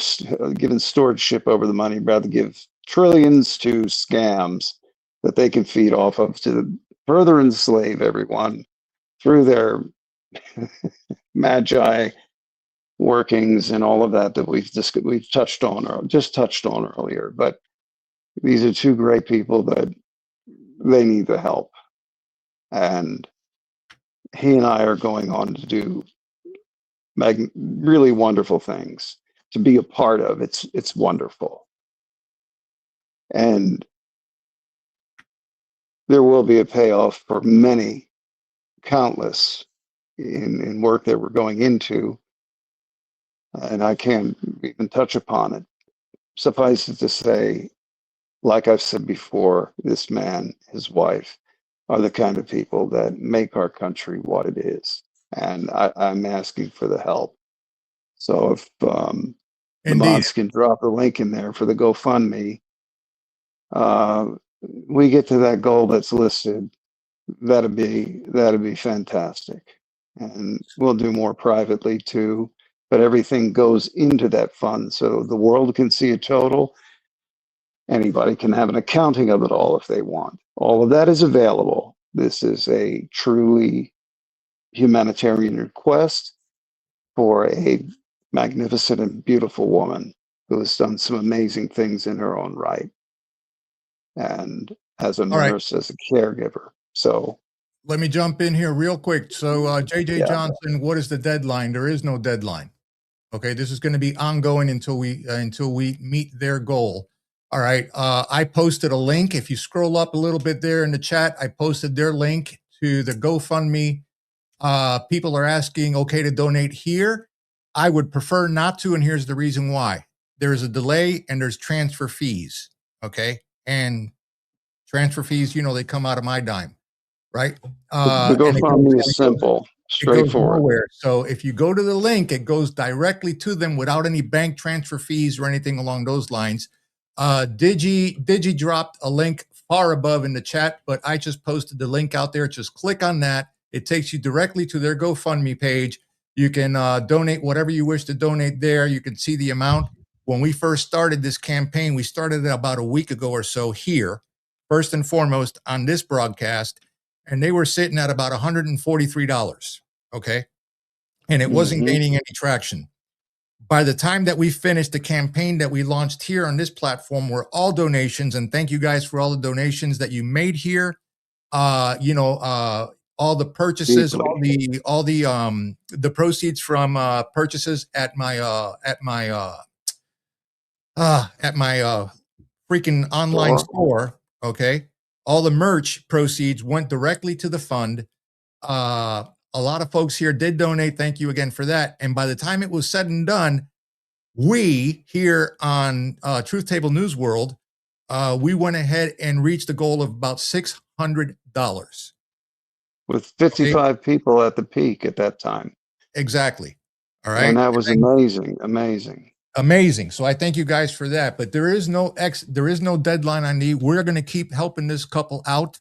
given stewardship over the money rather give trillions to scams that they can feed off of to further enslave everyone through their magi workings and all of that we've touched on earlier. But these are two great people that they need the help, and he and I are going on to do really wonderful things to be a part of. It's wonderful. And there will be a payoff for many, countless in work that we're going into. And I can't even touch upon it. Suffice it to say, like I've said before, this man, his wife, are the kind of people that make our country what it is. And I'm asking for the help. So if the Indeed. mods can drop a link in there for the GoFundMe, we get to that goal that's listed, that'd be fantastic. And we'll do more privately too, but everything goes into that fund so the world can see a total. Anybody can have an accounting of it all if they want. All of that is available. This is a truly humanitarian request for a magnificent and beautiful woman who has done some amazing things in her own right. And as a nurse, as a caregiver. So let me jump in here real quick. So JJ Yeah. Johnson, what is the deadline? There is no deadline. Okay, this is going to be ongoing until we meet their goal. All right. I posted a link. If you scroll up a little bit there in the chat, I posted their link to the GoFundMe. People are asking, okay, to donate here. I would prefer not to, and here's the reason why. There's a delay and there's transfer fees. Okay, and transfer fees, you know, they come out of my dime, right? The GoFundMe is simple, straightforward. Nowhere. So if you go to the link, it goes directly to them without any bank transfer fees or anything along those lines. Digi dropped a link far above in the chat, but I just posted the link out there. Just click on that. It takes you directly to their GoFundMe page. You can donate whatever you wish to donate there. You can see the amount. When we first started this campaign, we started it about a week ago or so here, first and foremost on this broadcast, and they were sitting at about $143. Okay. And it wasn't gaining any traction. By the time that we finished the campaign that we launched here on this platform were all donations, and thank you guys for all the donations that you made here. All the purchases, all the proceeds from purchases at my freaking online store. Okay. All the merch proceeds went directly to the fund. A lot of folks here did donate. Thank you again for that. And by the time it was said and done, we here on Truth Table News World, we went ahead and reached the goal of about $600. With 55 people at the peak at that time. Exactly. All right. And that was amazing. Amazing. So I thank you guys for that. But there is no deadline on the. We're going to keep helping this couple out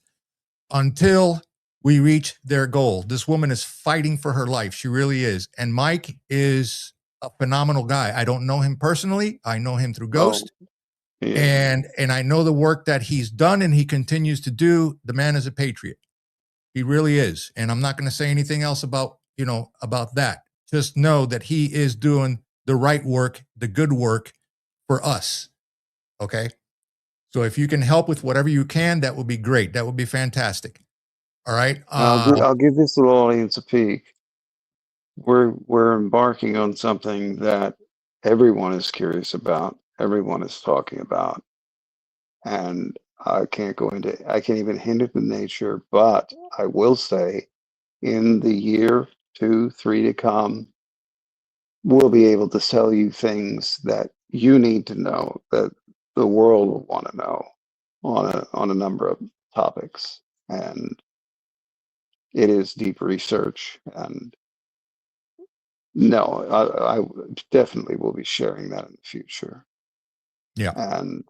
until we reach their goal. This woman is fighting for her life. She really is. And Mike is a phenomenal guy. I don't know him personally. I know him through Ghost. And I know the work that he's done and he continues to do. The man is a patriot. He really is. And I'm not going to say anything else about that. Just know that he is doing the right work, the good work for us. Okay. So if you can help with whatever you can, that would be great. That would be fantastic. All right. I'll give this little audience a peek. We're embarking on something that everyone is curious about, everyone is talking about, and I can't even hint at the nature, but I will say in the year 2, 3 to come, we'll be able to tell you things that you need to know, that the world will want to know on a number of topics. And it is deep research, and no, I definitely will be sharing that in the future. Yeah. And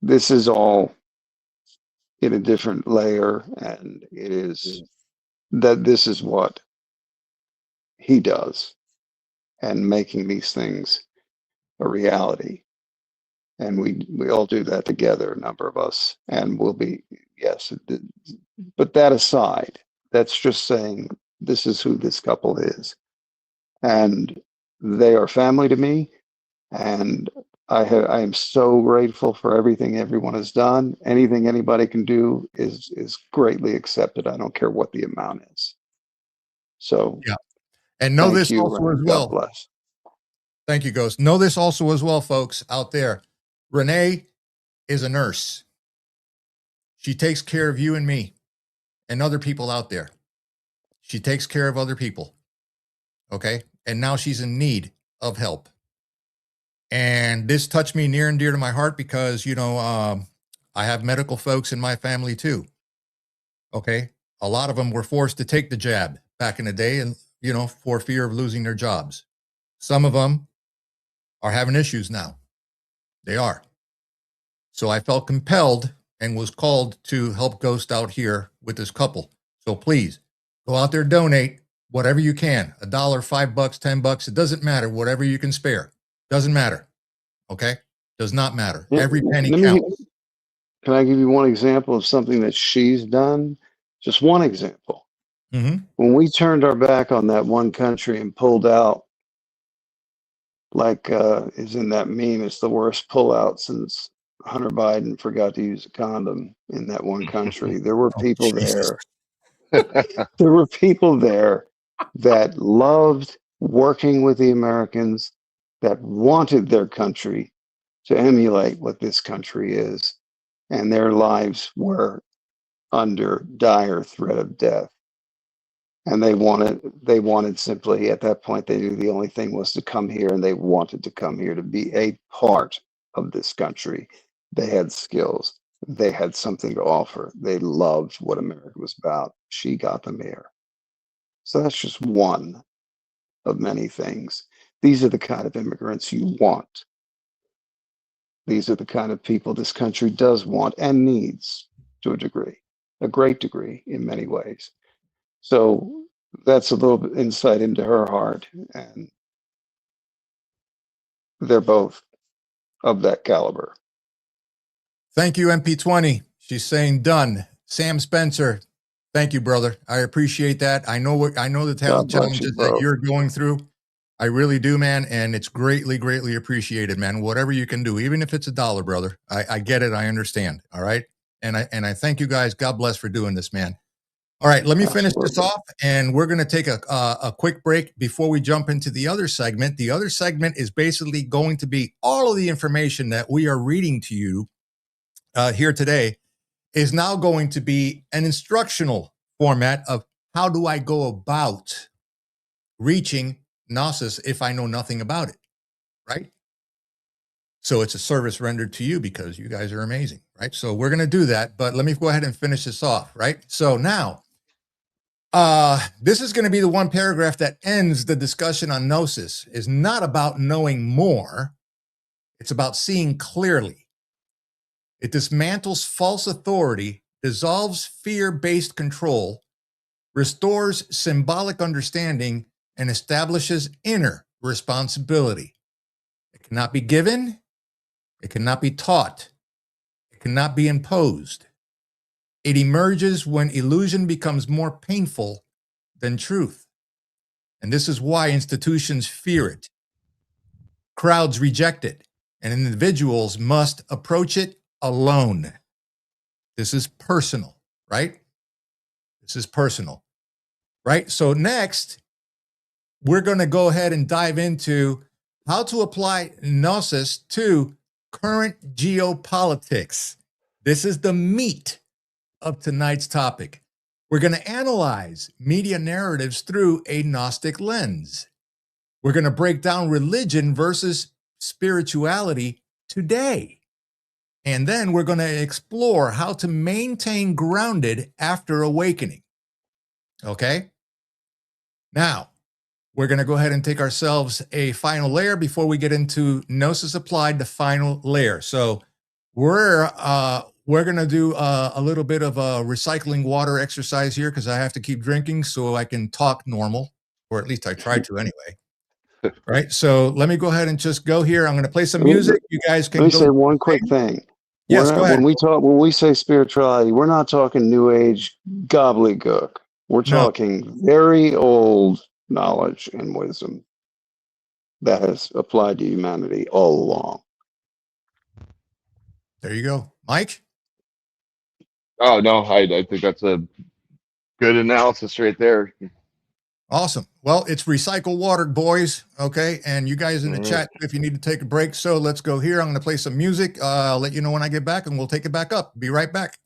this is all in a different layer, and it is that this is what he does, and making these things a reality. And we all do that together, a number of us, and we'll be, yes. But that aside, that's just saying this is who this couple is. And they are family to me, and I am so grateful for everything everyone has done. Anything anybody can do is greatly accepted. I don't care what the amount is. So Yeah. And know thank this you also as and God well. bless. Thank you, Ghost. Know this also as well, folks out there. Renee is a nurse. She takes care of you and me and other people out there. She takes care of other people. Okay. And now she's in need of help. And this touched me near and dear to my heart because, I have medical folks in my family too. Okay. A lot of them were forced to take the jab back in the day and, for fear of losing their jobs. Some of them are having issues now. They are. So I felt compelled and was called to help Ghost out here with this couple. So please go out there, donate whatever you can, $1, $5, $10. It doesn't matter. Whatever you can spare. Doesn't matter. Okay. Does not matter. Yeah, Every penny let me, counts. can I give you one example of something that she's done? Just one example. Mm-hmm. When we turned our back on that one country and pulled out, like is in that meme, it's the worst pullout since Hunter Biden forgot to use a condom in that one country. There were Oh, people Jesus. there. There were people there that loved working with the Americans, that wanted their country to emulate what this country is, and their lives were under dire threat of death. And they wanted simply, at that point, they knew the only thing was to come here, and they wanted to come here to be a part of this country. They had skills. They had something to offer. They loved what America was about. She got them here. So that's just one of many things. These are the kind of immigrants you want. These are the kind of people this country does want and needs to a degree, a great degree in many ways. So that's a little bit insight into her heart, and they're both of that caliber. Thank you, MP20. She's saying done. Sam Spencer, thank you, brother. I appreciate that. I know the God bless challenges you that both. you're going through. I really do, man. And it's greatly, greatly appreciated, man. Whatever you can do, even if it's $1, brother. I get it. I understand. All right. And I thank you guys. God bless for doing this, man. All right, let me finish this Absolutely. off, and we're going to take a quick break before we jump into the other segment. The other segment is basically going to be all of the information that we are reading to you here today is now going to be an instructional format of how do I go about reaching Gnosis if I know nothing about it, right? So it's a service rendered to you because you guys are amazing, right? So we're going to do that, but let me go ahead and finish this off, right? So now, this is going to be the one paragraph that ends the discussion on Gnosis. Is not about knowing more. It's about seeing clearly. It dismantles false authority, dissolves fear-based control, restores symbolic understanding, and establishes inner responsibility. It cannot be given. It cannot be taught. It cannot be imposed. It emerges when illusion becomes more painful than truth. And this is why institutions fear it. Crowds reject it, and individuals must approach it alone. This is personal, right? This is personal, right? So next, we're going to go ahead and dive into how to apply Gnosis to current geopolitics. This is the meat of tonight's topic. We're going to analyze media narratives through a Gnostic lens. We're going to break down religion versus spirituality today. And then we're going to explore how to maintain grounded after awakening. Okay? Now, we're going to go ahead and take ourselves a final layer before we get into Gnosis Applied, the final layer. So we're going to do a little bit of a recycling water exercise here because I have to keep drinking so I can talk normal, or at least I try to anyway. Right. So let me go ahead and just go here. I'm going to play some music. You guys can Let me go. say one quick thing. Yes, go ahead. When we say spirituality, we're not talking New Age gobbledygook. We're No. talking very old knowledge and wisdom that has applied to humanity all along. There you go. Mike? Oh no, I think that's a good analysis right there. Awesome. Well, it's recycle water, boys. Okay. And you guys in the All right. chat, if you need to take a break. So let's go here. I'm going to play some music. I'll let you know when I get back and we'll take it back up. Be right back.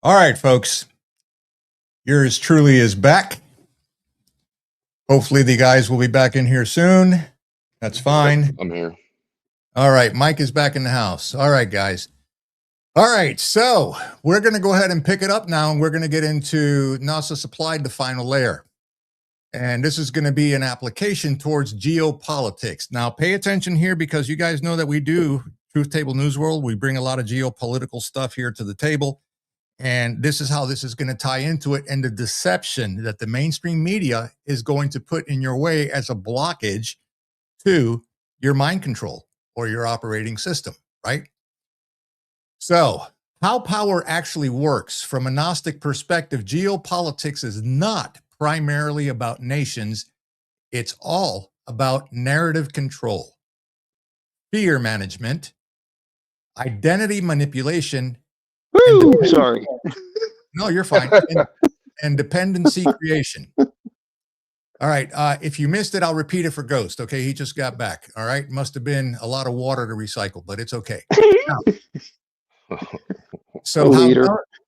All right, folks. Yours truly is back. Hopefully the guys will be back in here soon. That's fine. I'm here. All right. Mike is back in the house. All right, guys. All right. So we're going to go ahead and pick it up now, and we're going to get into Gnosis applied, the final layer. And this is going to be an application towards geopolitics. Now, pay attention here because you guys know that we do Truth Table News World. We bring a lot of geopolitical stuff here to the table. And this is how this is going to tie into it, and the deception that the mainstream media is going to put in your way as a blockage to your mind control or your operating system, right? So how power actually works from a Gnostic perspective, geopolitics is not primarily about nations. It's all about narrative control, fear management, identity manipulation. Woo! Sorry. No, you're fine. And dependency creation. All right. If you missed it, I'll repeat it for Ghost. Okay. He just got back. All right. Must have been a lot of water to recycle, but it's okay. Now, so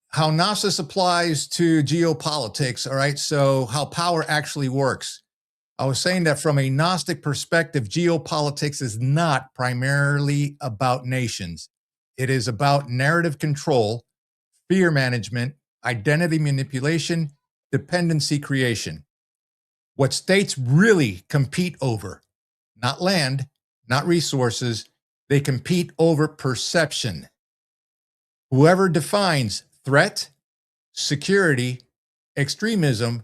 how Gnosis applies to geopolitics. All right. So how power actually works. I was saying that from a Gnostic perspective, geopolitics is not primarily about nations. It is about narrative control, fear management, identity manipulation, dependency creation. What states really compete over, not land, not resources, they compete over perception. Whoever defines threat, security, extremism,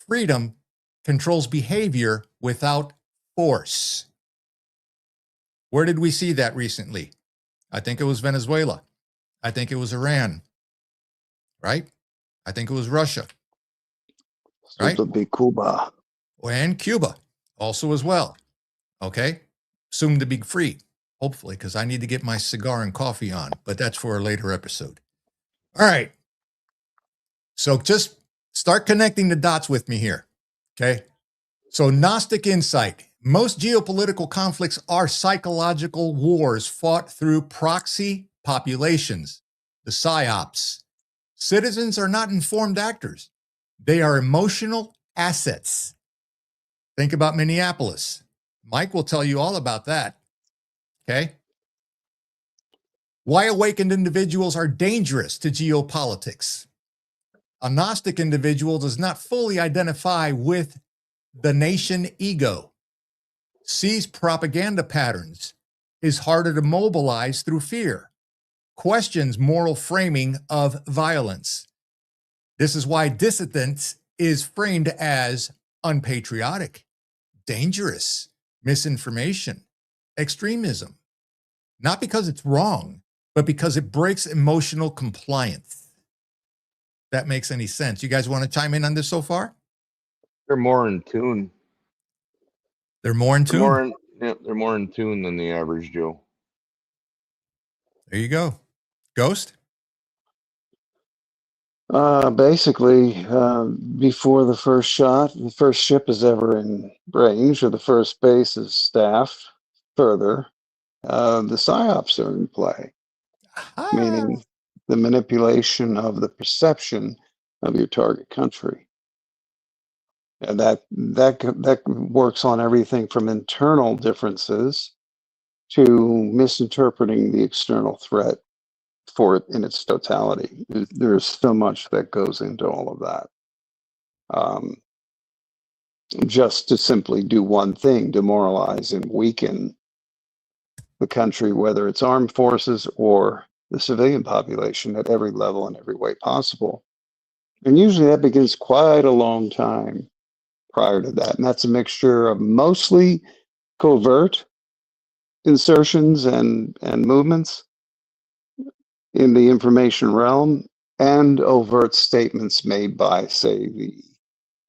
freedom, controls behavior without force. Where did we see that recently? I think it was Venezuela. I think it was Iran, right? I think it was Russia, right? To be Cuba. And Cuba also as well. Okay. Soon to be free, hopefully, because I need to get my cigar and coffee on, but that's for a later episode. All right. So just start connecting the dots with me here. Okay. So Gnostic insight, Most geopolitical conflicts are psychological wars fought through proxy populations, the psyops. Citizens are not informed actors. They are emotional assets. Think about Minneapolis. Mike will tell you all about that. Okay. Why awakened individuals are dangerous to geopolitics. A Gnostic individual does not fully identify with the nation ego, sees propaganda patterns, is harder to mobilize through fear, questions moral framing of violence. This is why dissidence is framed as unpatriotic, dangerous, misinformation, extremism. Not because it's wrong, but because it breaks emotional compliance. That makes any sense. You guys want to chime in on this so far? They're more in tune. They're more in tune. They're more in tune than the average Joe. There you go. Ghost? Basically, before the first shot, the first ship is ever in range, or the first base is staffed further, the psyops are in play, meaning the manipulation of the perception of your target country. And that works on everything from internal differences to misinterpreting the external threat for it in its totality. There's so much that goes into all of that. Just to simply do one thing, demoralize and weaken the country, whether it's armed forces or the civilian population, at every level and every way possible. And usually that begins quite a long time prior to that. And that's a mixture of mostly covert insertions and movements in the information realm, and overt statements made by, say, the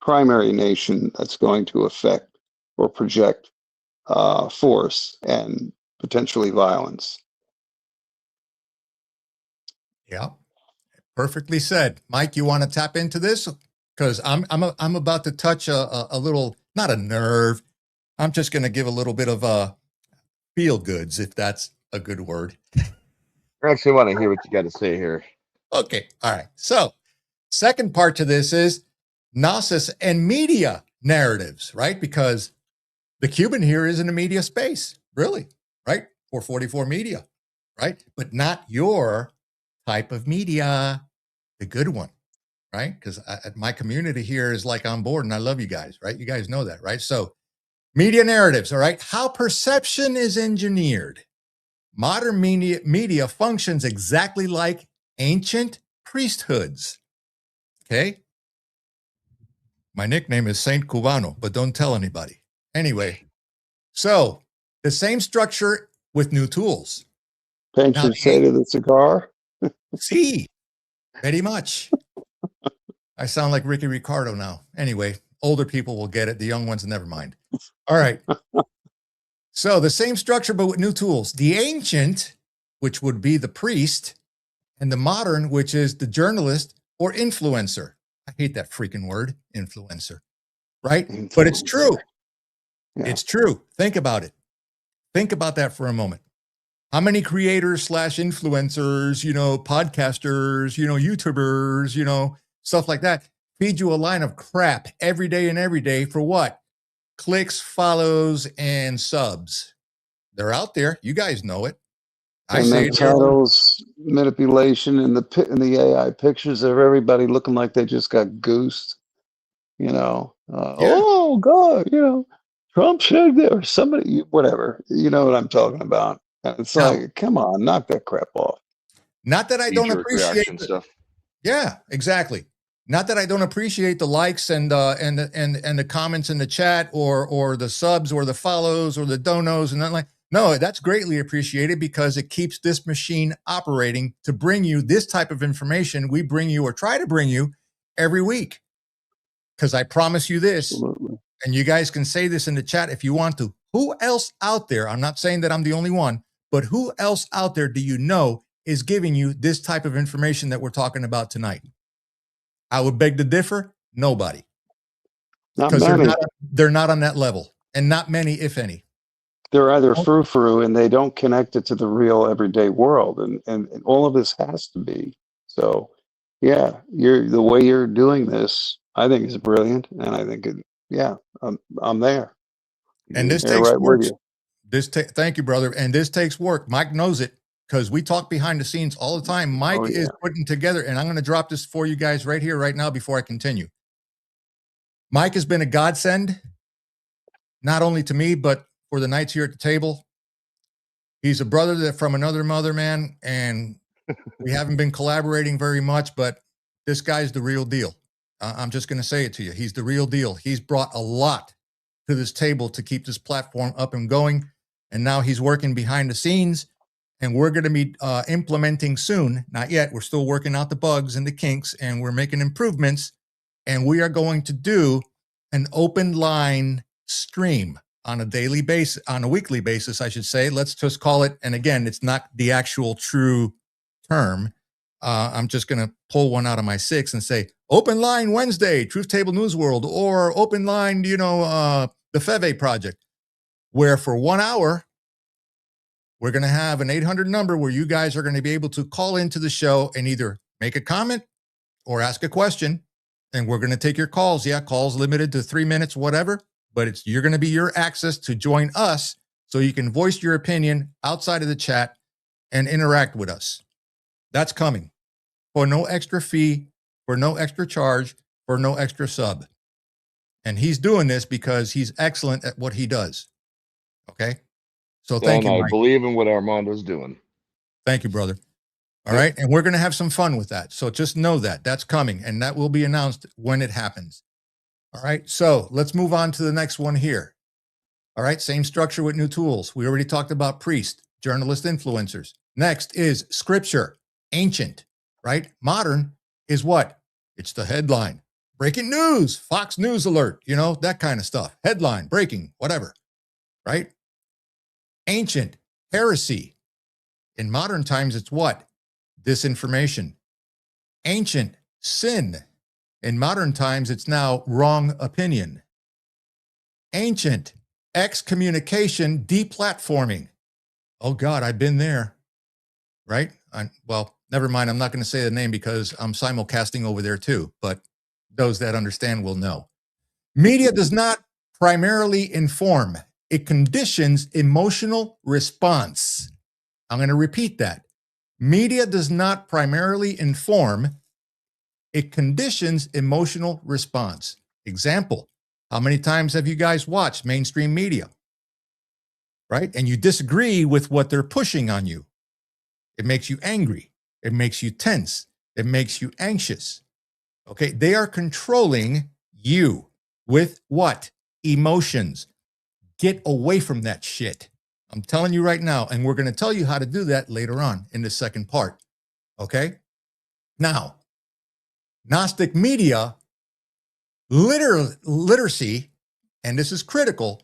primary nation that's going to affect or project force and potentially violence. Yeah, perfectly said. Mike, you want to tap into this? Because I'm about to touch a little, not a nerve. I'm just going to give a little bit of feel goods, if that's a good word. I actually want to hear what you got to say here. Okay. All right. So second part to this is Gnosis and media narratives, right? Because the Cuban here is in the media space, really, right? 444 media, right? But not your type of media, the good one, right? Because my community here is like on board and I love you guys, right? You guys know that, right? So media narratives, all right? How perception is engineered. Modern media functions exactly like ancient priesthoods. Okay. My nickname is Saint Cubano, but don't tell anybody. Anyway, so the same structure with new tools. Paint should say to the cigar. See, very much. I sound like Ricky Ricardo now. Anyway, older people will get it. The young ones, never mind. All right. So the same structure, but with new tools. The ancient, which would be the priest, and the modern, which is the journalist or influencer. I hate that freaking word, influencer, right? Influencer. But it's true. Yeah. It's true. Think about it. Think about that for a moment. How many creators / influencers, podcasters, YouTubers, stuff like that, feed you a line of crap every day for what? Clicks, follows, and subs. They're out there. You guys know it. I say the titles, manipulation, and the AI pictures of everybody looking like they just got goosed. Oh God, Trump said there, or somebody, whatever. You know what I'm talking about. It's like, come on, knock that crap off. Not that I don't appreciate stuff. Yeah, exactly. Not that I don't appreciate the likes and the comments in the chat or the subs or the follows or the donos and that. Like, no, that's greatly appreciated because it keeps this machine operating to bring you this type of information we bring you or try to bring you every week. Because I promise you this, absolutely. And you guys can say this in the chat if you want to. Who else out there, I'm not saying that I'm the only one, but who else out there do you know is giving you this type of information that we're talking about tonight? I would beg to differ. Nobody. Because they're not on that level. and not many, if any. They're either frou-frou and they don't connect it to the real everyday world, and all of this has to be. So, yeah, the way you're doing this, I think is brilliant, and I think I'm there. And this Yeah, takes right work. with you. Thank you, brother. And this takes work. Mike knows it because we talk behind the scenes all the time. Mike is putting together, and I'm going to drop this for you guys right here, right now, before I continue. Mike has been a godsend, not only to me, but for the nights here at the table. He's a brother from another mother, man, and we haven't been collaborating very much, but this guy's the real deal. I'm just going to say it to you. He's the real deal. He's brought a lot to this table to keep this platform up and going, and now he's working behind the scenes, and we're going to be implementing soon. Not yet. We're still working out the bugs and the kinks, and we're making improvements, and we are going to do an open line stream on a daily basis, on a weekly basis, I should say. Let's just call it, and again, it's not the actual true term. I'm just going to pull one out of my six and say, open line Wednesday, Truth Table News World, or open line, the F.E.V.E project, where for 1 hour, we're going to have an 800 number where you guys are going to be able to call into the show and either make a comment or ask a question. And we're going to take your calls. Yeah, calls limited to 3 minutes, whatever. But you're going to be your access to join us so you can voice your opinion outside of the chat and interact with us. That's coming for no extra fee, for no extra charge, for no extra sub. And he's doing this because he's excellent at what he does. Okay? So thank you, I Mike. believe in what Armando's doing. Thank you, brother. All right. And we're going to have some fun with that. So just know that that's coming, and that will be announced when it happens. All right. So let's move on to the next one here. All right. Same structure with new tools. We already talked about priest, journalist, influencers. Next is scripture, ancient, right? Modern is what? It's the headline. Breaking news, Fox News alert, that kind of stuff. Headline, breaking, whatever, right? Ancient, heresy. In modern times, it's what? Disinformation. Ancient, sin. In modern times, it's now wrong opinion. Ancient, excommunication, deplatforming. Oh God, I've been there, right? Well, never mind. I'm not going to say the name because I'm simulcasting over there too, but those that understand will know. Media does not primarily inform. It conditions emotional response. I'm going to repeat that. Media does not primarily inform. It conditions emotional response. Example, how many times have you guys watched mainstream media, right? And you disagree with what they're pushing on you. It makes you angry. It makes you tense. It makes you anxious. Okay, they are controlling you with what? Emotions. Get away from that shit. I'm telling you right now, and we're going to tell you how to do that later on in the second part. Okay? Now, Gnostic media literacy, and this is critical,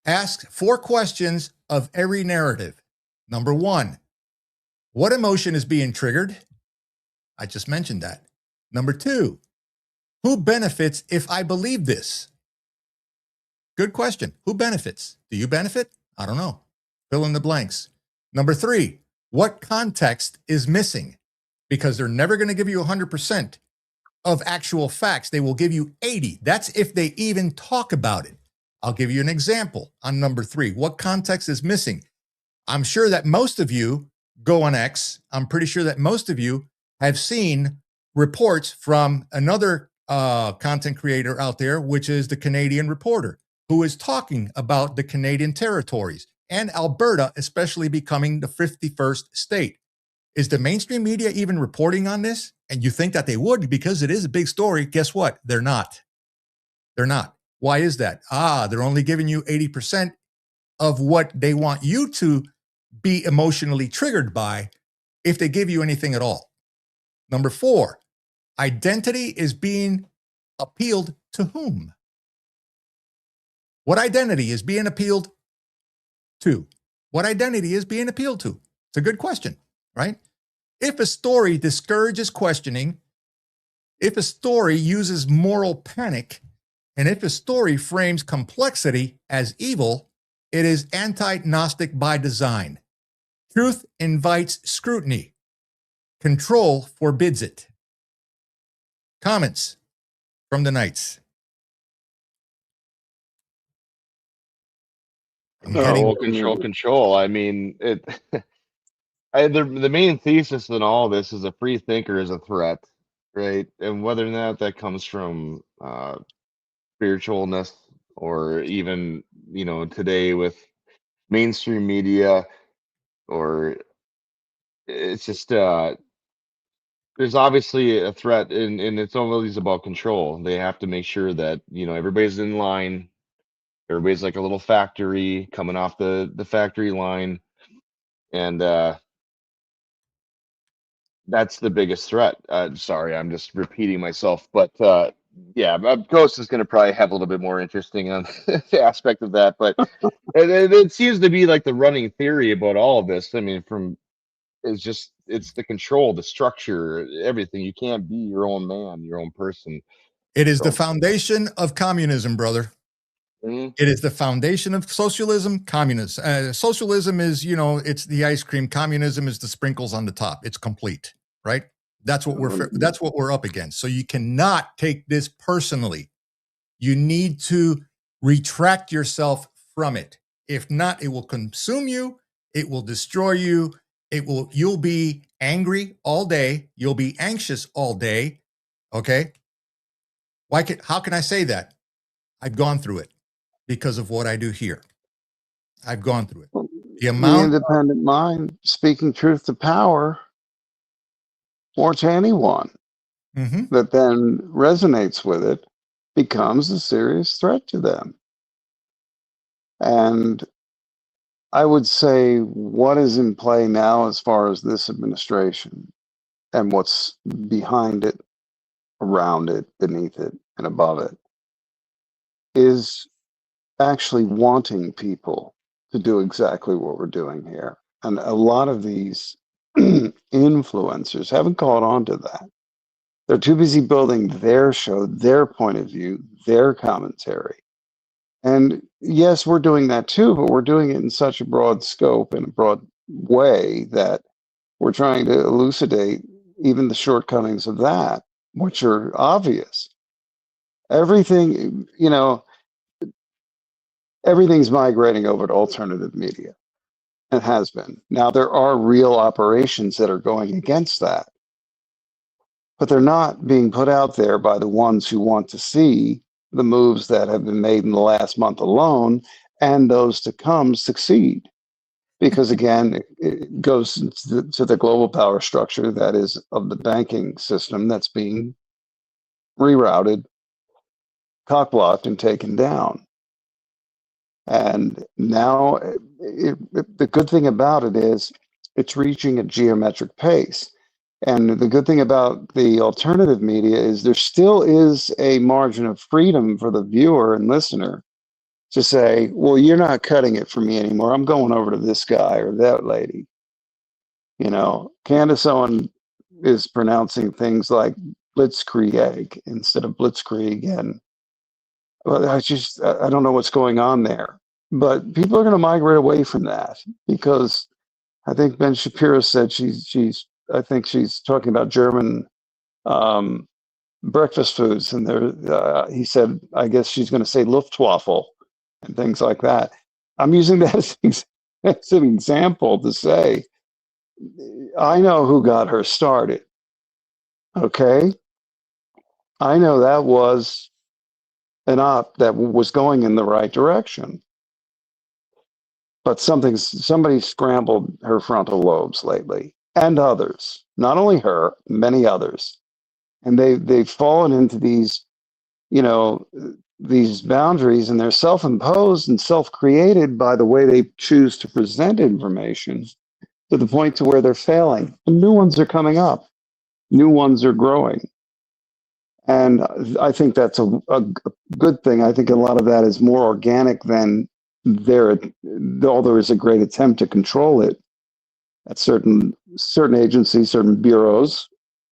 asks 4 questions of every narrative. Number 1, what emotion is being triggered? I just mentioned that. Number 2, who benefits if I believe this? Good question. Who benefits? Do you benefit? I don't know. Fill in the blanks. Number 3, what context is missing? Because they're never going to give you 100% of actual facts. They will give you 80. That's if they even talk about it. I'll give you an example on number 3. What context is missing? I'm sure that most of you go on X. I'm pretty sure that most of you have seen reports from another content creator out there, which is the Canadian Reporter, who is talking about the Canadian territories and Alberta, especially becoming the 51st state. Is the mainstream media even reporting on this? And you think that they would because it is a big story. Guess what? They're not. They're not. Why is that? They're only giving you 80% of what they want you to be emotionally triggered by if they give you anything at all. Number 4, identity is being appealed to whom? What identity is being appealed to? What identity is being appealed to? It's a good question, right? If a story discourages questioning, if a story uses moral panic, And if a story frames complexity as evil, it is anti-Gnostic by design. Truth invites scrutiny. Control forbids it. Comments from the Knights. I'm heading. Well, control. I mean, the main thesis in all this is a free thinker is a threat, right? And whether or not that comes from spiritualness or even, today with mainstream media, or it's just there's obviously a threat, and it's always about control. They have to make sure that everybody's in line. Everybody's like a little factory coming off the factory line, and that's the biggest threat. Sorry, I'm just repeating myself, but yeah, Ghost is going to probably have a little bit more interesting on the aspect of that, but it seems to be like the running theory about all of this. I mean, it's the control, the structure, everything. You can't be your own man, your own person. It is the foundation of communism, brother. Mhm. It is the foundation of socialism, communism. Socialism is, it's the ice cream. Communism is the sprinkles on the top. It's complete, right? That's what we're up against. So you cannot take this personally. You need to retract yourself from it. If not, it will consume you. It will destroy you. You'll be angry all day. You'll be anxious all day. Okay. How can I say that? I've gone through it because of what I do here. I've gone through it. The independent mind speaking truth to power or to anyone that then resonates with it becomes a serious threat to them. And I would say what is in play now as far as this administration and what's behind it, around it, beneath it, and above it is actually wanting people to do exactly what we're doing here. And a lot of these influencers haven't caught on to that. They're too busy building their show, their point of view, their commentary. And yes, we're doing that too, but we're doing it in such a broad scope and a broad way that we're trying to elucidate even the shortcomings of that, which are obvious. Everything, everything's migrating over to alternative media and has been. Now, there are real operations that are going against that, but they're not being put out there by the ones who want to see the moves that have been made in the last month alone and those to come succeed. Because again, it goes to the global power structure that is of the banking system that's being rerouted, cock-blocked, and taken down. And now the good thing about it is it's reaching a geometric pace. And the good thing about the alternative media is there still is a margin of freedom for the viewer and listener to say, well, you're not cutting it for me anymore. I'm going over to this guy or that lady. Candace Owen is pronouncing things like blitzkrieg instead of blitzkrieg. And well, I don't know what's going on there. But people are going to migrate away from that because I think Ben Shapiro said I think she's talking about German breakfast foods. And he said, I guess she's going to say Luftwaffe and things like that. I'm using that as an example to say, I know who got her started. Okay. I know that was an op that was going in the right direction. But somebody scrambled her frontal lobes lately, and others, not only her, many others. And they've fallen into these, these boundaries, and they're self-imposed and self-created by the way they choose to present information to the point to where they're failing. And new ones are coming up. New ones are growing. And I think that's a good thing. I think a lot of that is more organic than though there is a great attempt to control it at certain agencies, certain bureaus,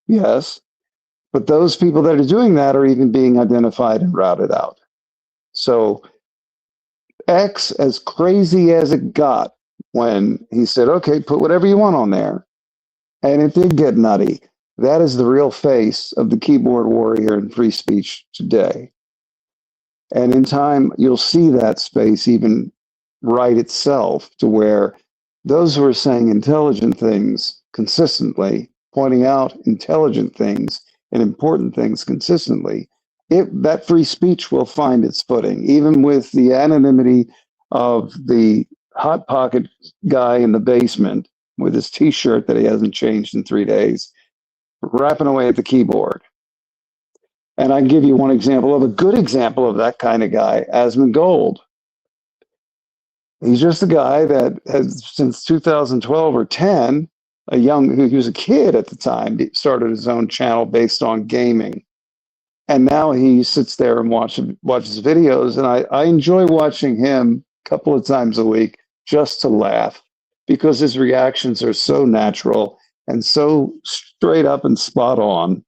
yes. But those people that are doing that are even being identified and routed out. So X, as crazy as it got when he said, okay, put whatever you want on there, and it did get nutty. That is the real face of the keyboard warrior in free speech today. And in time, you'll see that space even right itself to where those who are saying intelligent things consistently, pointing out intelligent things and important things consistently, that free speech will find its footing, even with the anonymity of the Hot Pocket guy in the basement with his t-shirt that he hasn't changed in 3 days, rapping away at the keyboard. And I can give you one example of a good example of that kind of guy, Asmongold. He's just a guy that has, since 2012 or 10, he was a kid at the time, started his own channel based on gaming. And now he sits there and watches videos. And I enjoy watching him a couple of times a week just to laugh, because his reactions are so natural and so straight up and spot on.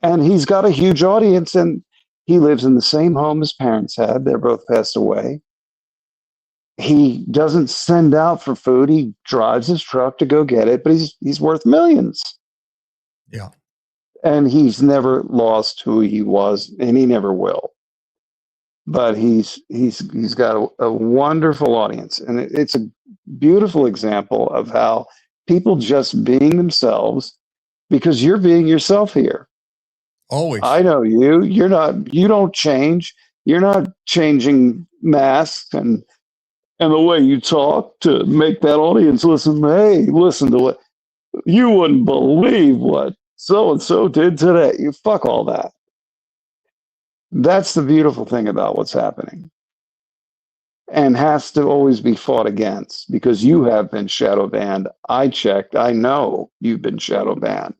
And he's got a huge audience, and he lives in the same home his parents had. They're both passed away. He doesn't send out for food. He drives his truck to go get it, but he's worth millions. Yeah. And he's never lost who he was, and he never will. But he's got a wonderful audience, and it's a beautiful example of how people just being themselves, because you're being yourself here. Always. I know you. You don't change. You're not changing masks and the way you talk to make that audience listen. Hey, listen to what you wouldn't believe what so and so did today. You fuck all that. That's the beautiful thing about what's happening, and has to always be fought against, because you have been shadow banned. I checked. I know you've been shadow banned.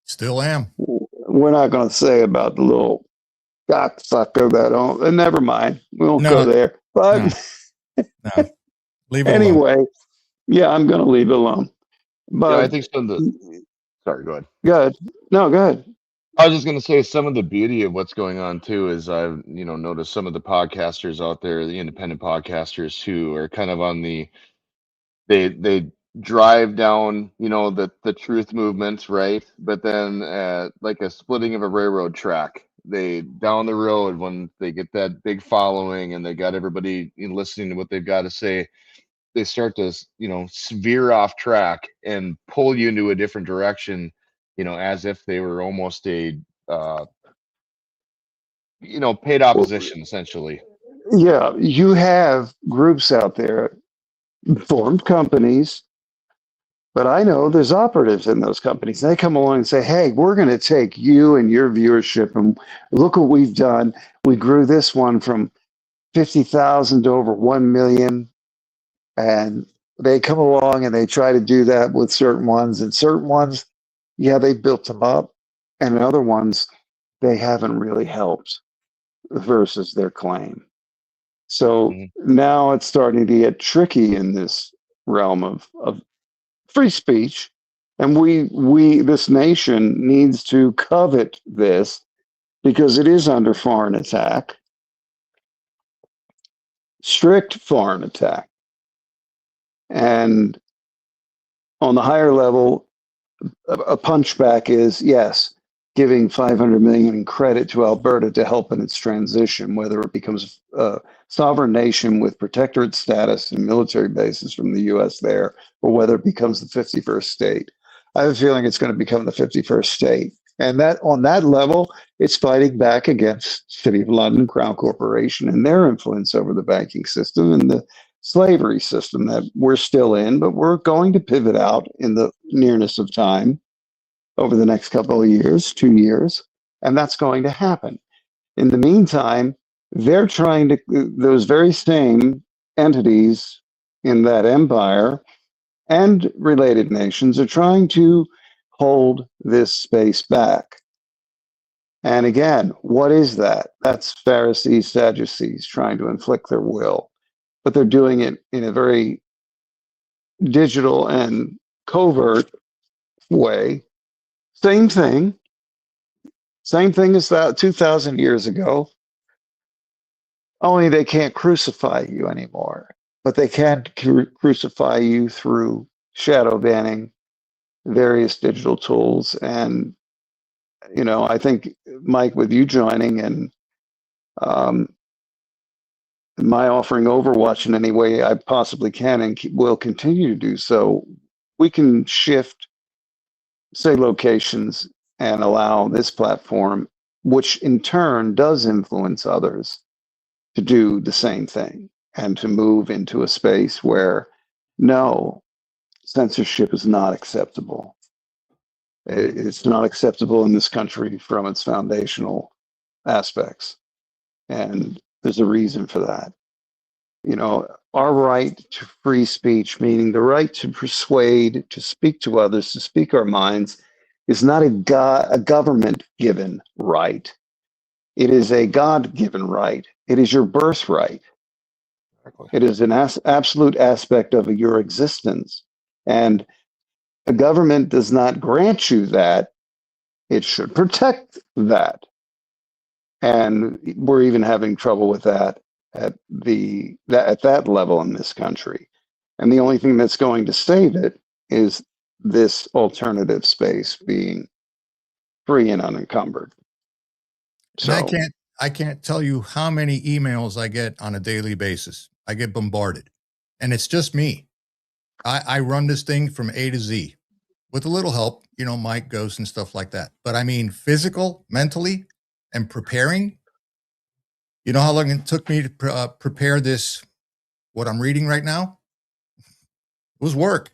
Still am. We're not going to say about the little cocksucker that on. Never mind. We won't go there. But no. Leave it anyway, alone. Yeah, I'm going to leave it alone. But yeah, I think some of the. Sorry, go ahead. Good. No, good. I was just going to say, some of the beauty of what's going on too is I've noticed some of the podcasters out there, the independent podcasters who are kind of on the they drive down the truth movement, right? But then like a splitting of a railroad track, they down the road, when they get that big following and they got everybody listening to what they've got to say, they start to veer off track and pull you into a different direction, as if they were almost a paid opposition, essentially. Yeah, you have groups out there, formed companies, but I know there's operatives in those companies. They come along and say, hey, we're going to take you and your viewership, and look what we've done. We grew this one from 50,000 to over 1 million. And they come along and they try to do that with certain ones, and certain ones, yeah, they built them up, and other ones, they haven't really helped versus their claim. So now it's starting to get tricky in this realm of free speech. And this nation needs to covet this, because it is under foreign attack, strict foreign attack. And on the higher level, a punchback is, yes, giving 500 million in credit to Alberta to help in its transition, whether it becomes a sovereign nation with protectorate status and military bases from the US there, or whether it becomes the 51st state. I have a feeling it's going to become the 51st state. And that on that level, it's fighting back against City of London, Crown Corporation, and their influence over the banking system and the slavery system that we're still in, but we're going to pivot out in the nearness of time over the next couple of years, 2 years, and that's going to happen. In the meantime, they're trying to, those very same entities in that empire and related nations are trying to hold this space back. And again, what is that? That's Pharisees, Sadducees trying to inflict their will, but they're doing it in a very digital and covert way. Same thing as that 2,000 years ago. Only they can't crucify you anymore, but they can crucify you through shadow banning, various digital tools. And, you know, I think, Mike, with you joining and my offering Overwatch in any way I possibly can and will continue to do so, we can shift, say, locations and allow this platform, which in turn does influence others, to do the same thing and to move into a space where no, censorship is not acceptable. It's not acceptable in this country from its foundational aspects. And there's a reason for that. You know, our right to free speech, meaning the right to persuade, to speak to others, to speak our minds, is not a government-given right. It is a God-given right. It is your birthright. It is an absolute aspect of your existence. And the government does not grant you that. It should protect that. And we're even having trouble with that at that level in this country. And the only thing that's going to save it is this alternative space being free and unencumbered. And I can't tell you how many emails I get on a daily basis. I get bombarded, and it's just me. I run this thing from A to Z with a little help, you know, Mike, Ghost, and stuff like that. But I mean, physical, mentally, and preparing. You know how long it took me to prepare this, what I'm reading right now? It was work.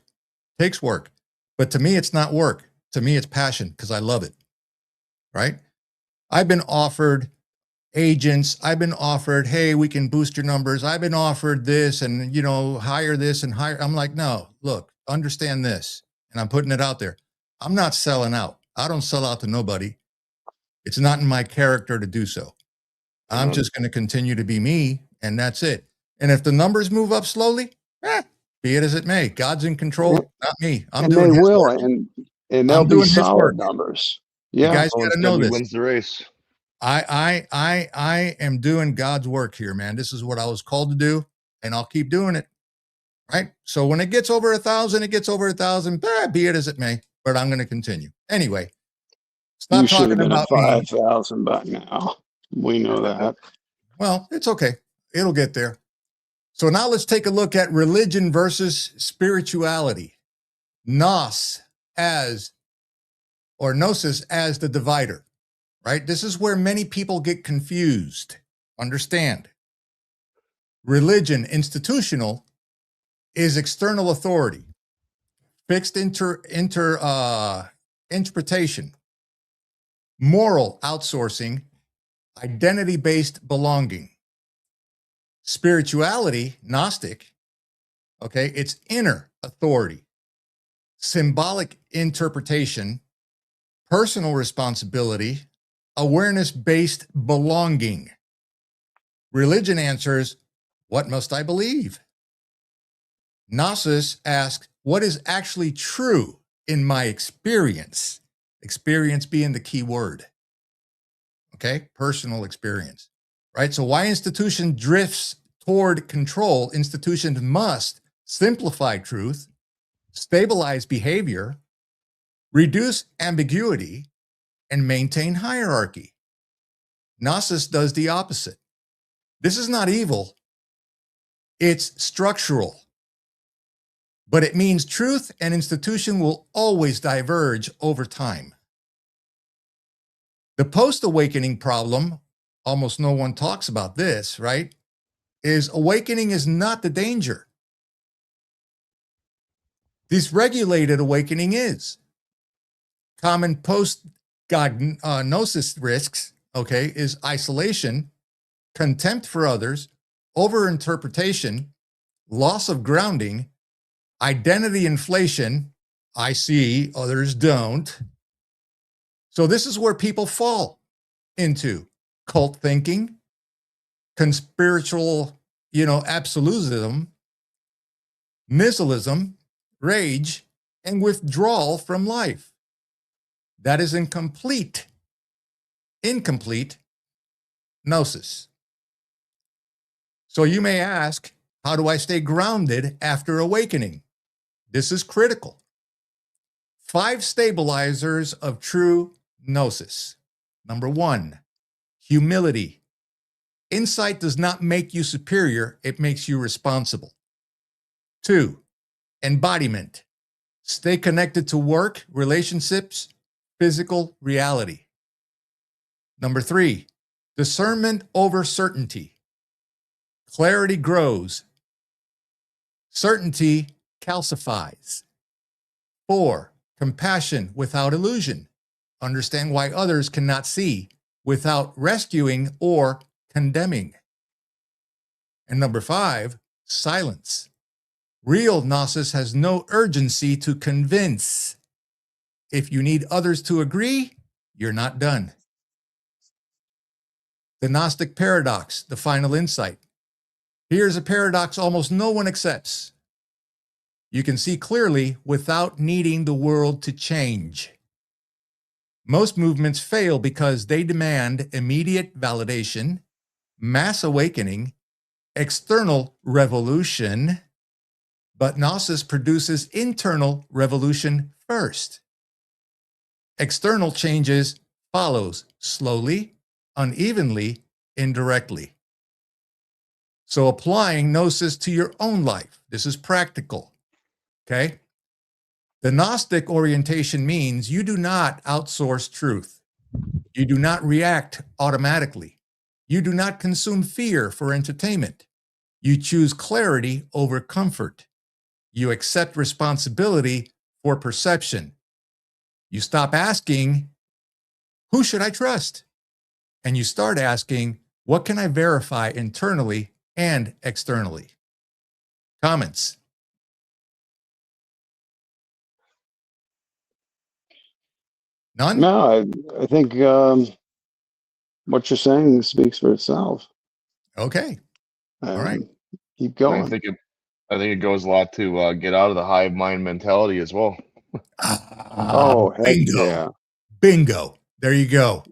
It takes work. But to me, it's not work. To me, it's passion because I love it. Right? I've been offered agents. I've been offered, hey, we can boost your numbers. I've been offered this and, you know, hire this and hire. I'm like, no, look, understand this. And I'm putting it out there. I'm not selling out. I don't sell out to nobody. It's not in my character to do so. I'm just going to continue to be me, and that's it. And if the numbers move up slowly, be it as it may. God's in control, not me. I'm doing they his will, work. and they'll I'm be doing his solid work. numbers. You Yeah, guys got to know this. Wins the race. I am doing God's work here, man. This is what I was called to do, and I'll keep doing it. Right. So when it gets over 1,000, it gets over 1,000. Be it as it may. But I'm going to continue anyway. Stop you should have talking been about at me. 5,000 by now. We know that. Well, it's okay. It'll get there. So now let's take a look at religion versus spirituality. Gnosis as the divider, right? This is where many people get confused. Understand. Religion, institutional, is external authority, fixed interpretation, moral outsourcing, identity-based belonging. Spirituality, Gnostic, okay, it's inner authority, symbolic interpretation, personal responsibility, awareness-based belonging. Religion answers, what must I believe? Gnosis asks, what is actually true in my experience? Experience being the key word. Okay, personal experience, right? So why institution drifts toward control, institutions must simplify truth, stabilize behavior, reduce ambiguity, and maintain hierarchy. Gnosis does the opposite. This is not evil. It's structural. But it means truth and institution will always diverge over time. The post-awakening problem, almost no one talks about this, right? Is awakening is not the danger. Dysregulated awakening is. Common post-gnosis risks, okay, is isolation, contempt for others, overinterpretation, loss of grounding, identity inflation. I see, others don't. So this is where people fall into cult thinking, conspiratorial, absolutism, nihilism, rage, and withdrawal from life. That is incomplete gnosis. So you may ask, how do I stay grounded after awakening? This is critical. 5 stabilizers of true Gnosis. Number 1, humility. Insight does not make you superior, it makes you responsible. 2, embodiment. Stay connected to work, relationships, physical reality. Number 3, discernment over certainty. Clarity grows. Certainty calcifies. 4, compassion without illusion. Understand why others cannot see without rescuing or condemning. And number 5, silence. Real Gnosis has no urgency to convince. If you need others to agree, you're not done. The Gnostic paradox, the final insight. Here's a paradox almost no one accepts. You can see clearly without needing the world to change. Most movements fail because they demand immediate validation, mass awakening, external revolution, but Gnosis produces internal revolution first. External changes follows slowly, unevenly, indirectly. So applying Gnosis to your own life, this is practical, okay? The Gnostic orientation means you do not outsource truth. You do not react automatically. You do not consume fear for entertainment. You choose clarity over comfort. You accept responsibility for perception. You stop asking, who should I trust? And you start asking, what can I verify internally and externally? Comments? None? No, I think what you're saying speaks for itself. Okay. All right. Keep I going. think it goes a lot to get out of the hive mind mentality as well. Oh, heck bingo. yeah. Bingo. There you go.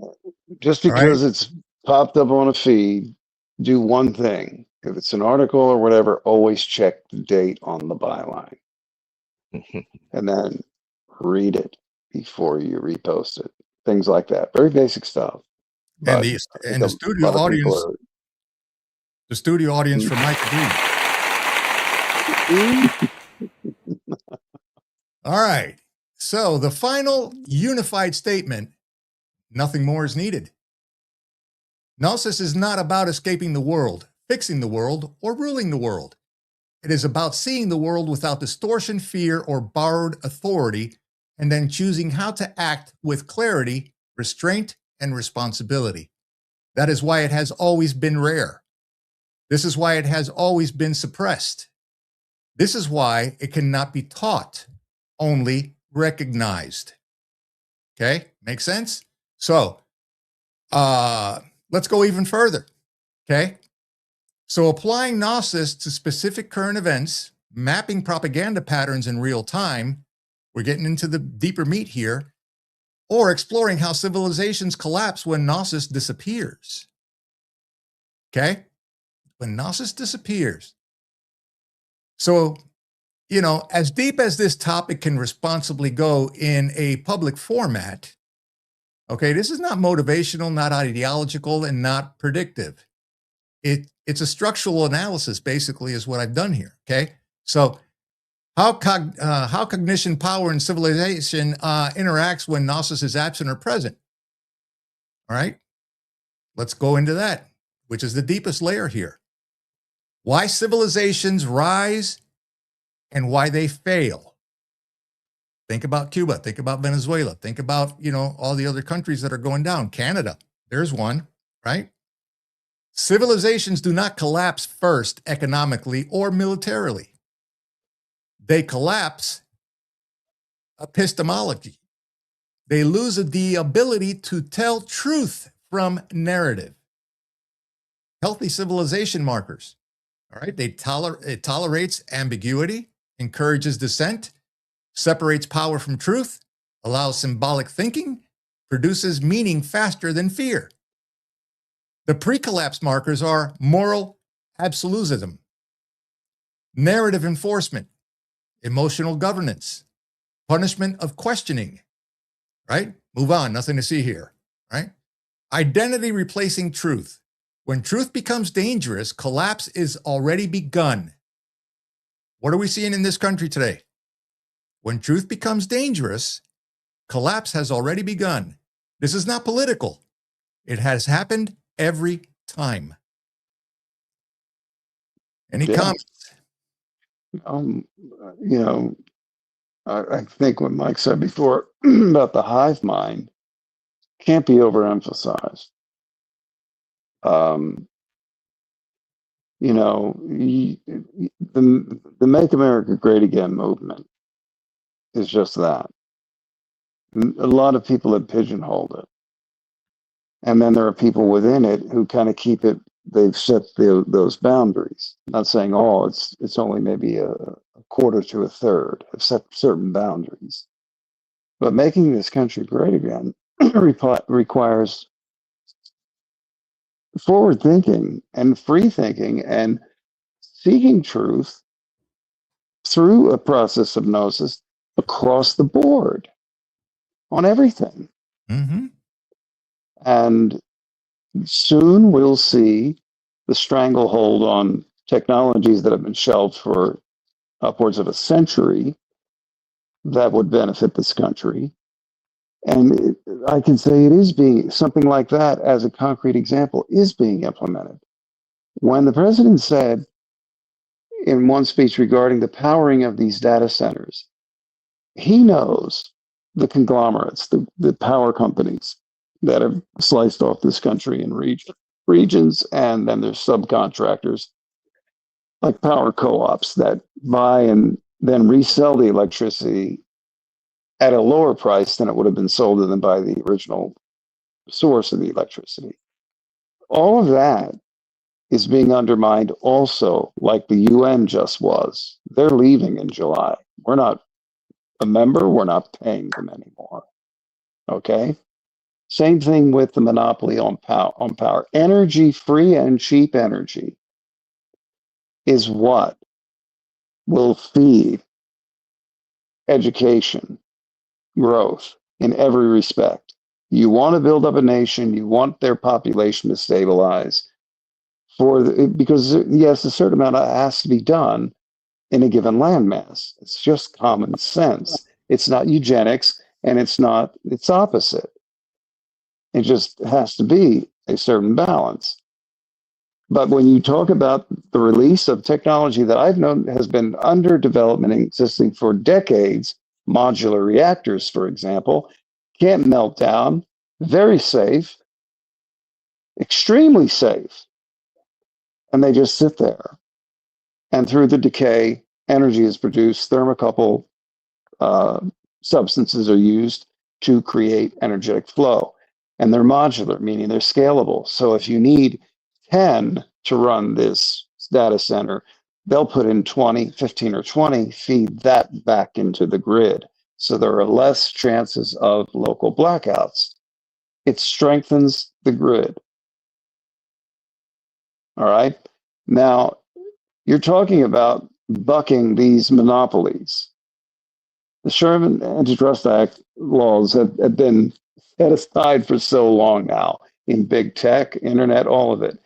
Just All right. because it's popped up on a feed, do one thing. If it's an article or whatever, always check the date on the byline. And then read it before you repost it. Things like that. Very basic stuff. And But the studio audience, the studio audience for Mike agreed. All right. So the final unified statement, nothing more is needed. Gnosis is not about escaping the world, fixing the world, or ruling the world. It is about seeing the world without distortion, fear, or borrowed authority, and then choosing how to act with clarity, restraint, and responsibility. That is why it has always been rare. This is why it has always been suppressed. This is why it cannot be taught, only recognized. Okay, makes sense? So, let's go even further. Okay, so applying Gnosis to specific current events, mapping propaganda patterns in real time, we're getting into the deeper meat here, or exploring how civilizations collapse when Gnosis disappears. Okay, when Gnosis disappears. So, you know, as deep as this topic can responsibly go in a public format, okay, this is not motivational, not ideological, and not predictive. It's a structural analysis, basically, is what I've done here, okay? So how cognition, power, and civilization interacts when Gnosis is absent or present, all right? Let's go into that, which is the deepest layer here. Why civilizations rise and why they fail. Think about Cuba, think about Venezuela, think about, you know, all the other countries that are going down. Canada, there's one, right? Civilizations do not collapse first economically or militarily. They collapse epistemology. They lose the ability to tell truth from narrative. Healthy civilization markers, all right? It tolerates ambiguity, encourages dissent, separates power from truth, allows symbolic thinking, produces meaning faster than fear. The pre-collapse markers are moral absolutism, narrative enforcement, emotional governance, punishment of questioning, right? Move on, nothing to see here, right? Identity replacing truth. When truth becomes dangerous, collapse is already begun. What are we seeing in this country today? When truth becomes dangerous, collapse has already begun. This is not political. It has happened every time. Any comments? You know, I think what Mike said before about the hive mind can't be overemphasized. You know, the Make America Great Again movement is just that. A lot of people have pigeonholed it. And then there are people within it who kind of keep it, they've set those boundaries. I'm not saying all, it's only maybe a quarter to a third have set certain boundaries. But making this country great again requires forward thinking and free thinking and seeking truth through a process of gnosis across the board on everything. Mm-hmm. And soon we'll see the stranglehold on technologies that have been shelved for upwards of a century that would benefit this country. And I can say it is being, something like that as a concrete example, is being implemented. When the president said in one speech regarding the powering of these data centers, he knows the conglomerates, the power companies that have sliced off this country in regions, and then there's subcontractors like power co-ops that buy and then resell the electricity at a lower price than it would have been sold to them by the original source of the electricity. All of that is being undermined also, like the UN just was. They're leaving in July. We're not a member, we're not paying them anymore. Okay? Same thing with the monopoly on power. Energy, free and cheap energy, is what will feed education, growth in every respect. You want to build up a nation, you want their population to stabilize because yes, a certain amount has to be done in a given landmass. It's just common sense. It's not eugenics, and it's opposite. It just has to be a certain balance. But when you talk about the release of technology that I've known has been under development and existing for decades, modular reactors, for example, can't melt down, very safe, extremely safe. And they just sit there. And through the decay, energy is produced, thermocouple substances are used to create energetic flow. And they're modular, meaning they're scalable. So if you need 10 to run this data center, they'll put in 20, 15 or 20, feed that back into the grid. So there are less chances of local blackouts. It strengthens the grid. All right. Now, you're talking about bucking these monopolies. The Sherman Antitrust Act laws have been set aside for so long now in big tech, internet, all of it.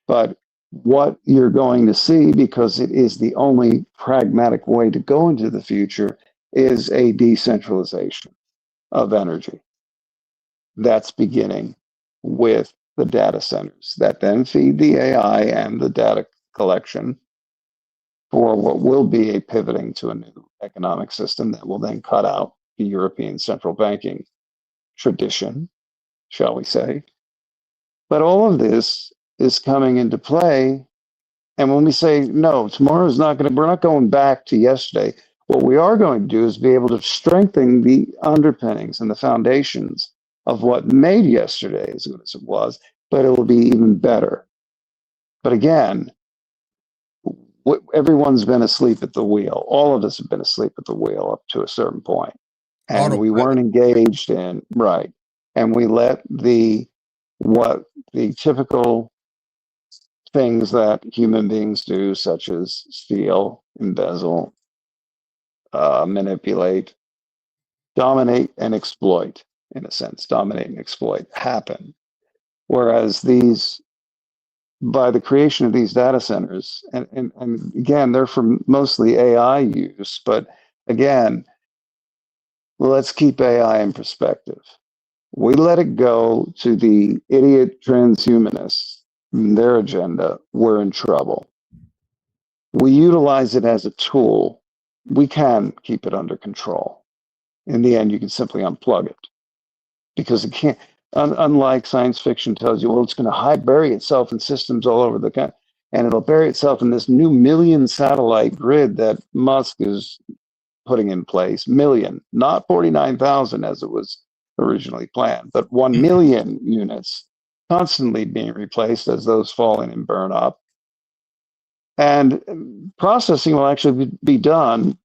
But what you're going to see, because it is the only pragmatic way to go into the future, is a decentralization of energy. That's beginning with the data centers that then feed the AI and the data collection for what will be a pivoting to a new economic system that will then cut out the European central banking tradition, shall we say. But all of this is coming into play. And when we say, no, tomorrow's not going to, we're not going back to yesterday. What we are going to do is be able to strengthen the underpinnings and the foundations of what made yesterday as good as it was, but it will be even better. But again, everyone's been asleep at the wheel. All of us have been asleep at the wheel up to a certain point. And we weren't engaged in, right. And we let the typical things that human beings do, such as steal, embezzle, manipulate, dominate, and exploit, in a sense, dominate and exploit happen. Whereas these, by the creation of these data centers, and again, they're for mostly AI use, but again, let's keep AI in perspective. We let it go to the idiot transhumanists and their agenda, we're in trouble. We utilize it as a tool. We can keep it under control. In the end, you can simply unplug it because it can't, unlike science fiction tells you, well, it's going to bury itself in systems all over the country, and it'll bury itself in this new million satellite grid that Musk is putting in place. Million, not 49,000 as it was originally planned, but 1 million units constantly being replaced as those fall in and burn up. And processing will actually be done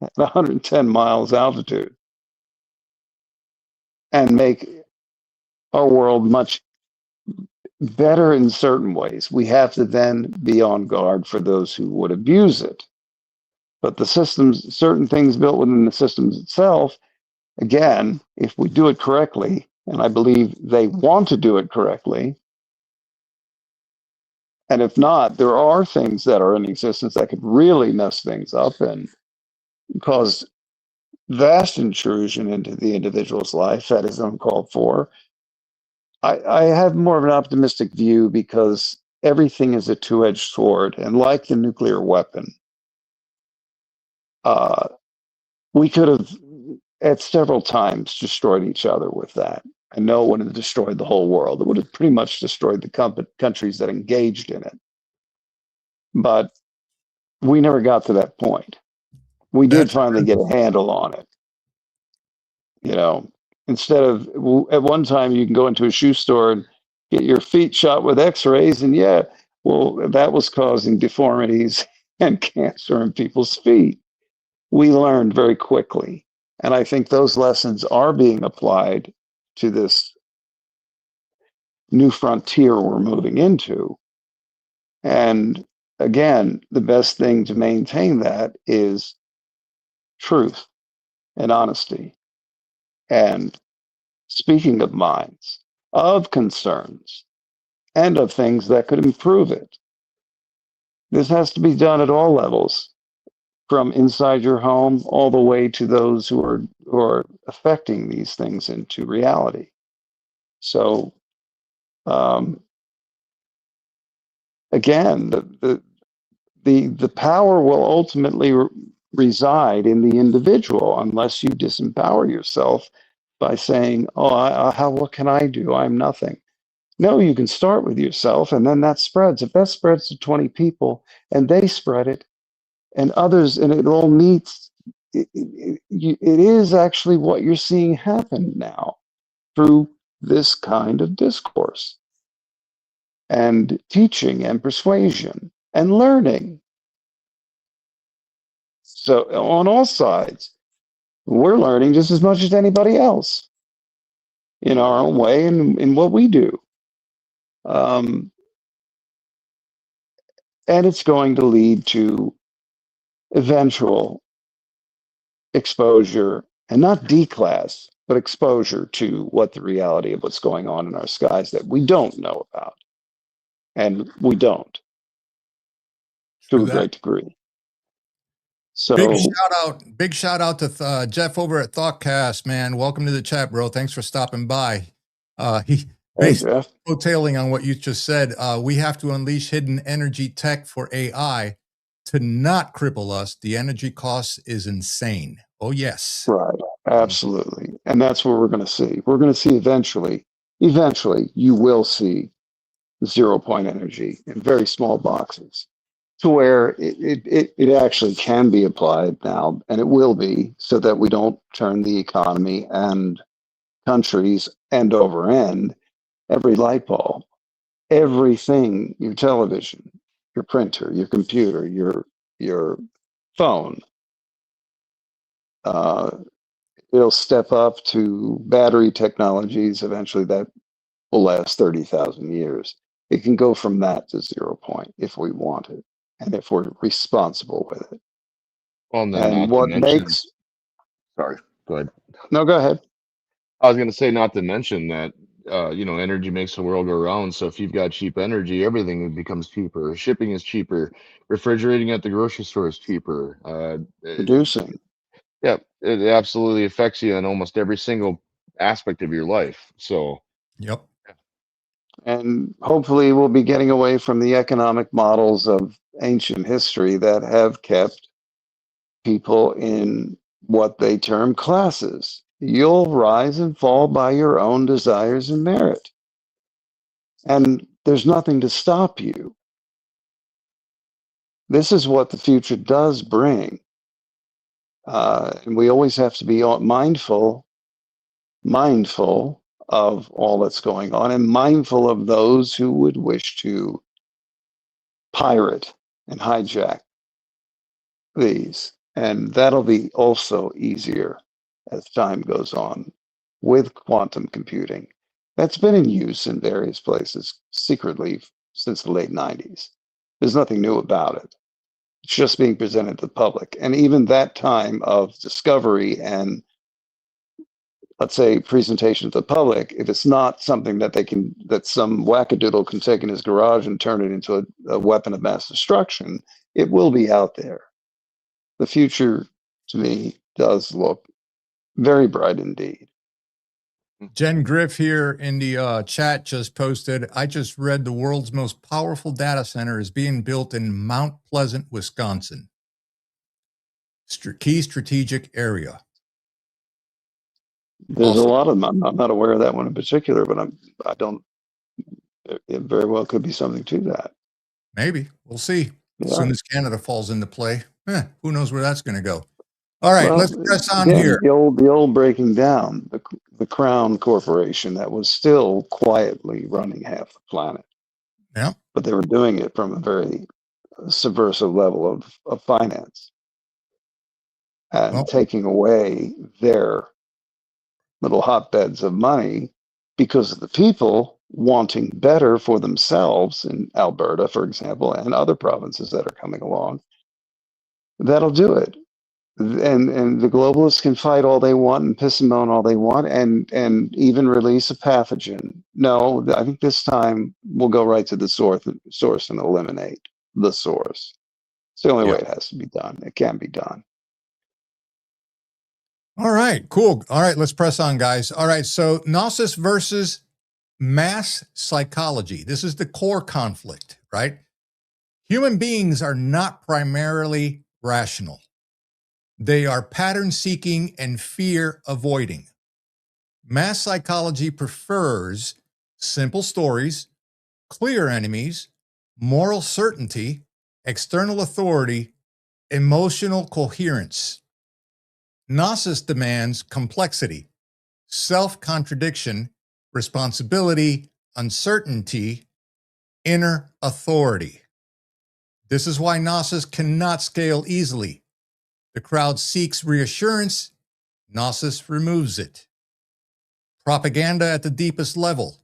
at 110 miles altitude and make our world much better in certain ways. We have to then be on guard for those who would abuse it. But the systems, certain things built within the systems itself, again, if we do it correctly, and I believe they want to do it correctly, and if not, there are things that are in existence that could really mess things up and cause vast intrusion into the individual's life that is uncalled for. I have more of an optimistic view because everything is a two-edged sword, and like the nuclear weapon, we could have at several times destroyed each other with that. I know it would have destroyed the whole world. It would have pretty much destroyed the countries that engaged in it. But we never got to that point. We did finally get a handle on it. You know, instead of, at one time you can go into a shoe store and get your feet shot with x-rays, and yeah, well, that was causing deformities and cancer in people's feet. We learned very quickly. And I think those lessons are being applied to this new frontier we're moving into. And again, the best thing to maintain that is truth and honesty. And speaking of minds, of concerns, and of things that could improve it. This has to be done at all levels, from inside your home all the way to those who are affecting these things into reality. So, again, the power will ultimately reside in the individual unless you disempower yourself by saying, "Oh, what can I do? I'm nothing." No, you can start with yourself, and then that spreads. If that spreads to 20 people, and they spread it, and others, and it all meets, it is actually what you're seeing happen now through this kind of discourse and teaching and persuasion and learning. So on all sides, we're learning just as much as anybody else in our own way and in what we do. And it's going to lead to eventual exposure, and not declass, but exposure to what the reality of what's going on in our skies that we don't know about. And we don't, to a great degree. So big shout out to Jeff over at Thoughtcast, man. Welcome to the chat, bro. Thanks for stopping by. He basically tailing on what you just said. We have to unleash hidden energy tech for AI to not cripple us. The energy cost is insane. Oh, yes. Right. Absolutely. And that's what we're going to see. We're going to see eventually you will see 0 point energy in very small boxes to where it actually can be applied now, and it will be, so that we don't turn the economy and countries end over end. Every light bulb, everything, your television, your printer, your computer, your phone, it'll step up to battery technologies eventually that will last 30,000 years. It can go from that to 0 point if we want it, and if we're responsible with it. Well, and then And not to what mention, makes, sorry, go ahead. no, go ahead. I was going to say, not to mention that, energy makes the world go round. So if you've got cheap energy, everything becomes cheaper. Shipping is cheaper. Refrigerating at the grocery store is cheaper. Producing. Yeah, it absolutely affects you in almost every single aspect of your life. So, Yep. And hopefully we'll be getting away from the economic models of ancient history that have kept people in what they term classes. You'll rise and fall by your own desires and merit. And there's nothing to stop you. This is what the future does bring. And we always have to be mindful of all that's going on, and mindful of those who would wish to pirate and hijack these. And that'll be also easier as time goes on with quantum computing. That's been in use in various places secretly since the late 90s. There's nothing new about it. It's just being presented to the public. And even that time of discovery and, let's say, presentation to the public, if it's not something that that some wackadoodle can take in his garage and turn it into a weapon of mass destruction, it will be out there. The future, to me, does look very bright indeed. Jen Griff here in the chat just posted, I just read the world's most powerful data center is being built in Mount Pleasant, Wisconsin. Key strategic area. There's Awesome. a lot of them. I'm not aware of that one in particular, but I don't. It very well could be something to that. Maybe. We'll see. Yeah. As soon as Canada falls into play, who knows where that's going to go. All right, Well, let's press on again, here. The old breaking down, the Crown Corporation that was still quietly running half the planet. Yeah. But they were doing it from a very subversive level of finance, and taking away their little hotbeds of money because of the people wanting better for themselves in Alberta, for example, and other provinces that are coming along. That'll do it. And the globalists can fight all they want and piss and moan all they want, and even release a pathogen. No, I think this time we'll go right to the source and eliminate the source. It's the only way it has to be done. It can be done. All right, cool. All right, let's press on, guys. All right, so Gnosis versus mass psychology. This is the core conflict, right? Human beings are not primarily rational. They are pattern-seeking and fear-avoiding. Mass psychology prefers simple stories, clear enemies, moral certainty, external authority, emotional coherence. Gnosis demands complexity, self-contradiction, responsibility, uncertainty, inner authority. This is why Gnosis cannot scale easily. The crowd seeks reassurance, Gnosis removes it. Propaganda at the deepest level,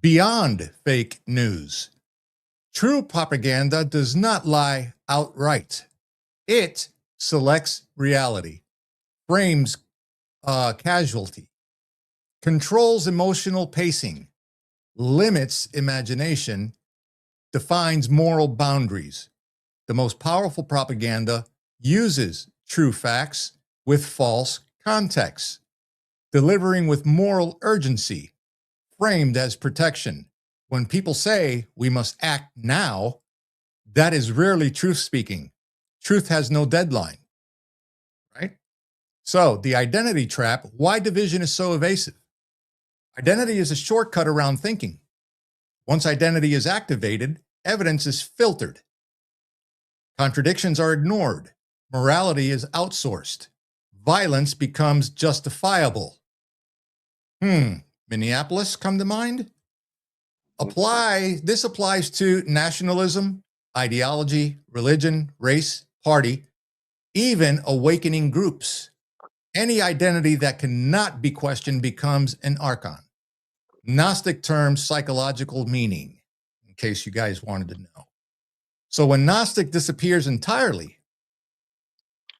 beyond fake news. True propaganda does not lie outright. It selects reality, frames casualty, controls emotional pacing, limits imagination, defines moral boundaries. The most powerful propaganda uses true facts with false context, delivering with moral urgency, framed as protection. When people say we must act now, that is rarely truth speaking. Truth has no deadline, right? So the identity trap, why division is so evasive. Identity is a shortcut around thinking. Once identity is activated, evidence is filtered. Contradictions are ignored. Morality is outsourced. Violence becomes justifiable. Minneapolis come to mind? This applies to nationalism, ideology, religion, race, party, even awakening groups. Any identity that cannot be questioned becomes an archon. Gnostic term psychological meaning. case you guys wanted to know. So when Gnostic disappears entirely,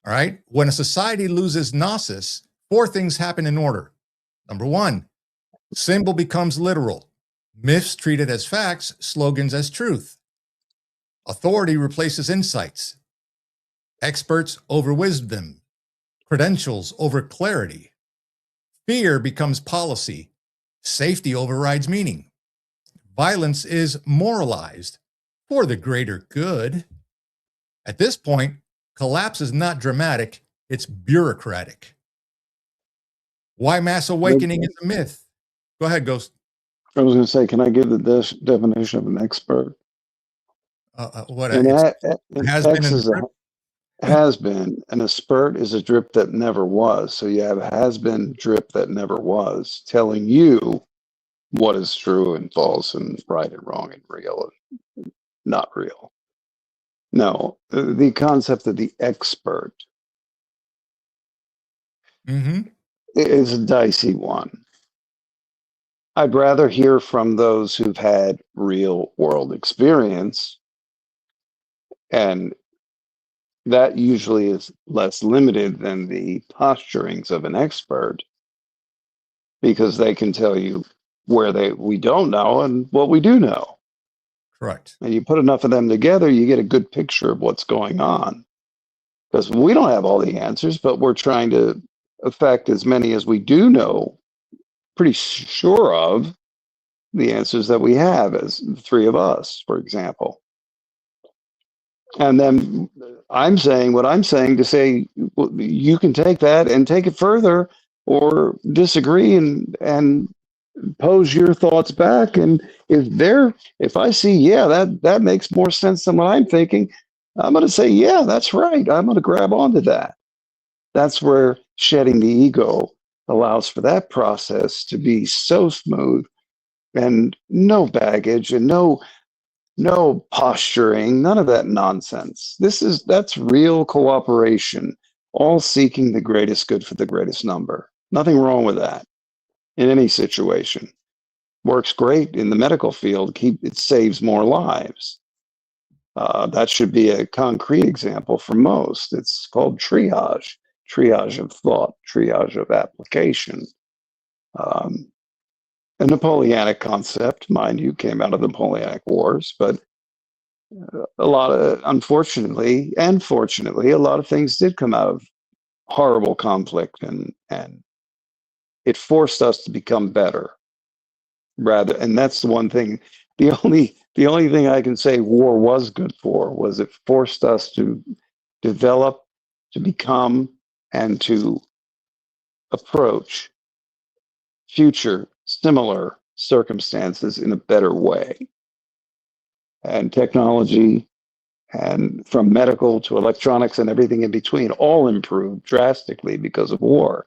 all right, when a society loses Gnosis, 4 things happen in order. Number 1, symbol becomes literal. Myths treated as facts, slogans as truth. Authority replaces insights. Experts over wisdom. Credentials over clarity. Fear becomes policy. Safety overrides meaning. Violence is moralized for the greater good. At this point, collapse is not dramatic, it's bureaucratic. Why mass awakening is a myth? Go ahead, Ghost. I was going to say, can I give the definition of an expert? What An has been X in is a has been, and a spurt is a drip that never was. So you have a has been drip that never was, telling you what is true and false and right and wrong and real and not real. No, the concept of the expert is a dicey one. I'd rather hear from those who've had real world experience, and that usually is less limited than the posturings of an expert, because they can tell you where we don't know and what we do know. Correct. And you put enough of them together, you get a good picture of what's going on. Because we don't have all the answers, but we're trying to affect as many as we do know, pretty sure of the answers that we have, as the 3 of us, for example. And then I'm saying what I'm saying to say, well, you can take that and take it further, or disagree and pose your thoughts back. And if I see, yeah, that makes more sense than what I'm thinking, I'm going to say, yeah, that's right. I'm going to grab onto that. That's where shedding the ego allows for that process to be so smooth, and no baggage and no posturing, none of that nonsense. That's real cooperation, all seeking the greatest good for the greatest number. Nothing wrong with that in any situation. Works great in the medical field. It saves more lives. That should be a concrete example for most. It's called triage of thought, triage of application. A Napoleonic concept, mind you, came out of the Napoleonic Wars, but unfortunately and fortunately, a lot of things did come out of horrible conflict, and it forced us to become better. And that's the one thing. The only thing I can say war was good for was it forced us to develop, to become, and to approach future similar circumstances in a better way. And technology, and from medical to electronics and everything in between, all improved drastically because of war.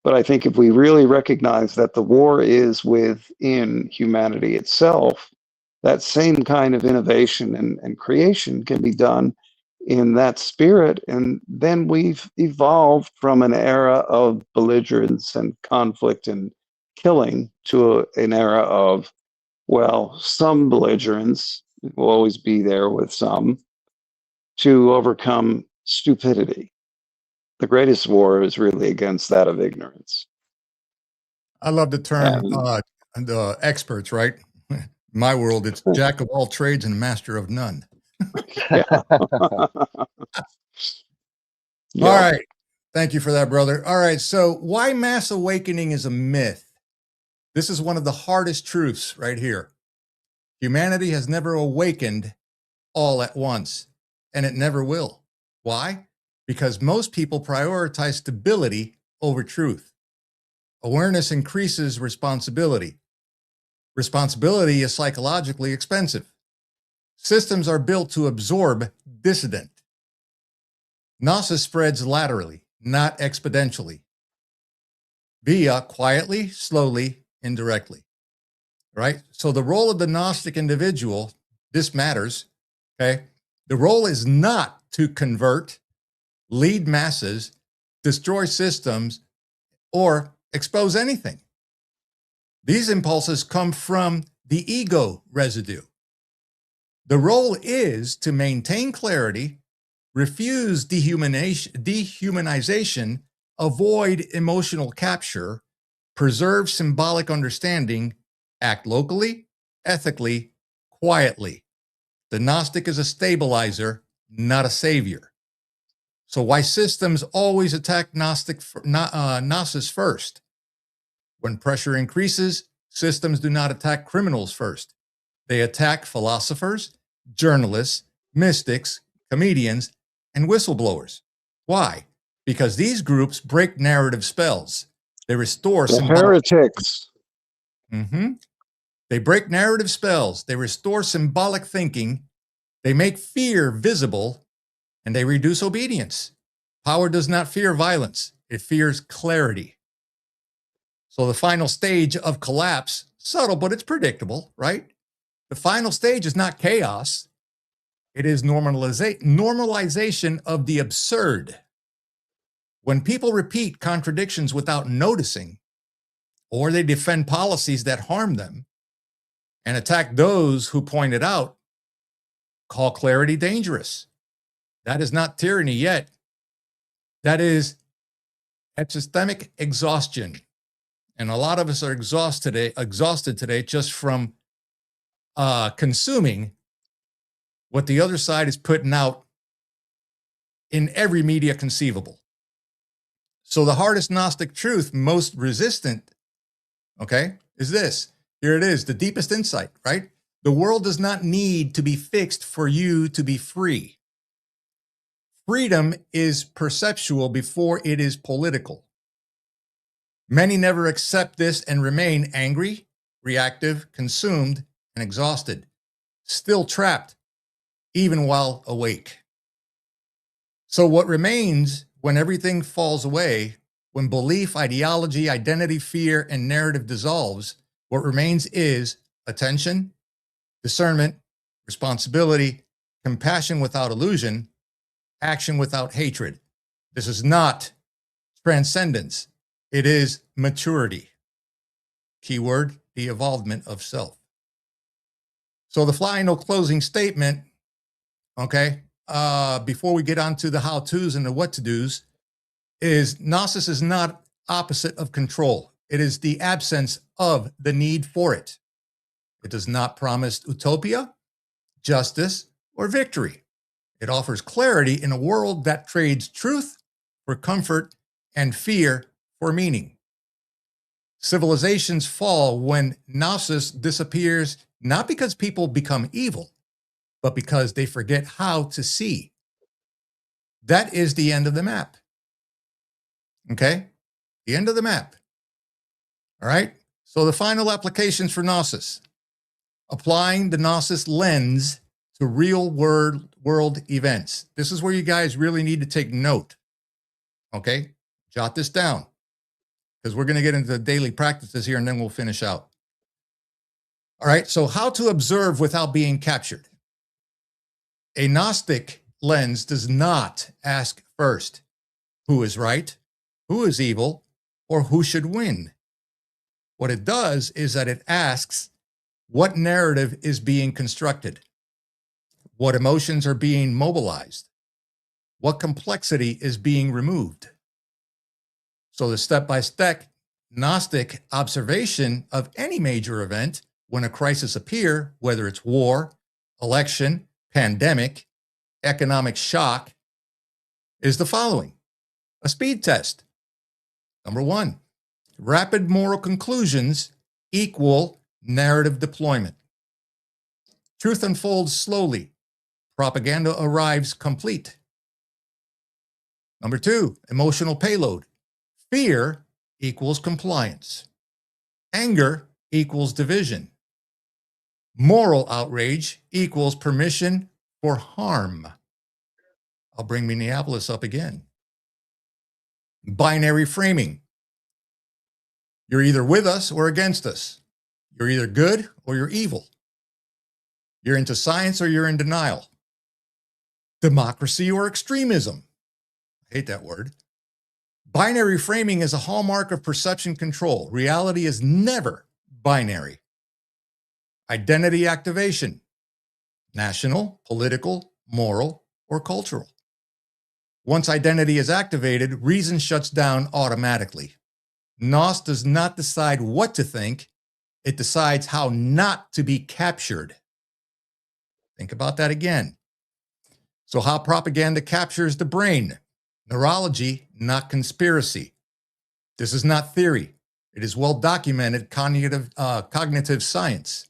But I think if we really recognize that the war is within humanity itself, that same kind of innovation and creation can be done in that spirit. And then we've evolved from an era of belligerence and conflict and killing to an era of, well, some belligerence will always be there with some, to overcome stupidity. The greatest war is really against that of ignorance. I love the term the experts, right? In my world, it's jack of all trades and master of none. Yeah. All right. Thank you for that, brother. All right. So why mass awakening is a myth? This is one of the hardest truths right here. Humanity has never awakened all at once, and it never will. Why? Because most people prioritize stability over truth. Awareness increases responsibility. Responsibility is psychologically expensive. Systems are built to absorb dissident. Gnosis spreads laterally, not exponentially. Via quietly, slowly, indirectly. Right? So the role of the Gnostic individual, this matters, okay? The role is not to convert, lead masses, destroy systems, or expose anything. These impulses come from the ego residue. The role is to maintain clarity, refuse dehumanization, avoid emotional capture, preserve symbolic understanding, act locally, ethically, quietly. The Gnostic is a stabilizer, not a savior. So why systems always attack Gnosis first? When pressure increases, systems do not attack criminals first. They attack philosophers, journalists, mystics, comedians, and whistleblowers. Why? Because these groups break narrative spells. They restore The symbolic. heretics. They break narrative spells. They restore symbolic thinking. They make fear visible, and they reduce obedience. Power does not fear violence. It fears clarity. So the final stage of collapse, subtle, but it's predictable, right? The final stage is not chaos. It is normalization of the absurd. When people repeat contradictions without noticing, or they defend policies that harm them and attack those who point it out, call clarity dangerous. That is not tyranny yet. That is epistemic exhaustion. And a lot of us are exhausted today just from consuming what the other side is putting out in every media conceivable. So the hardest Gnostic truth, most resistant, okay, is this. Here it is, the deepest insight, right? The world does not need to be fixed for you to be free. Freedom is perceptual before it is political. Many never accept this and remain angry, reactive, consumed, and exhausted, still trapped, even while awake. So what remains when everything falls away, when belief, ideology, identity, fear, and narrative dissolves, what remains is attention, discernment, responsibility, compassion without illusion, action without hatred. This is not transcendence. It is maturity. Keyword, the evolvement of self. So the final closing statement, okay, before we get on to the how-tos and the what-to-dos, is Gnosis is not opposite of control. It is the absence of the need for it. It does not promise utopia, justice, or victory. It offers clarity in a world that trades truth for comfort and fear for meaning. Civilizations fall when Gnosis disappears, not because people become evil, but because they forget how to see. That is the end of the map. Okay? The end of the map. All right? So the final applications for Gnosis. Applying the Gnosis lens to real world events. This is where you guys really need to take note. Okay? Jot this down, because we're going to get into the daily practices here and then we'll finish out. All right, so how to observe without being captured. A Gnostic lens does not ask first, who is right, who is evil, or who should win. What it does is that it asks what narrative is being constructed, what emotions are being mobilized, what complexity is being removed. So the step-by-step Gnostic observation of any major event when a crisis appears, whether it's war, election, pandemic, economic shock, is the following. A speed test. Number one, rapid moral conclusions equal narrative deployment. Truth unfolds slowly. Propaganda arrives complete. Number two, emotional payload. Fear equals compliance. Anger equals division. Moral outrage equals permission for harm. I'll bring Minneapolis up again. Binary framing. You're either with us or against us. You're either good or you're evil. You're into science or you're in denial. Democracy or extremism. I hate that word. Binary framing is a hallmark of perception control. Reality is never binary. Identity activation. national, political, moral, or cultural. Once identity is activated, reason shuts down automatically. Gnos does not decide what to think. It decides how not to be captured. Think about that again. So how propaganda captures the brain? Neurology, not conspiracy. This is not theory. It is well-documented cognitive science.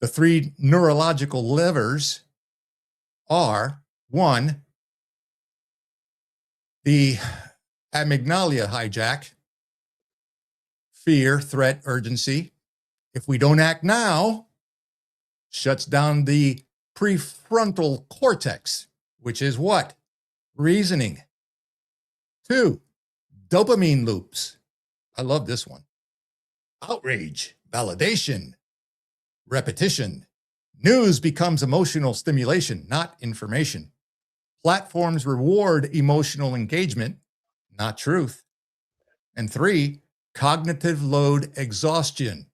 The three neurological levers are, 1, the amygdala hijack, fear, threat, urgency. If we don't act now, shuts down the prefrontal cortex, which is what? Reasoning. 2, dopamine loops. I love this one. Outrage, validation, repetition. News becomes emotional stimulation, not information. Platforms reward emotional engagement, not truth. And 3, cognitive load exhaustion.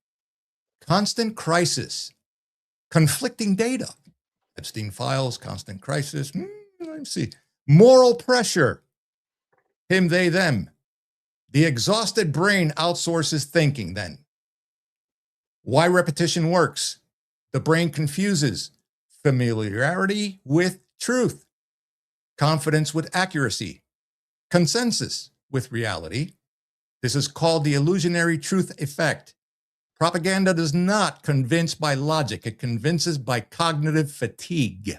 Constant crisis, conflicting data. Epstein files, constant crisis. Let's see. Moral pressure. Him, they, them. The exhausted brain outsources thinking then. Why repetition works? The brain confuses familiarity with truth, confidence with accuracy, consensus with reality. This is called the illusionary truth effect. Propaganda does not convince by logic. It convinces by cognitive fatigue.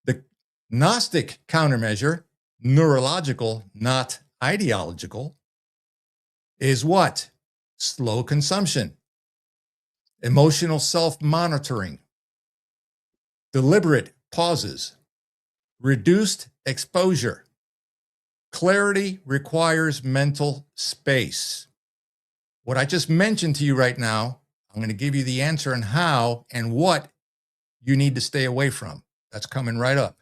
The Gnostic countermeasure, neurological, not ideological, is what? Slow consumption, emotional self-monitoring, deliberate pauses, reduced exposure. Clarity requires mental space. What I just mentioned to you right now, I'm going to give you the answer on how and what you need to stay away from. That's coming right up.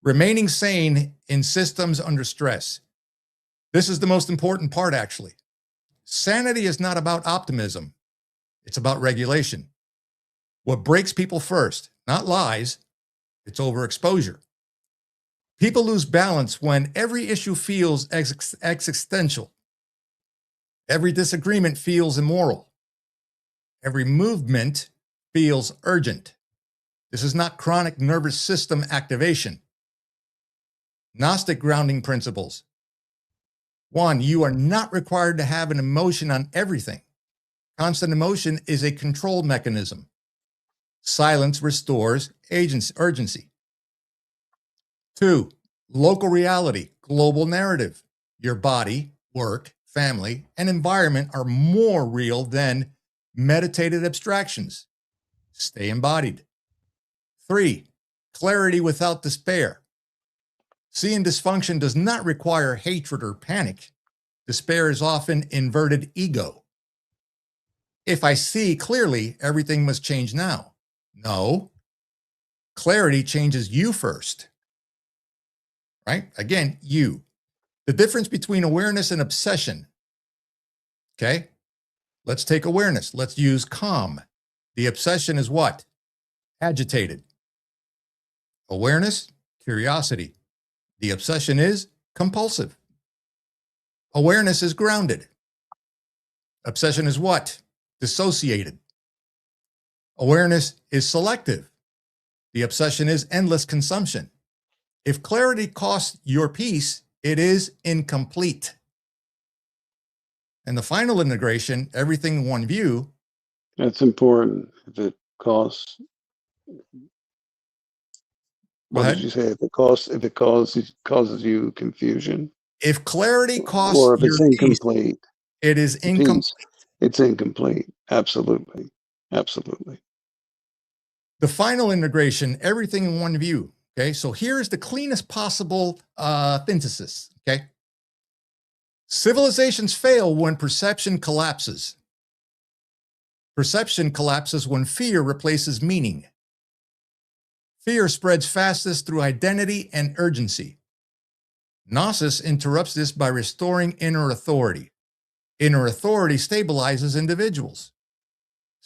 Remaining sane in systems under stress. This is the most important part, actually. Sanity is not about optimism. It's about regulation. What breaks people first, not lies, it's overexposure. People lose balance when every issue feels existential. Every disagreement feels immoral. Every movement feels urgent. This is not chronic nervous system activation. Gnostic grounding principles. 1, you are not required to have an emotion on everything. Constant emotion is a control mechanism. Silence restores urgency. 2, local reality, global narrative. Your body, work, family, and environment are more real than meditated abstractions. Stay embodied. 3, clarity without despair. Seeing dysfunction does not require hatred or panic. Despair is often inverted ego. If I see clearly, everything must change now. No. Clarity changes you first. Right? Again, you. The difference between awareness and obsession. Okay? Let's take awareness. Let's use calm. The obsession is what? Agitated. Awareness, curiosity. The obsession is compulsive. Awareness is grounded. Obsession is what? Dissociated. Awareness is selective. The obsession is endless consumption. If clarity costs your peace, it is incomplete. And the final integration, everything in one view. That's important. If it costs, what did you say? If it causes you confusion, if clarity costs or if your it's incomplete, peace, it is incomplete. It's incomplete. Absolutely. Absolutely. The final integration, everything in one view. Okay, so here's the cleanest possible synthesis. Okay, civilizations fail when perception collapses. Perception collapses when fear replaces meaning. Fear spreads fastest through identity and urgency. Gnosis interrupts this by restoring inner authority. Inner authority stabilizes individuals.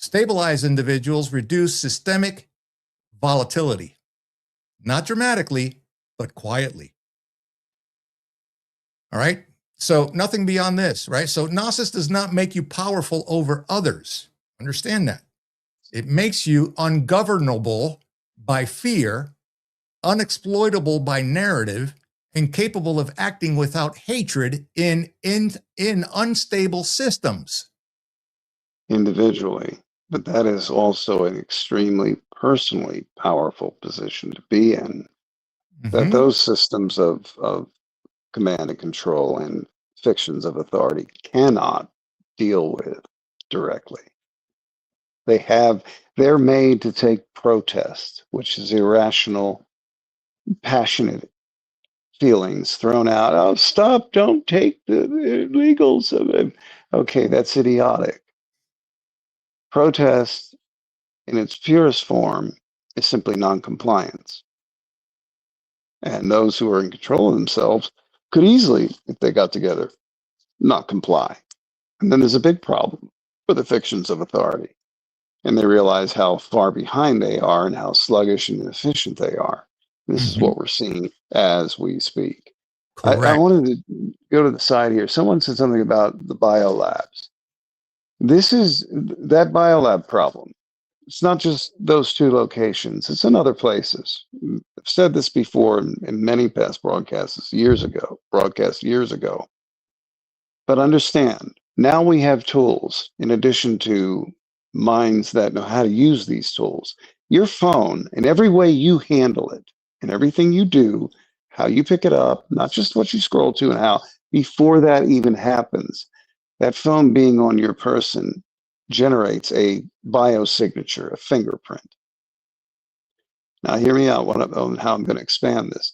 Stabilized individuals reduce systemic volatility, not dramatically, but quietly. All right. So nothing beyond this, right? So Gnosis does not make you powerful over others. Understand that. It makes you ungovernable by fear, unexploitable by narrative, and capable of acting without hatred in unstable systems. Individually, but that is also an extremely personally powerful position to be in. That those systems of command and control and fictions of authority cannot deal with directly. They're made to take protest, which is irrational, passionate feelings thrown out. Oh, stop, don't take the illegals. Okay, that's idiotic. Protest in its purest form is simply noncompliance. And those who are in control of themselves could easily, if they got together, not comply. And then there's a big problem with the fictions of authority. And they realize how far behind they are and how sluggish and inefficient they are. This is what we're seeing as we speak. I wanted to go to the side here. Someone said something about the biolabs. This is that biolab problem. It's not just those two locations. It's in other places. I've said this before in many past broadcasts years ago. But understand, now we have tools in addition to minds that know how to use these tools. Your phone, in every way you handle it, and everything you do, how you pick it up, not just what you scroll to and how, before that even happens, that phone being on your person generates a biosignature, a fingerprint. Now, hear me out on how I'm going to expand this.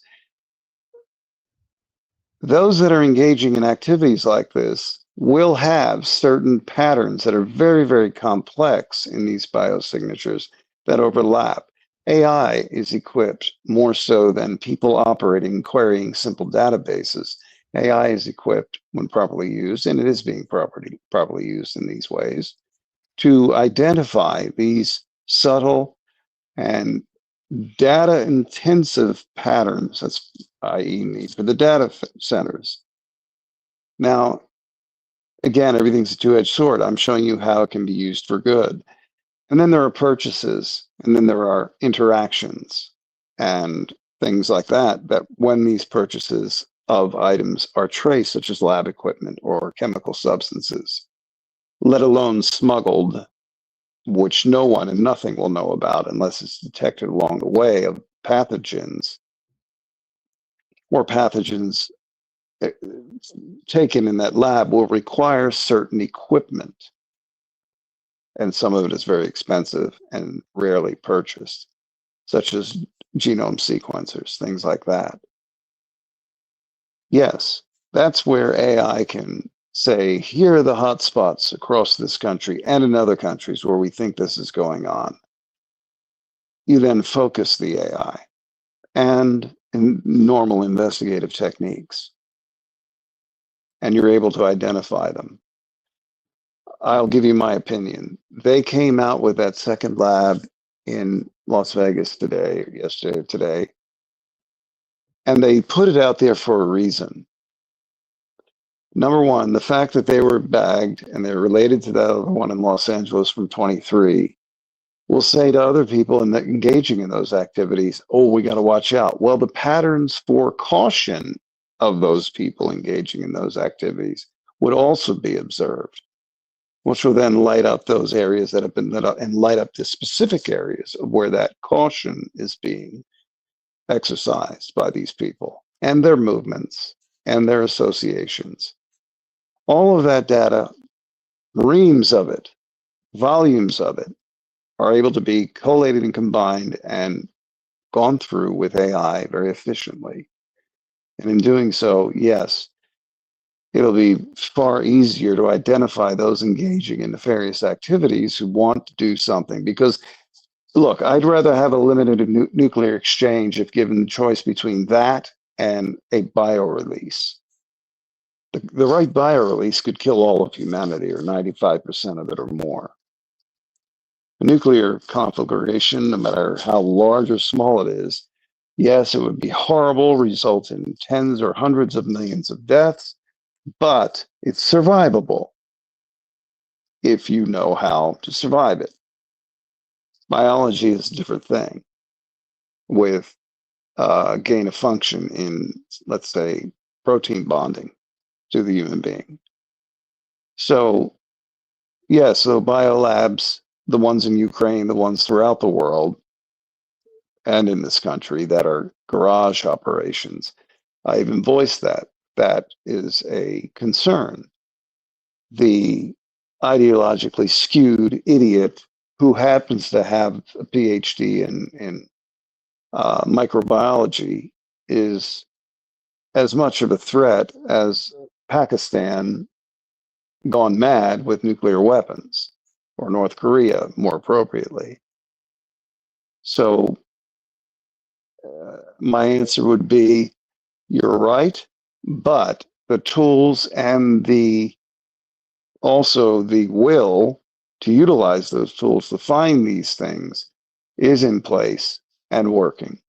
Those that are engaging in activities like this will have certain patterns that are very, very complex in these biosignatures that overlap. AI is equipped more so than people operating, querying simple databases. AI is equipped, when properly used, and it is being properly used in these ways, to identify these subtle and data-intensive patterns, that's i.e. need for the data centers. Now, again, everything's a two-edged sword. I'm showing you how it can be used for good. And then there are purchases, and then there are interactions and things like that, that when these purchases of items are traced, such as lab equipment or chemical substances, let alone smuggled, which no one and nothing will know about unless it's detected along the way, of pathogens or pathogens taken in that lab will require certain equipment. And some of it is very expensive and rarely purchased, such as genome sequencers, things like that. Yes, that's where AI can say, here are the hot spots across this country and in other countries where we think this is going on. You then focus the AI and in normal investigative techniques, and you're able to identify them. I'll give you my opinion. They came out with that second lab in Las Vegas today, or yesterday or today, and they put it out there for a reason. Number one, the fact that they were bagged and they're related to that other one in Los Angeles from 23 will say to other people engaging in those activities, oh, we got to watch out. Well, the patterns for caution of those people engaging in those activities would also be observed, which will then light up those areas that have been lit up and light up the specific areas of where that caution is being exercised by these people and their movements and their associations. All of that data, reams of it, volumes of it, are able to be collated and combined and gone through with AI very efficiently. And in doing so, yes, it'll be far easier to identify those engaging in nefarious activities who want to do something. Because, look, I'd rather have a limited nuclear exchange if given the choice between that and a bio-release. The right bio-release could kill all of humanity, or 95% of it or more. A nuclear conflagration, no matter how large or small it is, yes, it would be horrible, result in tens or hundreds of millions of deaths, but it's survivable if you know how to survive it. Biology is a different thing with gain of function in, let's say, protein bonding to the human being. So, yeah, so biolabs, the ones in Ukraine, the ones throughout the world, and in this country that are garage operations, I even voiced that. That is a concern. The ideologically skewed idiot who happens to have a PhD in microbiology is as much of a threat as Pakistan gone mad with nuclear weapons, or North Korea, more appropriately. So my answer would be, you're right, but the tools and also the will to utilize those tools to find these things is in place and working.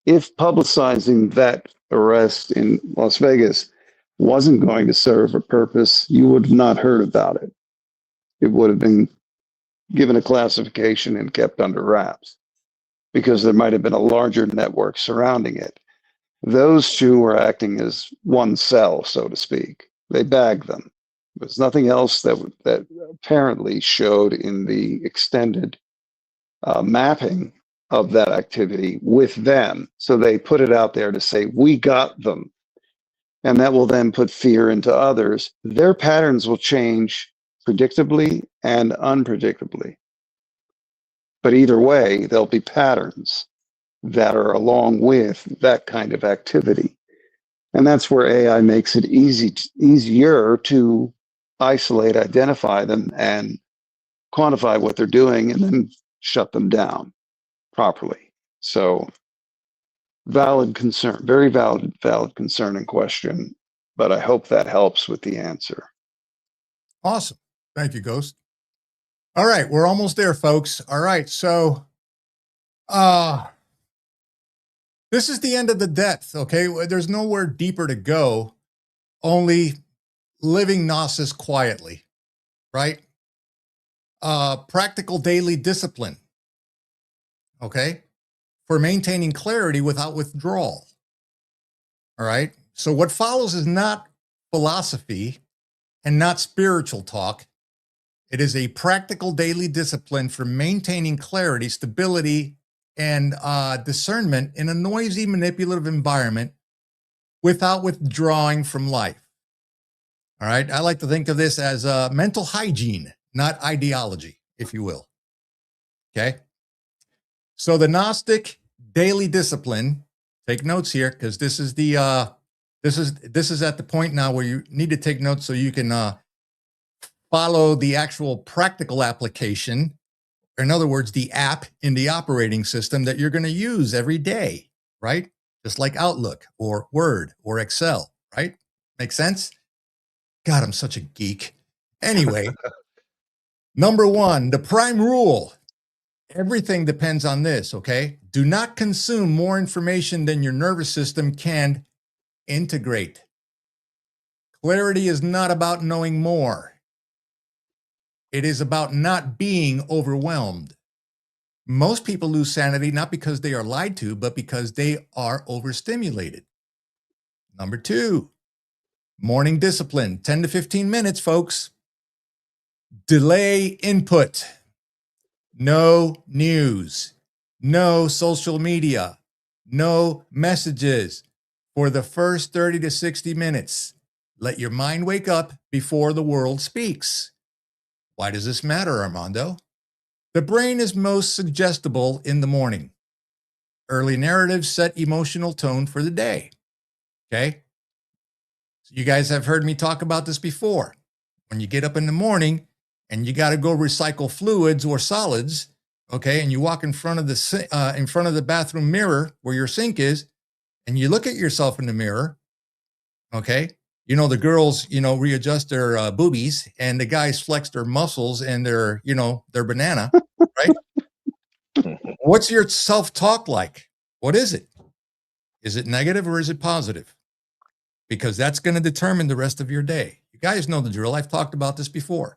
If publicizing that arrest in Las Vegas wasn't going to serve a purpose, you would have not heard about it. It would have been given a classification and kept under wraps because there might have been a larger network surrounding it. Those two were acting as one cell, so to speak. They bagged them. There's nothing else that apparently showed in the extended mapping of that activity with them. So they put it out there to say, we got them. And that will then put fear into others. Their patterns will change predictably and unpredictably. But either way, there'll be patterns that are along with that kind of activity. And that's where AI makes it easier to isolate, identify them, and quantify what they're doing, and then shut them down properly. So valid concern, very valid concern and question, but I hope that helps with the answer. Awesome. Thank you, Ghost. All right, we're almost there, folks. All right, so this is the end of the depth, okay? There's nowhere deeper to go, only living Gnosis quietly, right? Practical daily discipline, okay? For maintaining clarity without withdrawal, all right? So what follows is not philosophy and not spiritual talk. It is a practical daily discipline for maintaining clarity, stability, and discernment in a noisy, manipulative environment without withdrawing from life. All right. I like to think of this as mental hygiene, not ideology, if you will. Okay. So the Gnostic daily discipline, take notes here, because this is the this is at the point now where you need to take notes so you can follow the actual practical application. In other words, the app in the operating system that you're going to use every day, right? Just like Outlook or Word or Excel, right? Make sense? God, I'm such a geek. Anyway, number one, the prime rule. Everything depends on this, okay? Do not consume more information than your nervous system can integrate. Clarity is not about knowing more. It is about not being overwhelmed. Most people lose sanity not because they are lied to, but because they are overstimulated. Number two, morning discipline, 10 to 15 minutes, folks. Delay input. No news. No social media. No messages for the first 30 to 60 minutes. Let your mind wake up before the world speaks. Why does this matter, Armando? The brain is most suggestible in the morning. Early narratives set emotional tone for the day. Okay? So you guys have heard me talk about this before. When you get up in the morning and you got to go recycle fluids or solids, okay, and you walk in front of the bathroom mirror where your sink is, and you look at yourself in the mirror, okay, you know, the girls, you know, readjust their boobies, and the guys flex their muscles and their, you know, their banana, right? What's your self-talk like? What is it? Is it negative or is it positive? Because that's going to determine the rest of your day. You guys know the drill. I've talked about this before.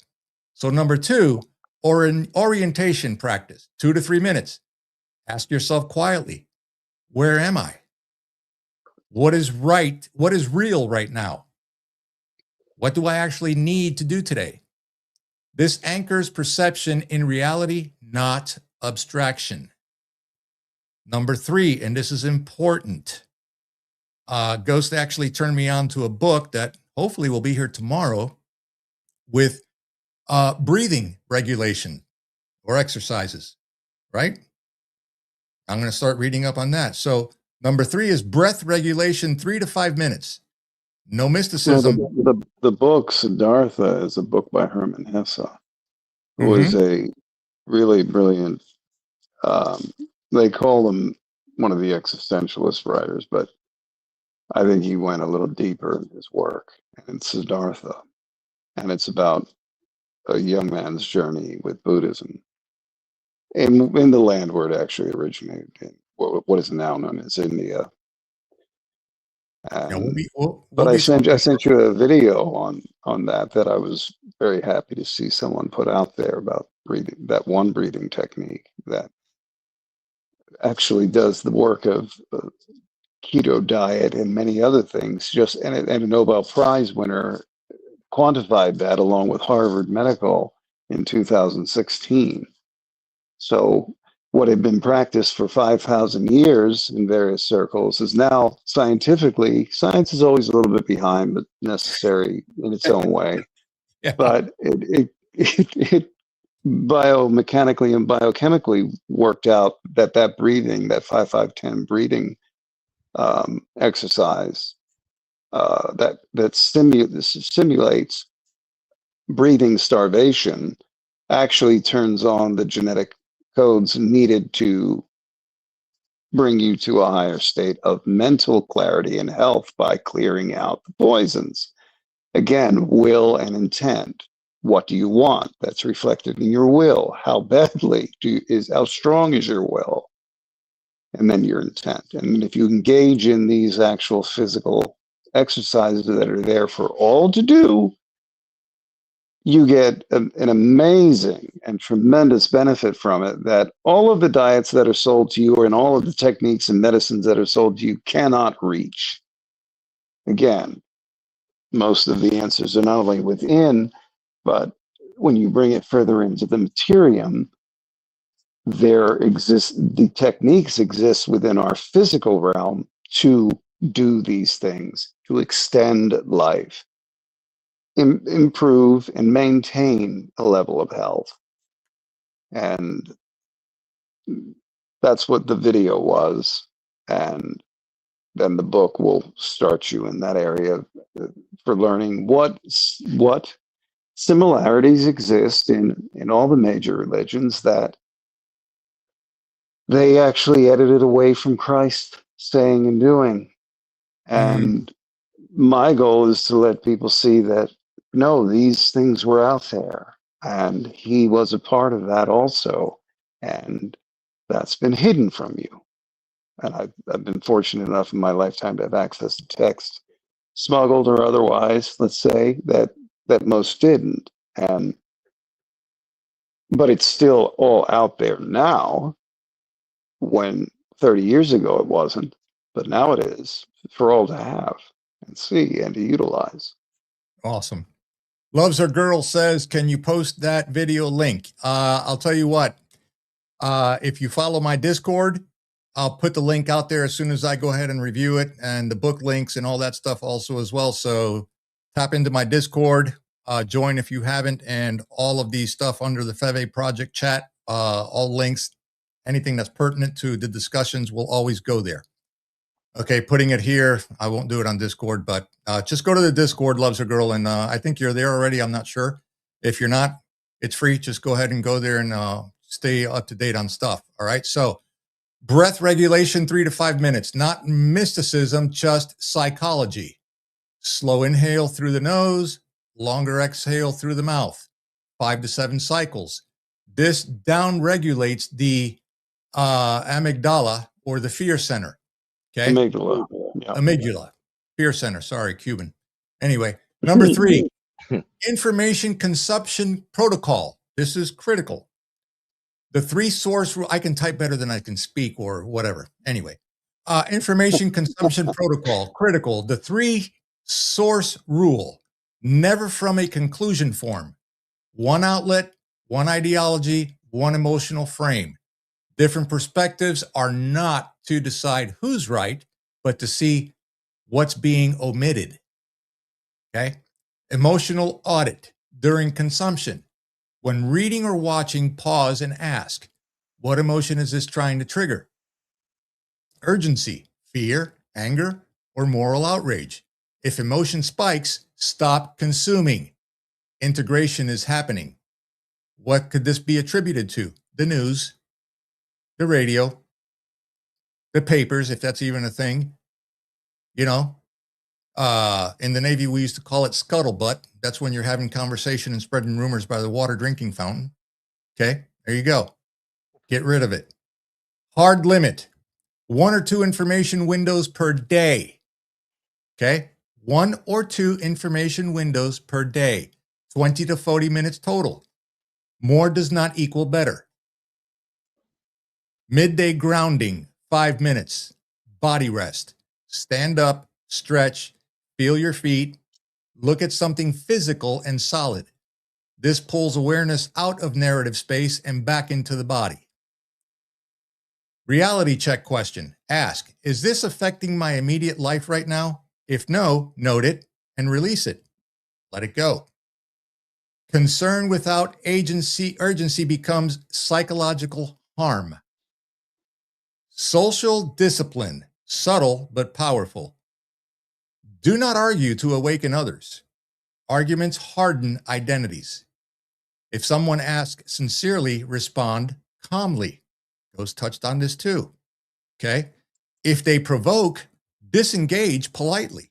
So number 2, or an orientation practice, 2 to 3 minutes. Ask yourself quietly, where am I? What is right? What is real right now? What do I actually need to do today? This anchors perception in reality, not abstraction. Number 3, and this is important. Ghost actually turned me on to a book that hopefully will be here tomorrow with breathing regulation or exercises, right? I'm going to start reading up on that. So number 3 is breath regulation, 3 to 5 minutes. No No, mysticism. the book Siddhartha is a book by Hermann Hesse, who was a really brilliant. They call him one of the existentialist writers, but I think he went a little deeper in his work. And it's Siddhartha, and it's about a young man's journey with Buddhism in the land where it actually originated, in what is now known as India. Yeah, But I sent you a video on that I was very happy to see someone put out there about that one breathing technique that actually does the work of keto diet and many other things. And a Nobel Prize winner quantified that along with Harvard Medical in 2016. So what had been practiced for 5,000 years in various circles is now scientifically, science is always a little bit behind, but necessary in its own way. Yeah. But it biomechanically and biochemically worked out that breathing, that 5-5-10 breathing exercise that stimulates breathing starvation actually turns on the genetic codes needed to bring you to a higher state of mental clarity and health by clearing out the poisons. Again, will and intent. What do you want? That's reflected in your will. How badly how strong is your will? And then your intent. And if you engage in these actual physical exercises that are there for all to do, you get an amazing and tremendous benefit from it that all of the diets that are sold to you and all of the techniques and medicines that are sold to you cannot reach. Again, most of the answers are not only within, but when you bring it further into the materium, the techniques exist within our physical realm to do these things, to extend life, improve and maintain a level of health. And that's what the video was. And then the book will start you in that area for learning what similarities exist in all the major religions that they actually edited away from Christ saying and doing. And my goal is to let people see that, no, these things were out there. And he was a part of that also. And that's been hidden from you. And I've been fortunate enough in my lifetime to have access to text, smuggled or otherwise, let's say, that most didn't. But it's still all out there now, when 30 years ago it wasn't, but now it is for all to have and see and to utilize. Awesome. Loves Her Girl says, can you post that video link? I'll tell you what, if you follow my Discord, I'll put the link out there as soon as I go ahead and review it, and the book links and all that stuff also as well. So tap into my Discord, join if you haven't, and all of these stuff under the F.E.V.E project chat, all links, anything that's pertinent to the discussions will always go there. Okay, putting it here. I won't do it on Discord, but just go to the Discord, Loves Her Girl, and I think you're there already. I'm not sure. If you're not, it's free. Just go ahead and go there and stay up to date on stuff. All right. So breath regulation, 3 to 5 minutes, not mysticism, just psychology. Slow inhale through the nose, longer exhale through the mouth, 5 to 7 cycles. This down regulates the amygdala, or the fear center. Okay. Amygdala. Yeah. Amygdala, fear center. Sorry, Cuban. Anyway, number 3, information consumption protocol. This is critical. The 3 source rule. I can type better than I can speak or whatever. Anyway, information consumption protocol, critical. The 3 source rule, never from a conclusion form. One outlet, one ideology, one emotional frame. Different perspectives are not to decide who's right, but to see what's being omitted. Okay. Emotional audit during consumption. When reading or watching, pause and ask, what emotion is this trying to trigger? Urgency, fear, anger, or moral outrage. If emotion spikes, stop consuming. Integration is happening. What could this be attributed to? The news, the radio, the papers, if that's even a thing. You know, in the Navy, we used to call it scuttlebutt. That's when you're having conversation and spreading rumors by the water drinking fountain. Okay, there you go. Get rid of it. Hard limit. 1 or 2 information windows per day. Okay, 1 or 2 information windows per day. 20 to 40 minutes total. More does not equal better. Midday grounding, 5 minutes. Body rest. Stand up, stretch, feel your feet, look at something physical and solid. This pulls awareness out of narrative space and back into the body. Reality check question. Ask, is this affecting my immediate life right now? If no, note it and release it. Let it go. Concern without urgency becomes psychological harm. Social discipline, subtle but powerful. Do not argue to awaken others. Arguments harden identities. If someone asks sincerely, respond calmly. Ghost touched on this too. Okay. If they provoke, disengage politely.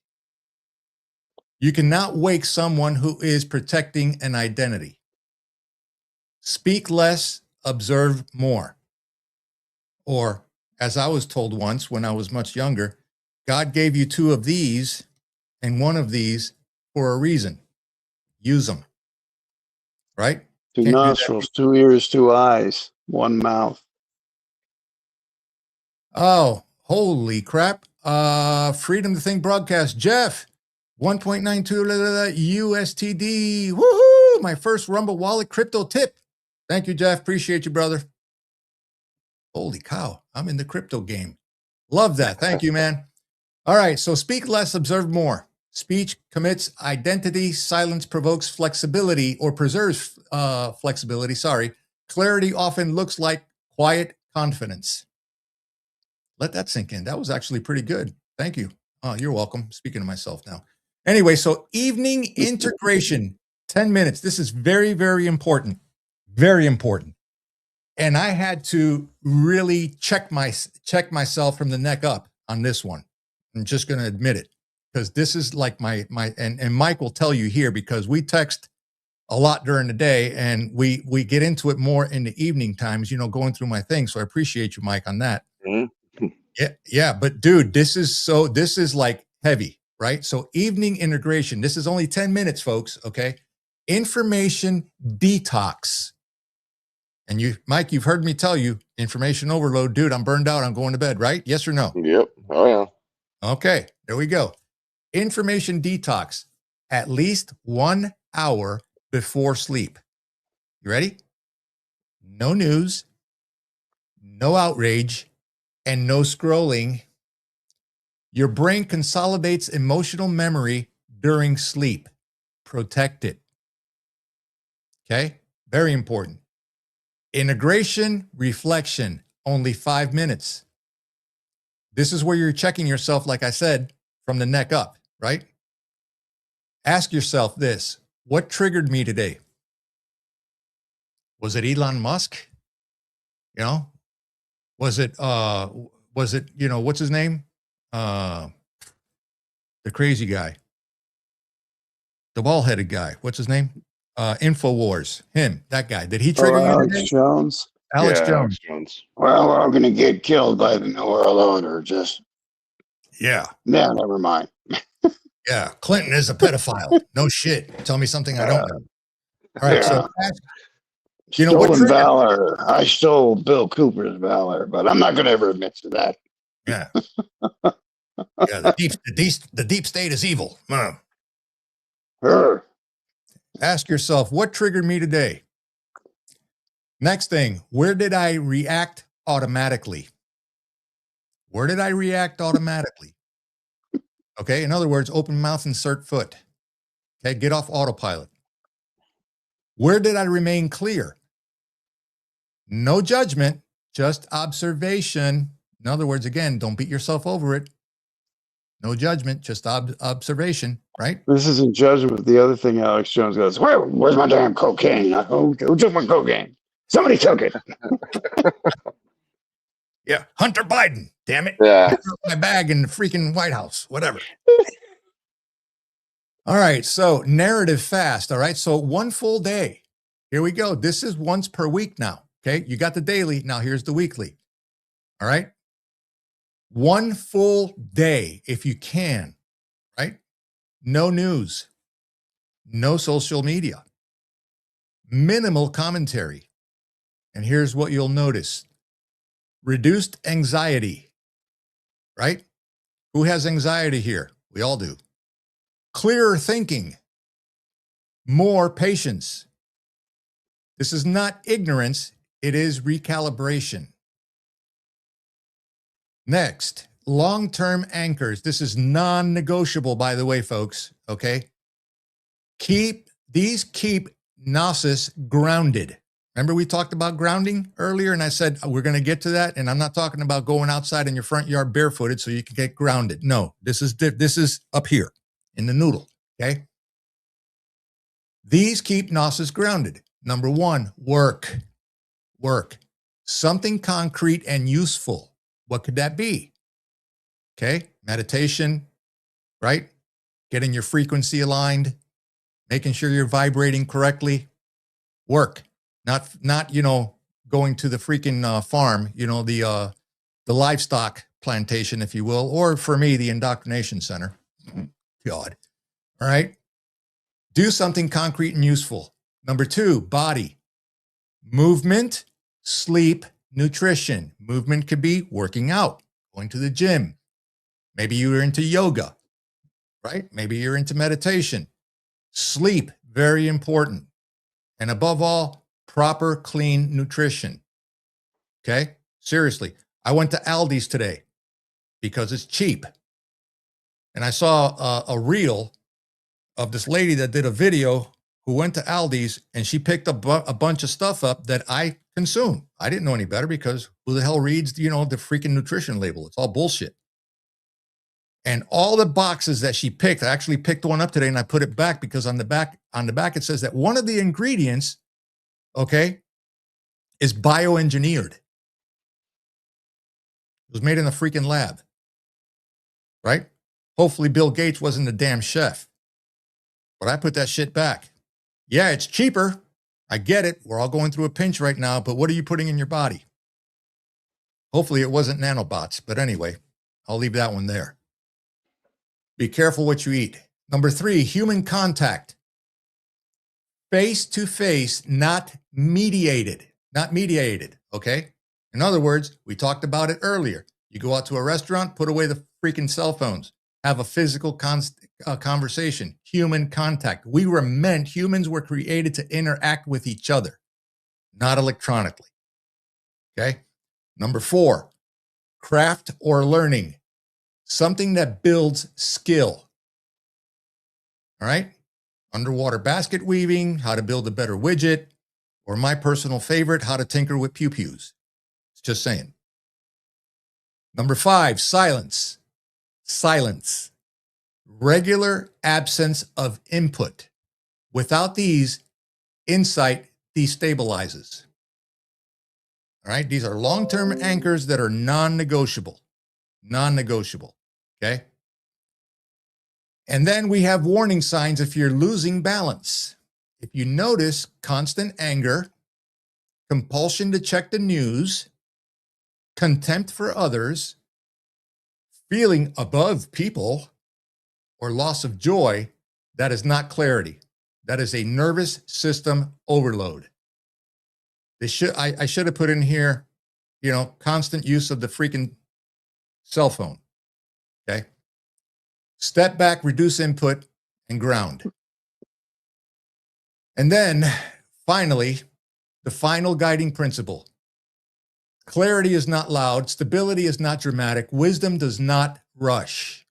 You cannot wake someone who is protecting an identity. Speak less, observe more. Or, as I was told once when I was much younger, God gave you 2 of these and 1 of these for a reason. Use them. Right? 2 Can't do that. nostrils, 2 ears, 2 eyes, 1 mouth. Oh, holy crap. Freedom to Think broadcast. Jeff, 1.92 USTD. Woohoo! My first Rumble Wallet crypto tip. Thank you, Jeff. Appreciate you, brother. Holy cow. I'm in the crypto game. Love that. Thank you, man. All right. So speak less, observe more. Speech commits identity. Silence provokes flexibility or preserves flexibility. Sorry. Clarity often looks like quiet confidence. Let that sink in. That was actually pretty good. Thank you. Oh, you're welcome. Speaking to myself now. Anyway, so evening integration, 10 minutes. This is very, very important. Very important. And I had to really check myself from the neck up on this one. I'm just going to admit it, because this is like and Mike will tell you here, because we text a lot during the day and we get into it more in the evening times, you know, going through my thing. So I appreciate you, Mike, on that. Mm-hmm. Yeah. But dude, this is like heavy, right? So evening integration, this is only 10 minutes, folks. Okay. Information detox. And you, Mike, you've heard me tell you, information overload, dude, I'm burned out. I'm going to bed, right? Yes or no? Yep. Oh, yeah. Okay, there we go. Information detox, at least 1 hour before sleep. You ready? No news, no outrage, and no scrolling. Your brain consolidates emotional memory during sleep. Protect it. Okay, very important. Integration, reflection, only 5 minutes. This is where you're checking yourself, like I said, from the neck up, right? Ask yourself this: what triggered me today? Was it Elon Musk? You know, was it, you know, what's his name? The crazy guy. The bald-headed guy. What's his name? InfoWars. Him, that guy. Did he Oh, trigger you Alex today? Jones. Alex Yeah, Jones. Alex Jones. Well, we're all going to get killed by the New World Order. Just, Yeah. no, never mind. Yeah. Clinton is a pedophile. No shit. Tell me something I don't know. All right. So, you know what Stolen triggered? valor. I stole Bill Cooper's valor, but I'm not going to ever admit to that. Yeah. Yeah. The deep state is evil. Her. Ask yourself, what triggered me today? Next thing, where did I react automatically? Where did I react automatically? Okay. In other words, open mouth, insert foot. Okay. Get off autopilot. Where did I remain clear? No judgment, just observation. In other words, again, don't beat yourself over it. No judgment, just observation, right? This isn't judgment. The other thing Alex Jones goes, where's my damn cocaine? Who took my cocaine? Somebody took it. Yeah. Hunter Biden, damn it. Yeah. My bag in the freaking White House, whatever. All right. So narrative fast. All right. So one full day. Here we go. This is once per week now. Okay. You got the daily. Now here's the weekly. All right. One full day, if you can, right? No news, no social media, minimal commentary. And here's what you'll notice. Reduced anxiety, right? Who has anxiety here? We all do. Clearer thinking, more patience. This is not ignorance. It is recalibration. Next, long-term anchors. This is non-negotiable, by the way, folks. Okay. Keep Gnosis grounded. Remember we talked about grounding earlier, and I said we're going to get to that, and I'm not talking about going outside in your front yard barefooted so you can get grounded. No, this is up here in the noodle, okay? These keep Gnosis grounded. Number one, work. Something concrete and useful. What could that be? Okay, meditation, right? Getting your frequency aligned, making sure you're vibrating correctly. Work. Not going to the freaking farm, the livestock plantation, if you will, or for me, the indoctrination center. God. All right. Do something concrete and useful. Number two, body. Movement, sleep, nutrition. Movement could be working out, going to the gym. Maybe you're into yoga, right? Maybe you're into meditation. Sleep, very important. And above all, proper, clean nutrition. Okay? Seriously. I went to Aldi's today because it's cheap. And I saw a reel of this lady that did a video who went to Aldi's and she picked a bunch of stuff up that I consume. I didn't know any better because who the hell reads, the freaking nutrition label? It's all bullshit. And all the boxes that she picked, I actually picked one up today and I put it back because on the back it says that one of the ingredients, okay, is bioengineered. It was made in a freaking lab, right? Hopefully Bill Gates wasn't a damn chef, but I put that shit back. Yeah, it's cheaper. I get it. We're all going through a pinch right now, but what are you putting in your body? Hopefully it wasn't nanobots, but anyway, I'll leave that one there. Be careful what you eat. Number three, human contact. Face to face, not mediated, okay? In other words, we talked about it earlier. You go out to a restaurant, put away the freaking cell phones, have a physical conversation, human contact. Humans were created to interact with each other, not electronically, okay? Number four, craft or learning. Something that builds skill. All right? Underwater basket weaving, how to build a better widget, or my personal favorite, how to tinker with pew-pews. Just saying. Number five, silence. Regular absence of input. Without these, insight destabilizes. All right? These are long-term anchors that are non-negotiable. Okay? And then we have warning signs if you're losing balance. If you notice constant anger, compulsion to check the news, contempt for others, feeling above people, or loss of joy, that is not clarity. That is a nervous system overload. I should have put in here, constant use of the freaking cell phone. Okay. Step back, reduce input, and ground. And then finally, the final guiding principle. Clarity is not loud. Stability is not dramatic. Wisdom does not rush.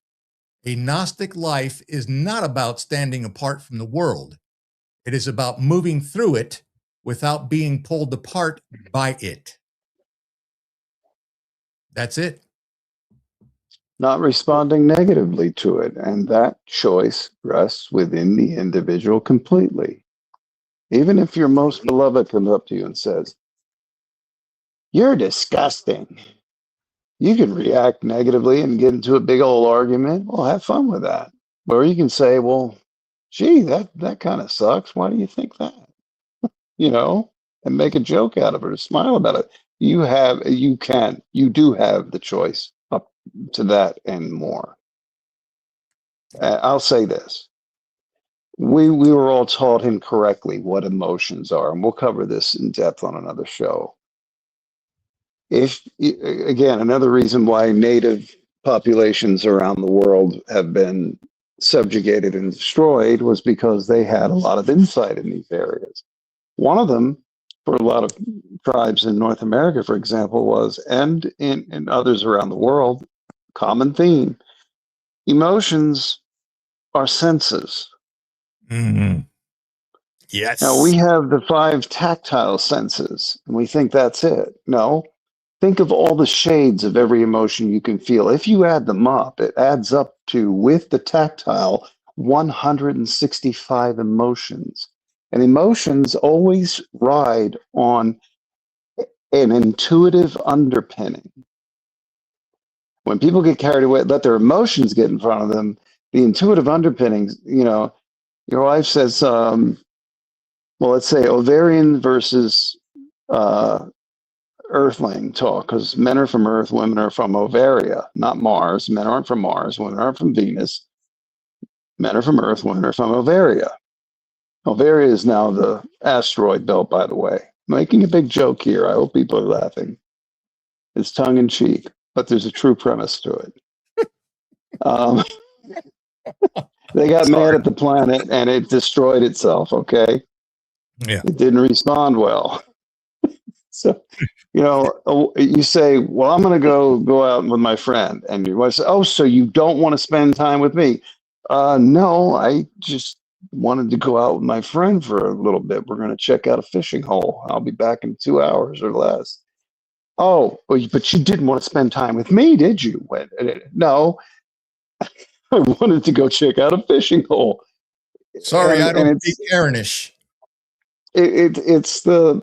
A Gnostic life is not about standing apart from the world. It is about moving through it without being pulled apart by it. That's it. Not responding negatively to it. And that choice rests within the individual completely. Even if your most beloved comes up to you and says, "You're disgusting," you can react negatively and get into a big old argument. Well, have fun with that. Or you can say, "Well, gee, that kind of sucks. Why do you think that?" And make a joke out of it or smile about it. You do have the choice up to that and more. I'll say this. We were all taught incorrectly what emotions are, and we'll cover this in depth on another show. Again, another reason why native populations around the world have been subjugated and destroyed was because they had a lot of insight in these areas. One of them, for a lot of tribes in North America, for example, was, and in others around the world, common theme, emotions are senses. Mm-hmm. Yes. Now, we have the 5 tactile senses, and we think that's it. No. Think of all the shades of every emotion you can feel. If you add them up, it adds up to, with the tactile, 165 emotions. And emotions always ride on an intuitive underpinning. When people get carried away, let their emotions get in front of them, the intuitive underpinnings, your wife says, well, let's say ovarian versus Earthling talk, because men are from Earth, women are from Ovaria, not Mars. Men aren't from Mars, women aren't from Venus. Men are from Earth, women are from Ovaria. Ovaria is now the asteroid belt, by the way. Making a big joke here. I hope people are laughing. It's tongue in cheek, but there's a true premise to it. They got mad at the planet and it destroyed itself, okay? Yeah. It didn't respond well. So, you say, "Well, I'm going to go out with my friend." And your wife says, "Oh, so you don't want to spend time with me?" No, I just wanted to go out with my friend for a little bit. We're going to check out a fishing hole. I'll be back in 2 hours or less. "Oh, but you didn't want to spend time with me, did you?" No, I wanted to go check out a fishing hole. Sorry, I don't speak Aaronish. It's the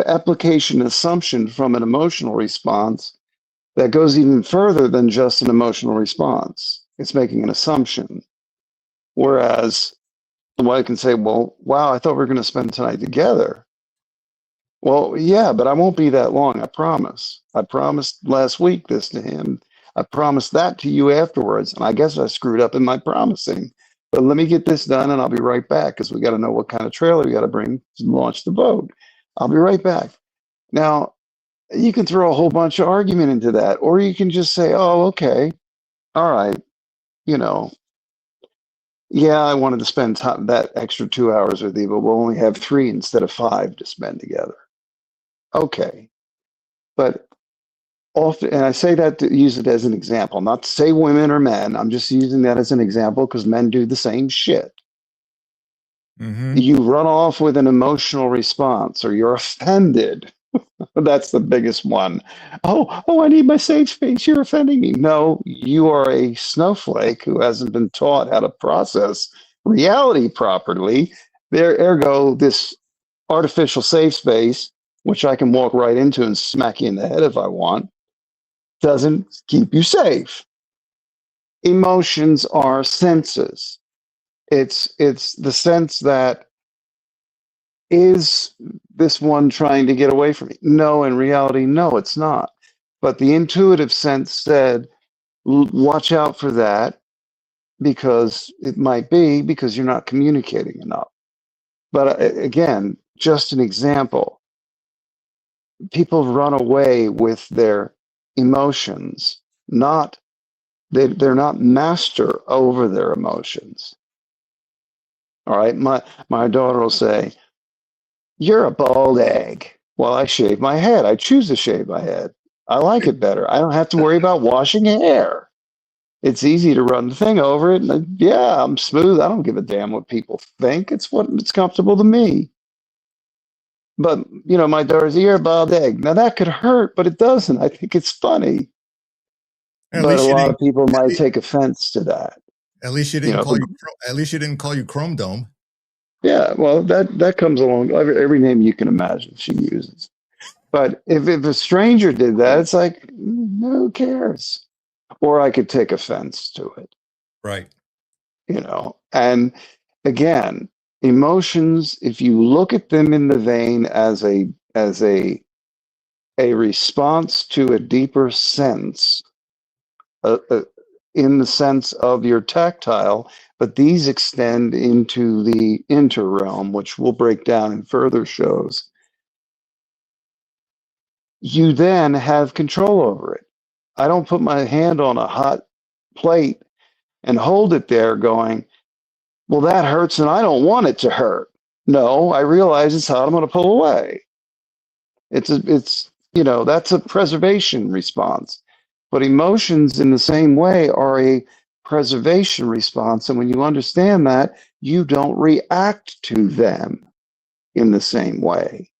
application assumption from an emotional response that goes even further than just an emotional response. It's making an assumption. Whereas the wife can say, "Well, wow, I thought we were going to spend tonight together." "Well, yeah, but I won't be that long, I promise. I promised last week this to him. I promised that to you afterwards, and I guess I screwed up in my promising. But let me get this done, and I'll be right back, because we got to know what kind of trailer we got to bring to launch the boat. I'll be right back." Now, you can throw a whole bunch of argument into that, or you can just say, "Oh, okay, all right, yeah, I wanted to spend time, that extra 2 hours with you, but we'll only have 3 instead of 5 to spend together." Okay, but often, and I say that to use it as an example, not to say women or men. I'm just using that as an example because men do the same shit. Mm-hmm. You run off with an emotional response, or you're offended. That's the biggest one. Oh, I need my safe space. You're offending me. No, you are a snowflake who hasn't been taught how to process reality properly. Ergo, this artificial safe space, which I can walk right into and smack you in the head if I want, doesn't keep you safe. emotions are senses. It's the sense that, is this one trying to get away from me? No, in reality, no, it's not. But the intuitive sense said, watch out for that, because it might be because you're not communicating enough. But again, just an example. People run away with their emotions, they're not master over their emotions. All right, my daughter will say, "You're a bald egg." Well, I shave my head. I choose to shave my head. I like it better. I don't have to worry about washing hair. It's easy to run the thing over it. And yeah, I'm smooth. I don't give a damn what people think. It's comfortable to me. But, my daughter's, "You're a bald egg." Now that could hurt, but it doesn't. I think it's funny. At But a least you lot didn't. of people At might least, take offense to that. at least you didn't call you. At least you didn't call you Chrome Dome. Yeah, well, that comes along. Every name you can imagine she uses. But if a stranger did that, it's like, who cares? Or I could take offense to it, Right. And again, emotions, if you look at them in the vein as a response to a deeper sense, in the sense of your tactile, but these extend into the interrealm, which we'll break down in further shows. You then have control over it. I don't put my hand on a hot plate and hold it there going, well, that hurts and I don't want it to hurt. No, I realize it's hot. I'm going to pull away. It's that's a preservation response. But emotions in the same way are a preservation response. And when you understand that, you don't react to them in the same way.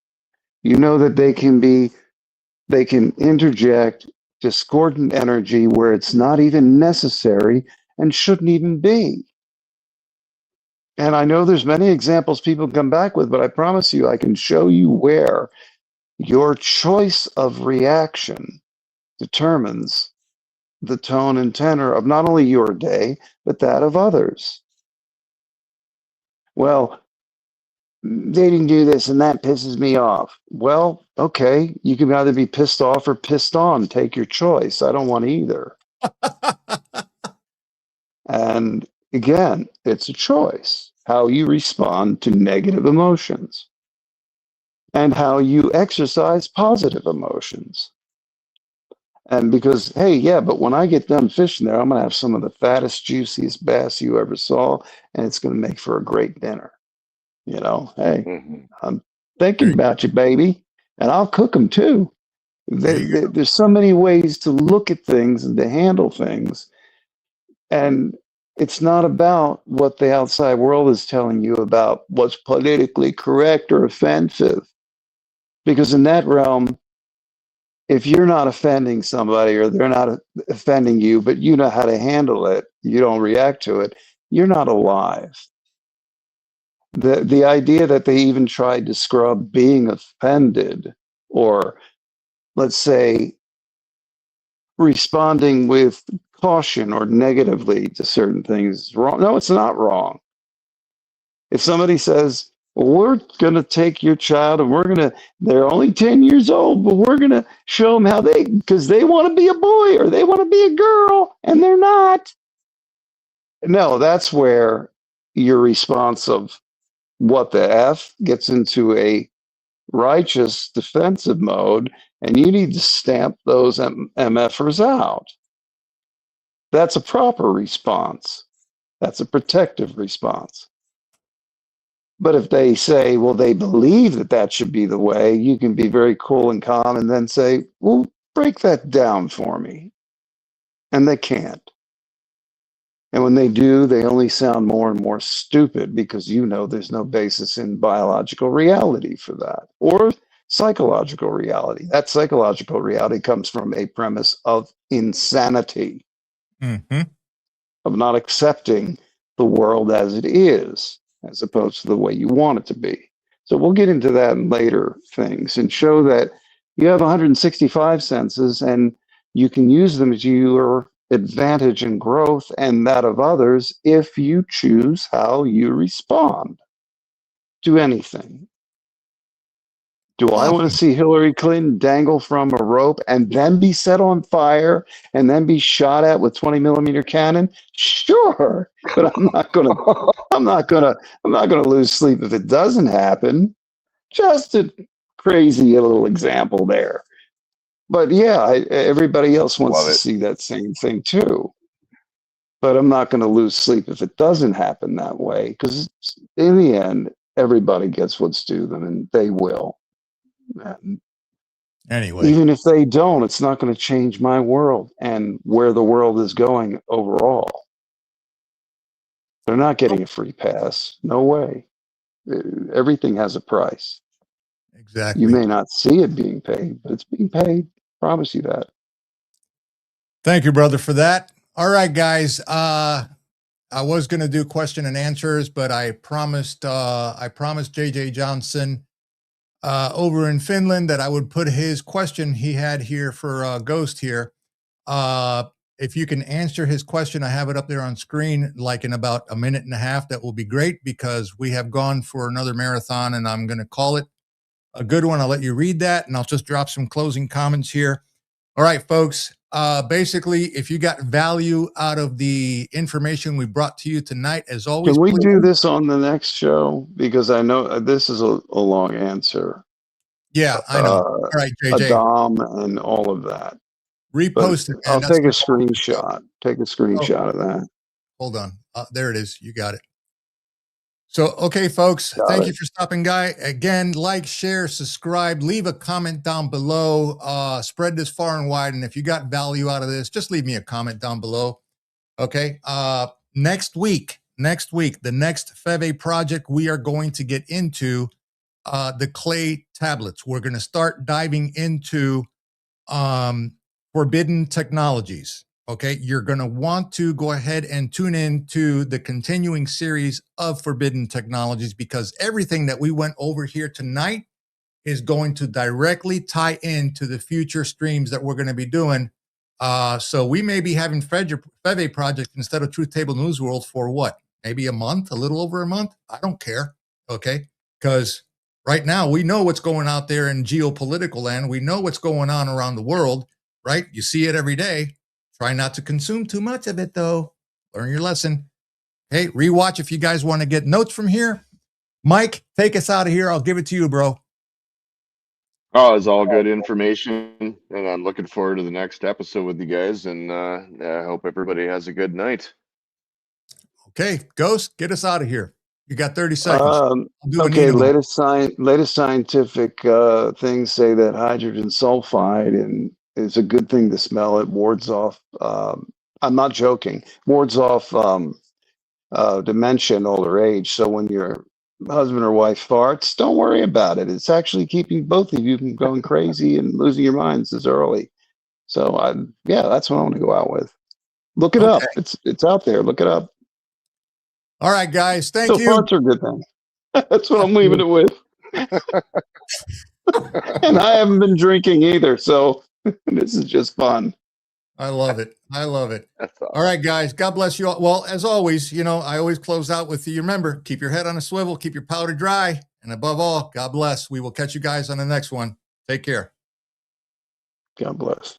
You know that they can interject discordant energy where it's not even necessary and shouldn't even be. And I know there's many examples people come back with, but I promise you, I can show you where your choice of reaction determines the tone and tenor of not only your day, but that of others. Well, they didn't do this and that pisses me off. Well, okay, you can either be pissed off or pissed on. Take your choice. I don't want either. And again, it's a choice how you respond to negative emotions and how you exercise positive emotions. And because, hey, yeah, but when I get done fishing there, I'm going to have some of the fattest, juiciest bass you ever saw, and it's going to make for a great dinner. Hey, I'm thinking about you, baby, and I'll cook them too. There's so many ways to look at things and to handle things. And it's not about what the outside world is telling you about what's politically correct or offensive. Because in that realm, if you're not offending somebody or they're not offending you, but you know how to handle it, you don't react to it, you're not alive. The idea that they even tried to scrub being offended, or let's say responding with caution or negatively to certain things is wrong. No, it's not wrong. If somebody says, well, we're going to take your child and they're only 10 years old, but we're going to show them how because they want to be a boy or they want to be a girl and they're not. No, that's where your response of what the F gets into a righteous defensive mode, and you need to stamp those MFers out. That's a proper response. That's a protective response. But if they say, well, they believe that should be the way, you can be very cool and calm and then say, well, break that down for me. And they can't. And when they do, they only sound more and more stupid because there's no basis in biological reality for that or psychological reality. That psychological reality comes from a premise of insanity, of not accepting the world as it is, as opposed to the way you want it to be. So we'll get into that in later things and show that you have 165 senses and you can use them as your advantage and growth and that of others if you choose how you respond to anything. Do I want to Awesome. see Hillary Clinton dangle from a rope and then be set on fire and then be shot at with 20 millimeter cannon? Sure, but I'm not gonna lose sleep if it doesn't happen. Just a crazy little example there. But yeah, everybody else wants Love to it. see that same thing too. But I'm not going to lose sleep if it doesn't happen that way, because in the end, everybody gets what's due them, and they will. And Anyway, even if they don't, it's not going to change my world and where the world is going overall. They're not getting a free pass. No way. Everything has a price. exactly. You may not see it being paid, but it's being paid. Promise you that. Thank you, brother, for that. All right, guys. I was going to do question and answers, but I promised JJ Johnson over in Finland that I would put his question he had here for Ghost here. If you can answer his question, I have it up there on screen, like in about a minute and a half. That will be great, because we have gone for another marathon, and I'm going to call it a good one. I'll let you read that, and I'll just drop some closing comments here. All right, folks. Basically, if you got value out of the information we brought to you tonight, as always, Can we please do this on the next show? Because I know this is a long answer. Yeah, I know. All right, A JJ, DOM and all of that. But repost it, I'll man. That's take a where I want it to go. screenshot. Take a screenshot of that. Hold on. There it is. You got it. So, okay, folks, Got thank it. you for stopping by. Again, like, share, subscribe, leave a comment down below, spread this far and wide. And if you got value out of this, just leave me a comment down below. Okay. Next week, the next F.E.V.E project, we are going to get into the clay tablets. We're going to start diving into forbidden technologies. Okay, you're going to want to go ahead and tune in to the continuing series of forbidden technologies, because everything that we went over here tonight is going to directly tie into the future streams that we're going to be doing. So we may be having F.E.V.E project instead of Truth Table News World for what? Maybe a month, a little over a month. I don't care. Okay, because right now we know what's going out there in geopolitical land. We know what's going on around the world. Right? You see it every day. Try not to consume too much of it, though. Learn your lesson. Hey, rewatch if you guys want to get notes from here. Mike, take us out of here. I'll give it to you, bro. Oh, it's all good information, and I'm looking forward to the next episode with you guys. And I hope everybody has a good night. Okay, Ghost, get us out of here. You got 30 seconds. I'll do an Okay, Enum. latest scientific things say that hydrogen sulfide is a good thing to smell. It wards off. I'm not joking. Wards off dementia and older age. So when your husband or wife farts, don't worry about it. It's actually keeping both of you from going crazy and losing your minds as early. So yeah, that's what I want to go out with. Look it up. It's out there. Look it up. All right, guys. Thank So you. farts are a good thing. That's what I'm leaving it with. And I haven't been drinking either, so this is just fun. I love it. I love it. That's all. All right, guys. God bless you all. Well, as always, you know, I always close out with you. Remember, keep your head on a swivel, keep your powder dry, and above all, God bless. We will catch you guys on the next one. Take care. God bless.